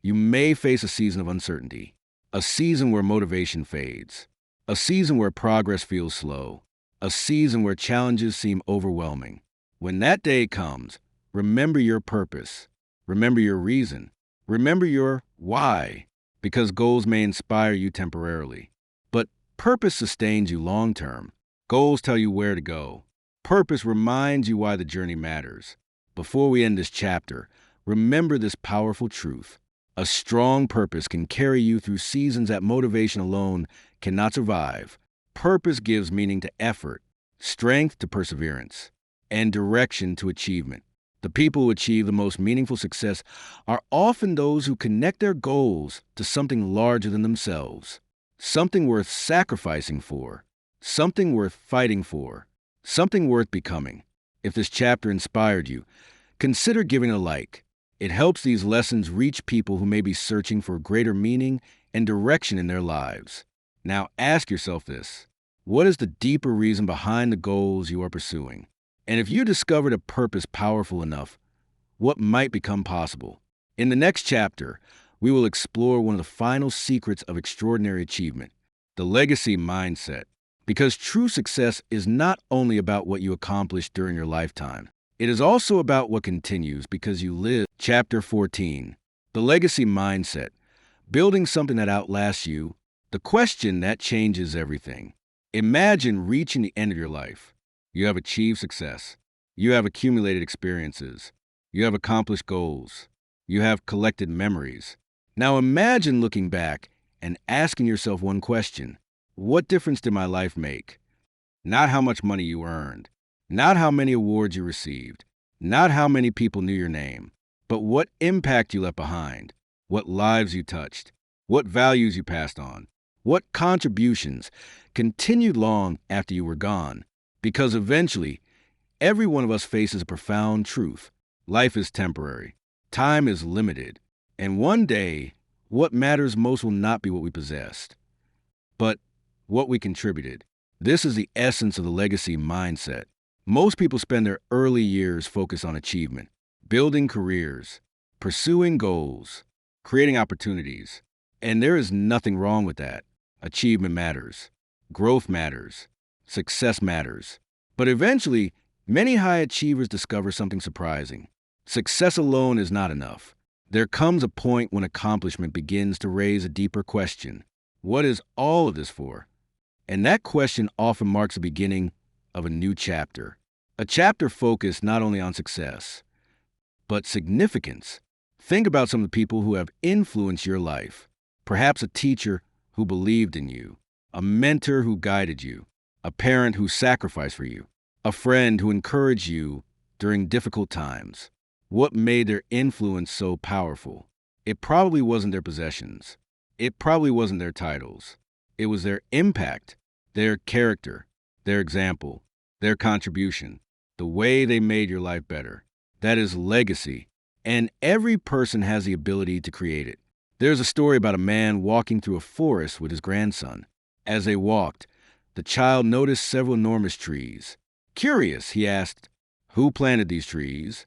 you may face a season of uncertainty, a season where motivation fades, a season where progress feels slow, a season where challenges seem overwhelming. When that day comes, remember your purpose, remember your reason, remember your why, because goals may inspire you temporarily, but purpose sustains you long term. Goals tell you where to go. Purpose reminds you why the journey matters. Before we end this chapter, remember this powerful truth. A strong purpose can carry you through seasons that motivation alone cannot survive. Purpose gives meaning to effort, strength to perseverance, and direction to achievement. The people who achieve the most meaningful success are often those who connect their goals to something larger than themselves, something worth sacrificing for, something worth fighting for, something worth becoming. If this chapter inspired you, consider giving a like. It helps these lessons reach people who may be searching for greater meaning and direction in their lives. Now ask yourself this: what is the deeper reason behind the goals you are pursuing? And if you discovered a purpose powerful enough, what might become possible? In the next chapter, we will explore one of the final secrets of extraordinary achievement, the legacy mindset. Because true success is not only about what you accomplished during your lifetime, it is also about what continues because you live. Chapter 14, the legacy mindset, building something that outlasts you, the question that changes everything. Imagine reaching the end of your life. You have achieved success. You have accumulated experiences. You have accomplished goals. You have collected memories. Now imagine looking back and asking yourself one question: what difference did my life make? Not how much money you earned, not how many awards you received, not how many people knew your name, but what impact you left behind, what lives you touched, what values you passed on, what contributions continued long after you were gone. Because eventually, every one of us faces a profound truth. Life is temporary, time is limited, and one day, what matters most will not be what we possessed, but what we contributed. This is the essence of the legacy mindset. Most people spend their early years focused on achievement, building careers, pursuing goals, creating opportunities. And there is nothing wrong with that. Achievement matters. Growth matters. Success matters. But eventually, many high achievers discover something surprising. Success alone is not enough. There comes a point when accomplishment begins to raise a deeper question. What is all of this for? And that question often marks the beginning of a new chapter. A chapter focused not only on success, but significance. Think about some of the people who have influenced your life. Perhaps a teacher who believed in you, a mentor who guided you, a parent who sacrificed for you, a friend who encouraged you during difficult times. What made their influence so powerful? It probably wasn't their possessions. It probably wasn't their titles. It was their impact, their character, their example, their contribution, the way they made your life better. That is legacy, and every person has the ability to create it. There's a story about a man walking through a forest with his grandson. As they walked, the child noticed several enormous trees. Curious, he asked, "Who planted these trees?"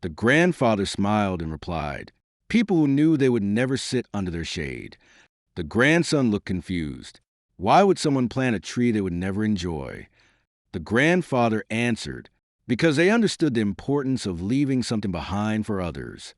The grandfather smiled and replied, "People who knew they would never sit under their shade." The grandson looked confused. Why would someone plant a tree they would never enjoy? The grandfather answered, "Because they understood the importance of leaving something behind for others."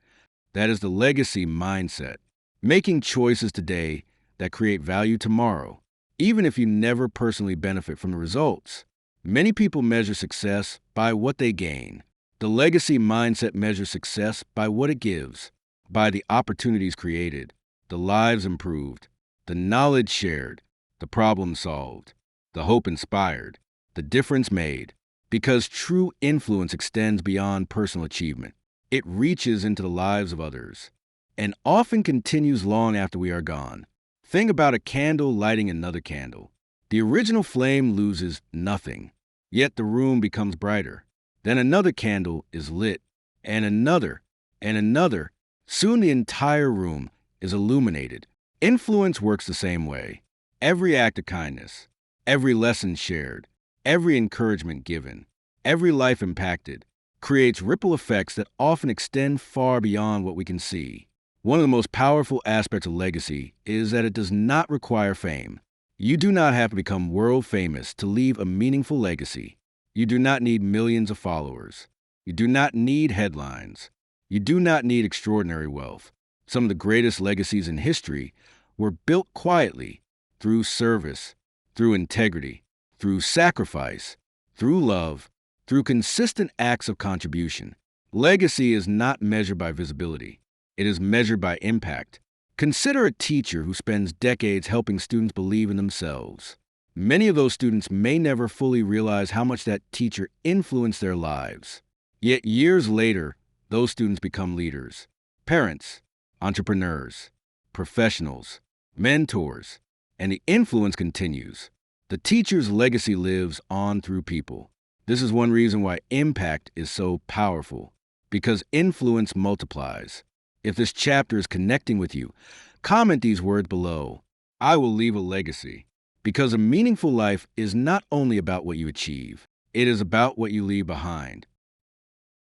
That is the legacy mindset. Making choices today that create value tomorrow, even if you never personally benefit from the results. Many people measure success by what they gain. The legacy mindset measures success by what it gives, by the opportunities created, the lives improved, the knowledge shared, the problem solved. the hope inspired, the difference made. Because true influence extends beyond personal achievement. It reaches into the lives of others and often continues long after we are gone. Think about a candle lighting another candle. The original flame loses nothing, yet the room becomes brighter. Then another candle is lit, and another, and another. Soon the entire room is illuminated. Influence works the same way. Every act of kindness, every lesson shared, every encouragement given, every life impacted creates ripple effects that often extend far beyond what we can see. One of the most powerful aspects of legacy is that it does not require fame. You do not have to become world famous to leave a meaningful legacy. You do not need millions of followers. You do not need headlines. You do not need extraordinary wealth. Some of the greatest legacies in history were built quietly, through service, through integrity, through sacrifice, through love, through consistent acts of contribution. Legacy is not measured by visibility. It is measured by impact. Consider a teacher who spends decades helping students believe in themselves. Many of those students may never fully realize how much that teacher influenced their lives. Yet years later, those students become leaders, parents, entrepreneurs, professionals, mentors, and the influence continues. The teacher's legacy lives on through people. This is one reason why impact is so powerful, because influence multiplies. If this chapter is connecting with you, comment these words below. I will leave a legacy. Because a meaningful life is not only about what you achieve, it is about what you leave behind.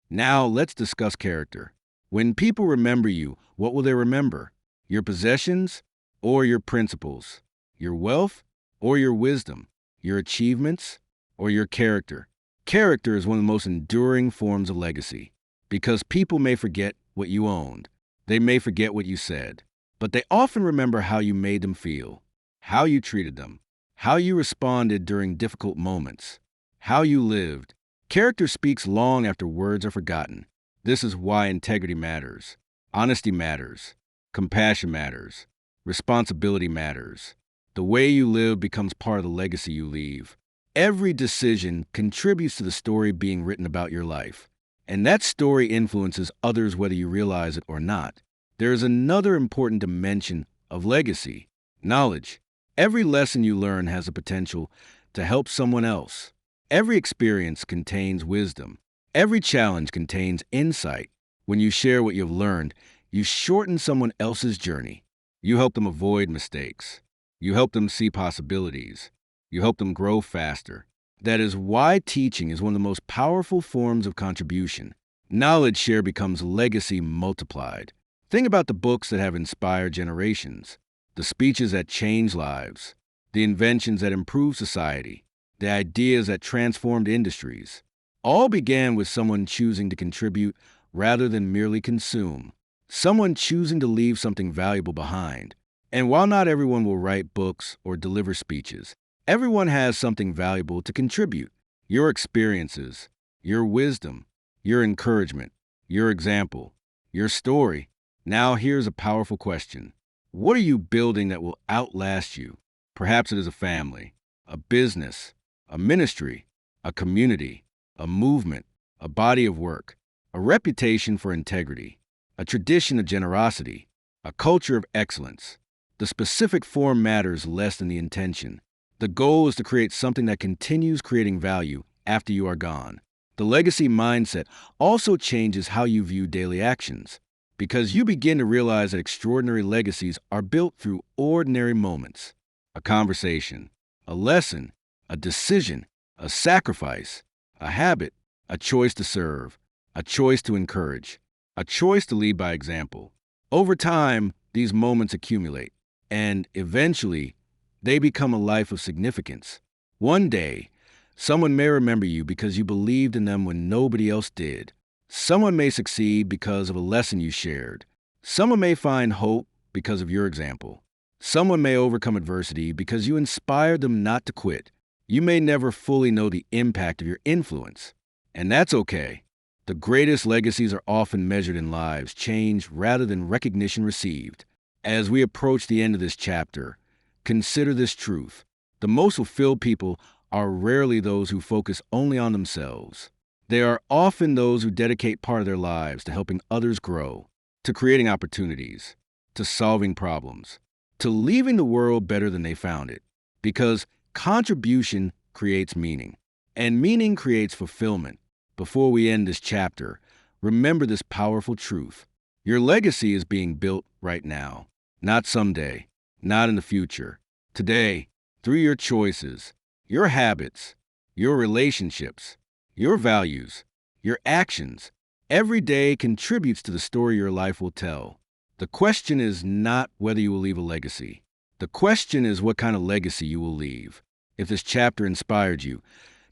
Now let's discuss character. When people remember you, what will they remember? Your possessions or your principles? Your wealth or your wisdom? Your achievements or your character? Character is one of the most enduring forms of legacy, because people may forget what you owned. They may forget what you said, but they often remember how you made them feel, how you treated them, how you responded during difficult moments, how you lived. Character speaks long after words are forgotten. This is why integrity matters, honesty matters, compassion matters, responsibility matters. The way you live becomes part of the legacy you leave. Every decision contributes to the story being written about your life. And that story influences others whether you realize it or not. There is another important dimension of legacy: knowledge. Every lesson you learn has the potential to help someone else. Every experience contains wisdom. Every challenge contains insight. When you share what you've learned, you shorten someone else's journey. You help them avoid mistakes. You help them see possibilities. You help them grow faster. That is why teaching is one of the most powerful forms of contribution. Knowledge share becomes legacy multiplied. Think about the books that have inspired generations, the speeches that change lives, the inventions that improve society, the ideas that transformed industries. All began with someone choosing to contribute rather than merely consume, someone choosing to leave something valuable behind. And while not everyone will write books or deliver speeches, everyone has something valuable to contribute. Your experiences, your wisdom, your encouragement, your example, your story. Now here's a powerful question. What are you building that will outlast you? Perhaps it is a family, a business, a ministry, a community, a movement, a body of work, a reputation for integrity, a tradition of generosity, a culture of excellence. The specific form matters less than the intention. The goal is to create something that continues creating value after you are gone. The legacy mindset also changes how you view daily actions, because you begin to realize that extraordinary legacies are built through ordinary moments. A conversation, a lesson, a decision, a sacrifice, a habit, a choice to serve, a choice to encourage, a choice to lead by example. Over time, these moments accumulate, and eventually, they become a life of significance. One day, someone may remember you because you believed in them when nobody else did. Someone may succeed because of a lesson you shared. Someone may find hope because of your example. Someone may overcome adversity because you inspired them not to quit. You may never fully know the impact of your influence, and that's okay. The greatest legacies are often measured in lives changed rather than recognition received. As we approach the end of this chapter, consider this truth. The most fulfilled people are rarely those who focus only on themselves. They are often those who dedicate part of their lives to helping others grow, to creating opportunities, to solving problems, to leaving the world better than they found it. Because contribution creates meaning, and meaning creates fulfillment. Before we end this chapter, remember this powerful truth. Your legacy is being built right now, not someday, not in the future. Today, through your choices, your habits, your relationships, your values, your actions, every day contributes to the story your life will tell. The question is not whether you will leave a legacy. The question is what kind of legacy you will leave. If this chapter inspired you,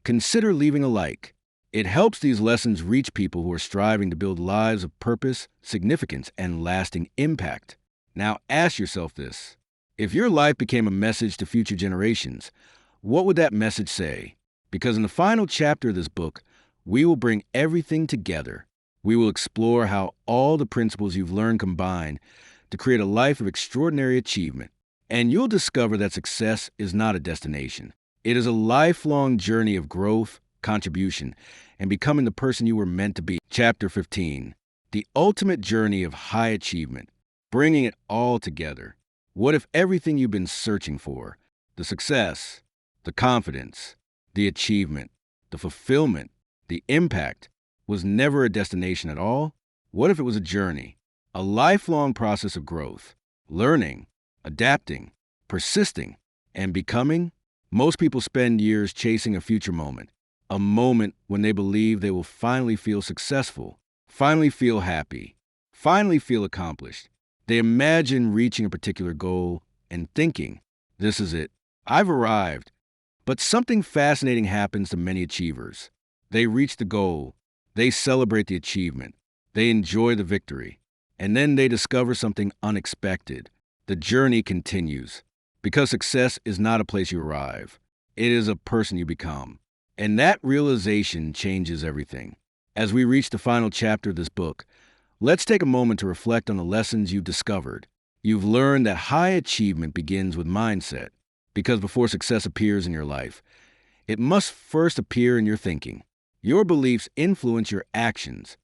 consider leaving a like. It helps these lessons reach people who are striving to build lives of purpose, significance, and lasting impact. Now ask yourself this. If your life became a message to future generations, what would that message say? Because in the final chapter of this book, we will bring everything together. We will explore how all the principles you've learned combine to create a life of extraordinary achievement. And you'll discover that success is not a destination. It is a lifelong journey of growth, contribution, and becoming the person you were meant to be. Chapter 15, the ultimate journey of high achievement, bringing it all together. What if everything you've been searching for, the success, the confidence, the achievement, the fulfillment, the impact, was never a destination at all? What if it was a journey, a lifelong process of growth, learning, adapting, persisting, and becoming? Most people spend years chasing a future moment, a moment when they believe they will finally feel successful, finally feel happy, finally feel accomplished. They imagine reaching a particular goal and thinking, this is it, I've arrived. But something fascinating happens to many achievers. They reach the goal, they celebrate the achievement, they enjoy the victory, and then they discover something unexpected. The journey continues, because success is not a place you arrive. It is a person you become. And that realization changes everything. As we reach the final chapter of this book, let's take a moment to reflect on the lessons you've discovered. You've learned that high achievement begins with mindset, because before success appears in your life, it must first appear in your thinking. Your beliefs influence your actions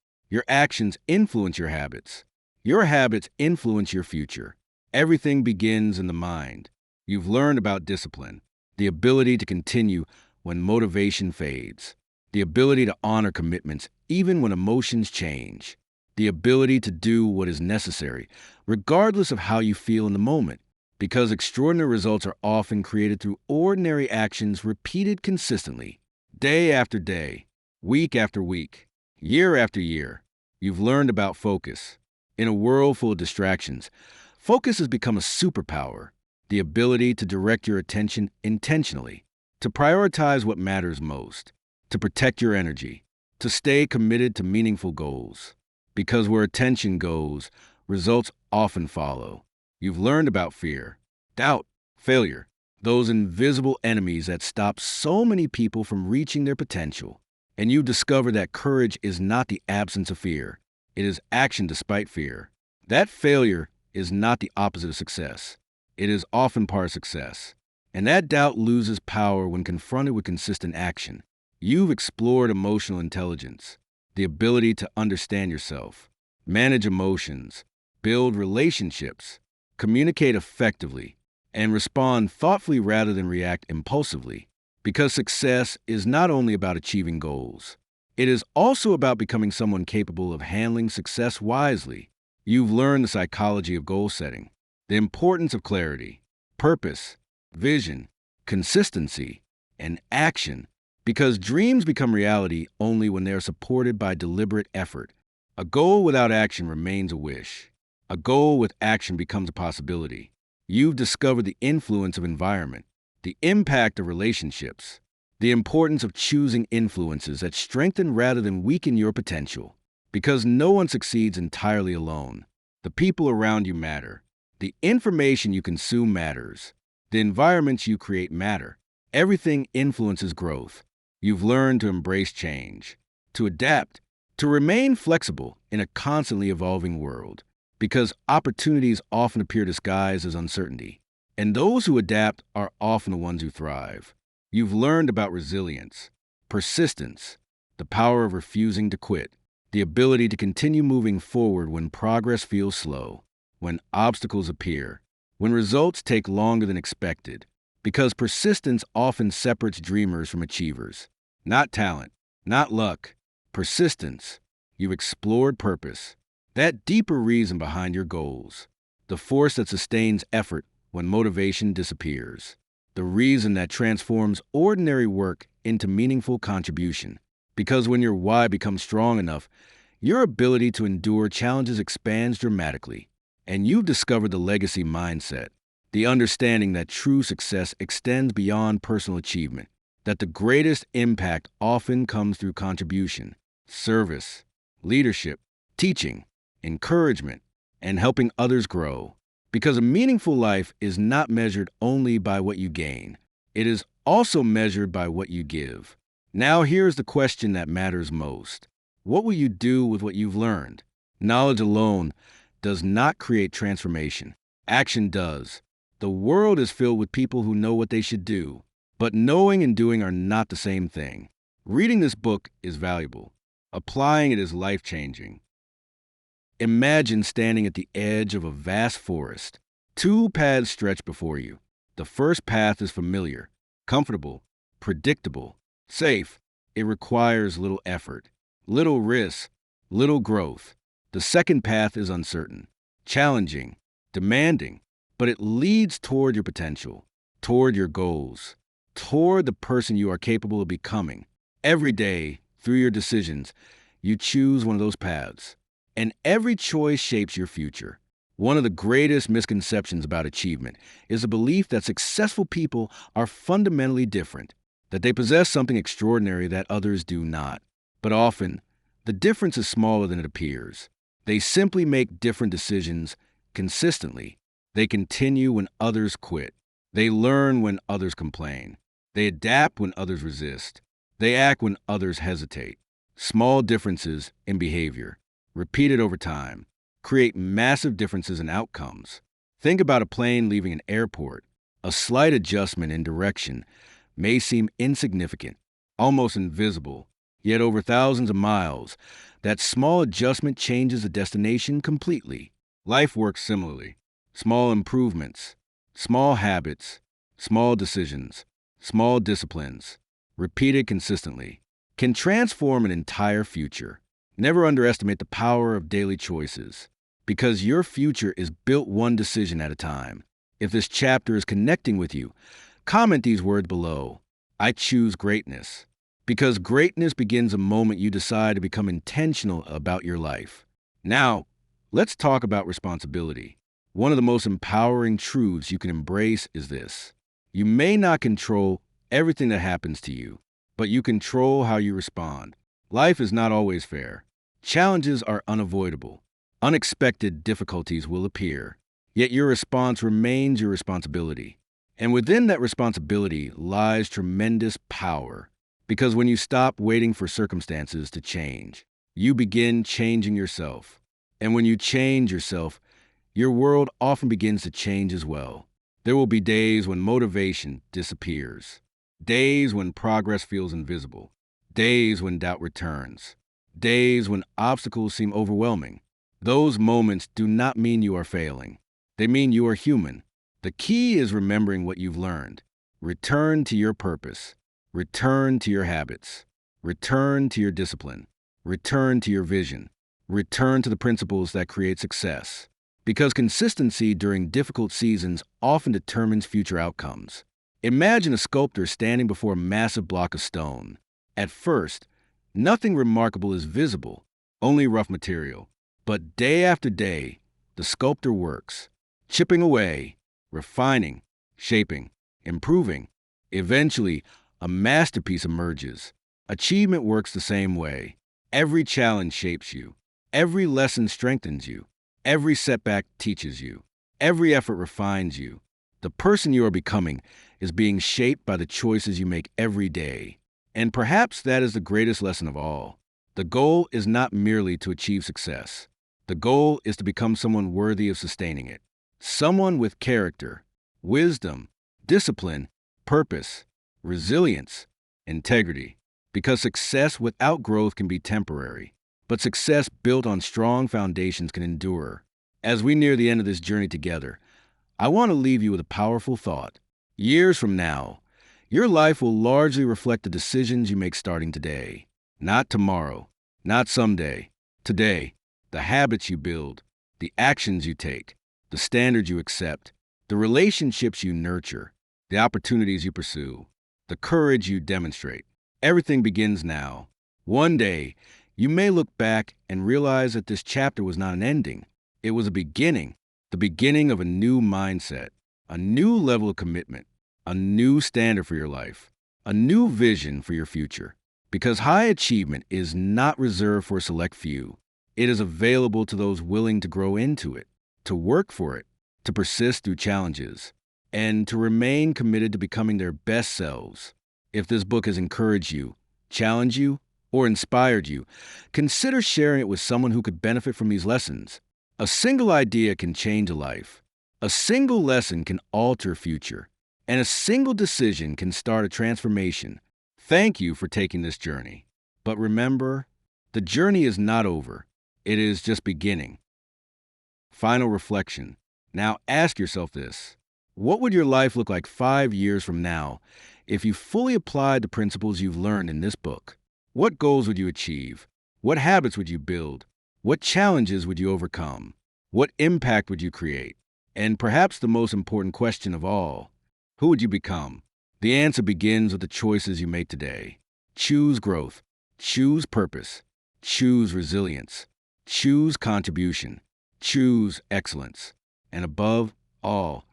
influence your habits influence your future. Everything begins in the mind. You've learned about discipline, the ability to continue when motivation fades, the ability to honor commitments even when emotions change, the ability to do what is necessary, regardless of how you feel in the moment, because extraordinary results are often created through ordinary actions repeated consistently, day after day, week after week, year after year. You've learned about focus. In a world full of distractions, focus has become a superpower, the ability to direct your attention intentionally, to prioritize what matters most, to protect your energy, to stay committed to meaningful goals. Because where attention goes, results often follow. You've learned about fear, doubt, failure, those invisible enemies that stop so many people from reaching their potential. And you discover that courage is not the absence of fear. It is action despite fear. That failure is not the opposite of success. It is often part of success. And that doubt loses power when confronted with consistent action. You've explored emotional intelligence, the ability to understand yourself, manage emotions, build relationships, communicate effectively, and respond thoughtfully rather than react impulsively. Because success is not only about achieving goals, it is also about becoming someone capable of handling success wisely. You've learned the psychology of goal setting, the importance of clarity, purpose, vision, consistency, and action, because dreams become reality only when they are supported by deliberate effort. A goal without action remains a wish. A goal with action becomes a possibility. You've discovered the influence of environment, the impact of relationships, the importance of choosing influences that strengthen rather than weaken your potential. Because no one succeeds entirely alone. The people around you matter. The information you consume matters. The environments you create matter. Everything influences growth. You've learned to embrace change, to adapt, to remain flexible in a constantly evolving world. Because opportunities often appear disguised as uncertainty. And those who adapt are often the ones who thrive. You've learned about resilience, persistence, the power of refusing to quit, the ability to continue moving forward when progress feels slow, when obstacles appear, when results take longer than expected, because persistence often separates dreamers from achievers. Not talent, not luck, persistence. You've explored purpose, that deeper reason behind your goals, the force that sustains effort when motivation disappears, the reason that transforms ordinary work into meaningful contribution. Because when your why becomes strong enough, your ability to endure challenges expands dramatically, and you've discovered the legacy mindset, the understanding that true success extends beyond personal achievement, that the greatest impact often comes through contribution, service, leadership, teaching, encouragement, and helping others grow. Because a meaningful life is not measured only by what you gain, it is also measured by what you give. Now here's the question that matters most. What will you do with what you've learned? Knowledge alone does not create transformation. Action does. The world is filled with people who know what they should do, but knowing and doing are not the same thing. Reading this book is valuable. Applying it is life-changing. Imagine standing at the edge of a vast forest. Two paths stretch before you. The first path is familiar, comfortable, predictable, safe. It requires little effort, little risk, little growth. The second path is uncertain, challenging, demanding, but it leads toward your potential, toward your goals, toward the person you are capable of becoming. Every day, through your decisions, you choose one of those paths. And every choice shapes your future. One of the greatest misconceptions about achievement is the belief that successful people are fundamentally different, that they possess something extraordinary that others do not. But often, the difference is smaller than it appears. They simply make different decisions consistently. They continue when others quit. They learn when others complain. They adapt when others resist. They act when others hesitate. Small differences in behavior, repeated over time, create massive differences in outcomes. Think about a plane leaving an airport. A slight adjustment in direction may seem insignificant, almost invisible, yet over thousands of miles, that small adjustment changes the destination completely. Life works similarly. Small improvements, small habits, small decisions, small disciplines, repeated consistently, can transform an entire future. Never underestimate the power of daily choices, because your future is built one decision at a time. If this chapter is connecting with you, comment these words below. I choose greatness. Because greatness begins the moment you decide to become intentional about your life. Now, let's talk about responsibility. One of the most empowering truths you can embrace is this. You may not control everything that happens to you, but you control how you respond. Life is not always fair. Challenges are unavoidable. Unexpected difficulties will appear. Yet your response remains your responsibility. And within that responsibility lies tremendous power. Because when you stop waiting for circumstances to change, you begin changing yourself. And when you change yourself, your world often begins to change as well. There will be days when motivation disappears. Days when progress feels invisible. Days when doubt returns. Days when obstacles seem overwhelming. Those moments do not mean you are failing. They mean you are human. The key is remembering what you've learned. Return to your purpose. Return to your habits. Return to your discipline. Return to your vision. Return to the principles that create success. Because consistency during difficult seasons often determines future outcomes. Imagine a sculptor standing before a massive block of stone. At first, nothing remarkable is visible, only rough material. But day after day, the sculptor works, chipping away, refining, shaping, improving. Eventually, a masterpiece emerges. Achievement works the same way. Every challenge shapes you. Every lesson strengthens you. Every setback teaches you. Every effort refines you. The person you are becoming is being shaped by the choices you make every day. And perhaps that is the greatest lesson of all. The goal is not merely to achieve success. The goal is to become someone worthy of sustaining it. Someone with character, wisdom, discipline, purpose, resilience, integrity. Because success without growth can be temporary, but success built on strong foundations can endure. As we near the end of this journey together, I want to leave you with a powerful thought. Years from now, your life will largely reflect the decisions you make starting today. Not tomorrow, not someday. Today, the habits you build, the actions you take, the standards you accept, the relationships you nurture, the opportunities you pursue, the courage you demonstrate. Everything begins now. One day, you may look back and realize that this chapter was not an ending. It was a beginning, the beginning of a new mindset, a new level of commitment, a new standard for your life, a new vision for your future. Because high achievement is not reserved for a select few. It is available to those willing to grow into it, to work for it, to persist through challenges, and to remain committed to becoming their best selves. If this book has encouraged you, challenged you, or inspired you, consider sharing it with someone who could benefit from these lessons. A single idea can change a life. A single lesson can alter a future. And a single decision can start a transformation. Thank you for taking this journey. But remember, the journey is not over. It is just beginning. Final reflection. Now ask yourself this. What would your life look like 5 years from now if you fully applied the principles you've learned in this book? What goals would you achieve? What habits would you build? What challenges would you overcome? What impact would you create? And perhaps the most important question of all, who would you become? The answer begins with the choices you make today. Choose growth. Choose purpose. Choose resilience. Choose contribution. Choose excellence. And above all,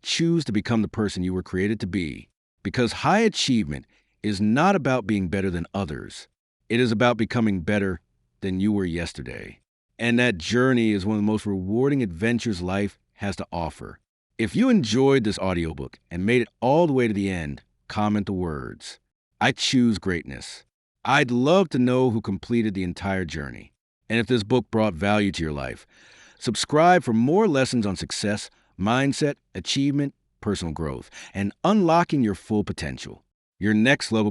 choose to become the person you were created to be. Because high achievement is not about being better than others. It is about becoming better than you were yesterday. And that journey is one of the most rewarding adventures life has to offer. If you enjoyed this audiobook and made it all the way to the end, comment the words, "I choose greatness." I'd love to know who completed the entire journey. And if this book brought value to your life, subscribe for more lessons on success, mindset, achievement, personal growth, and unlocking your full potential. Your next level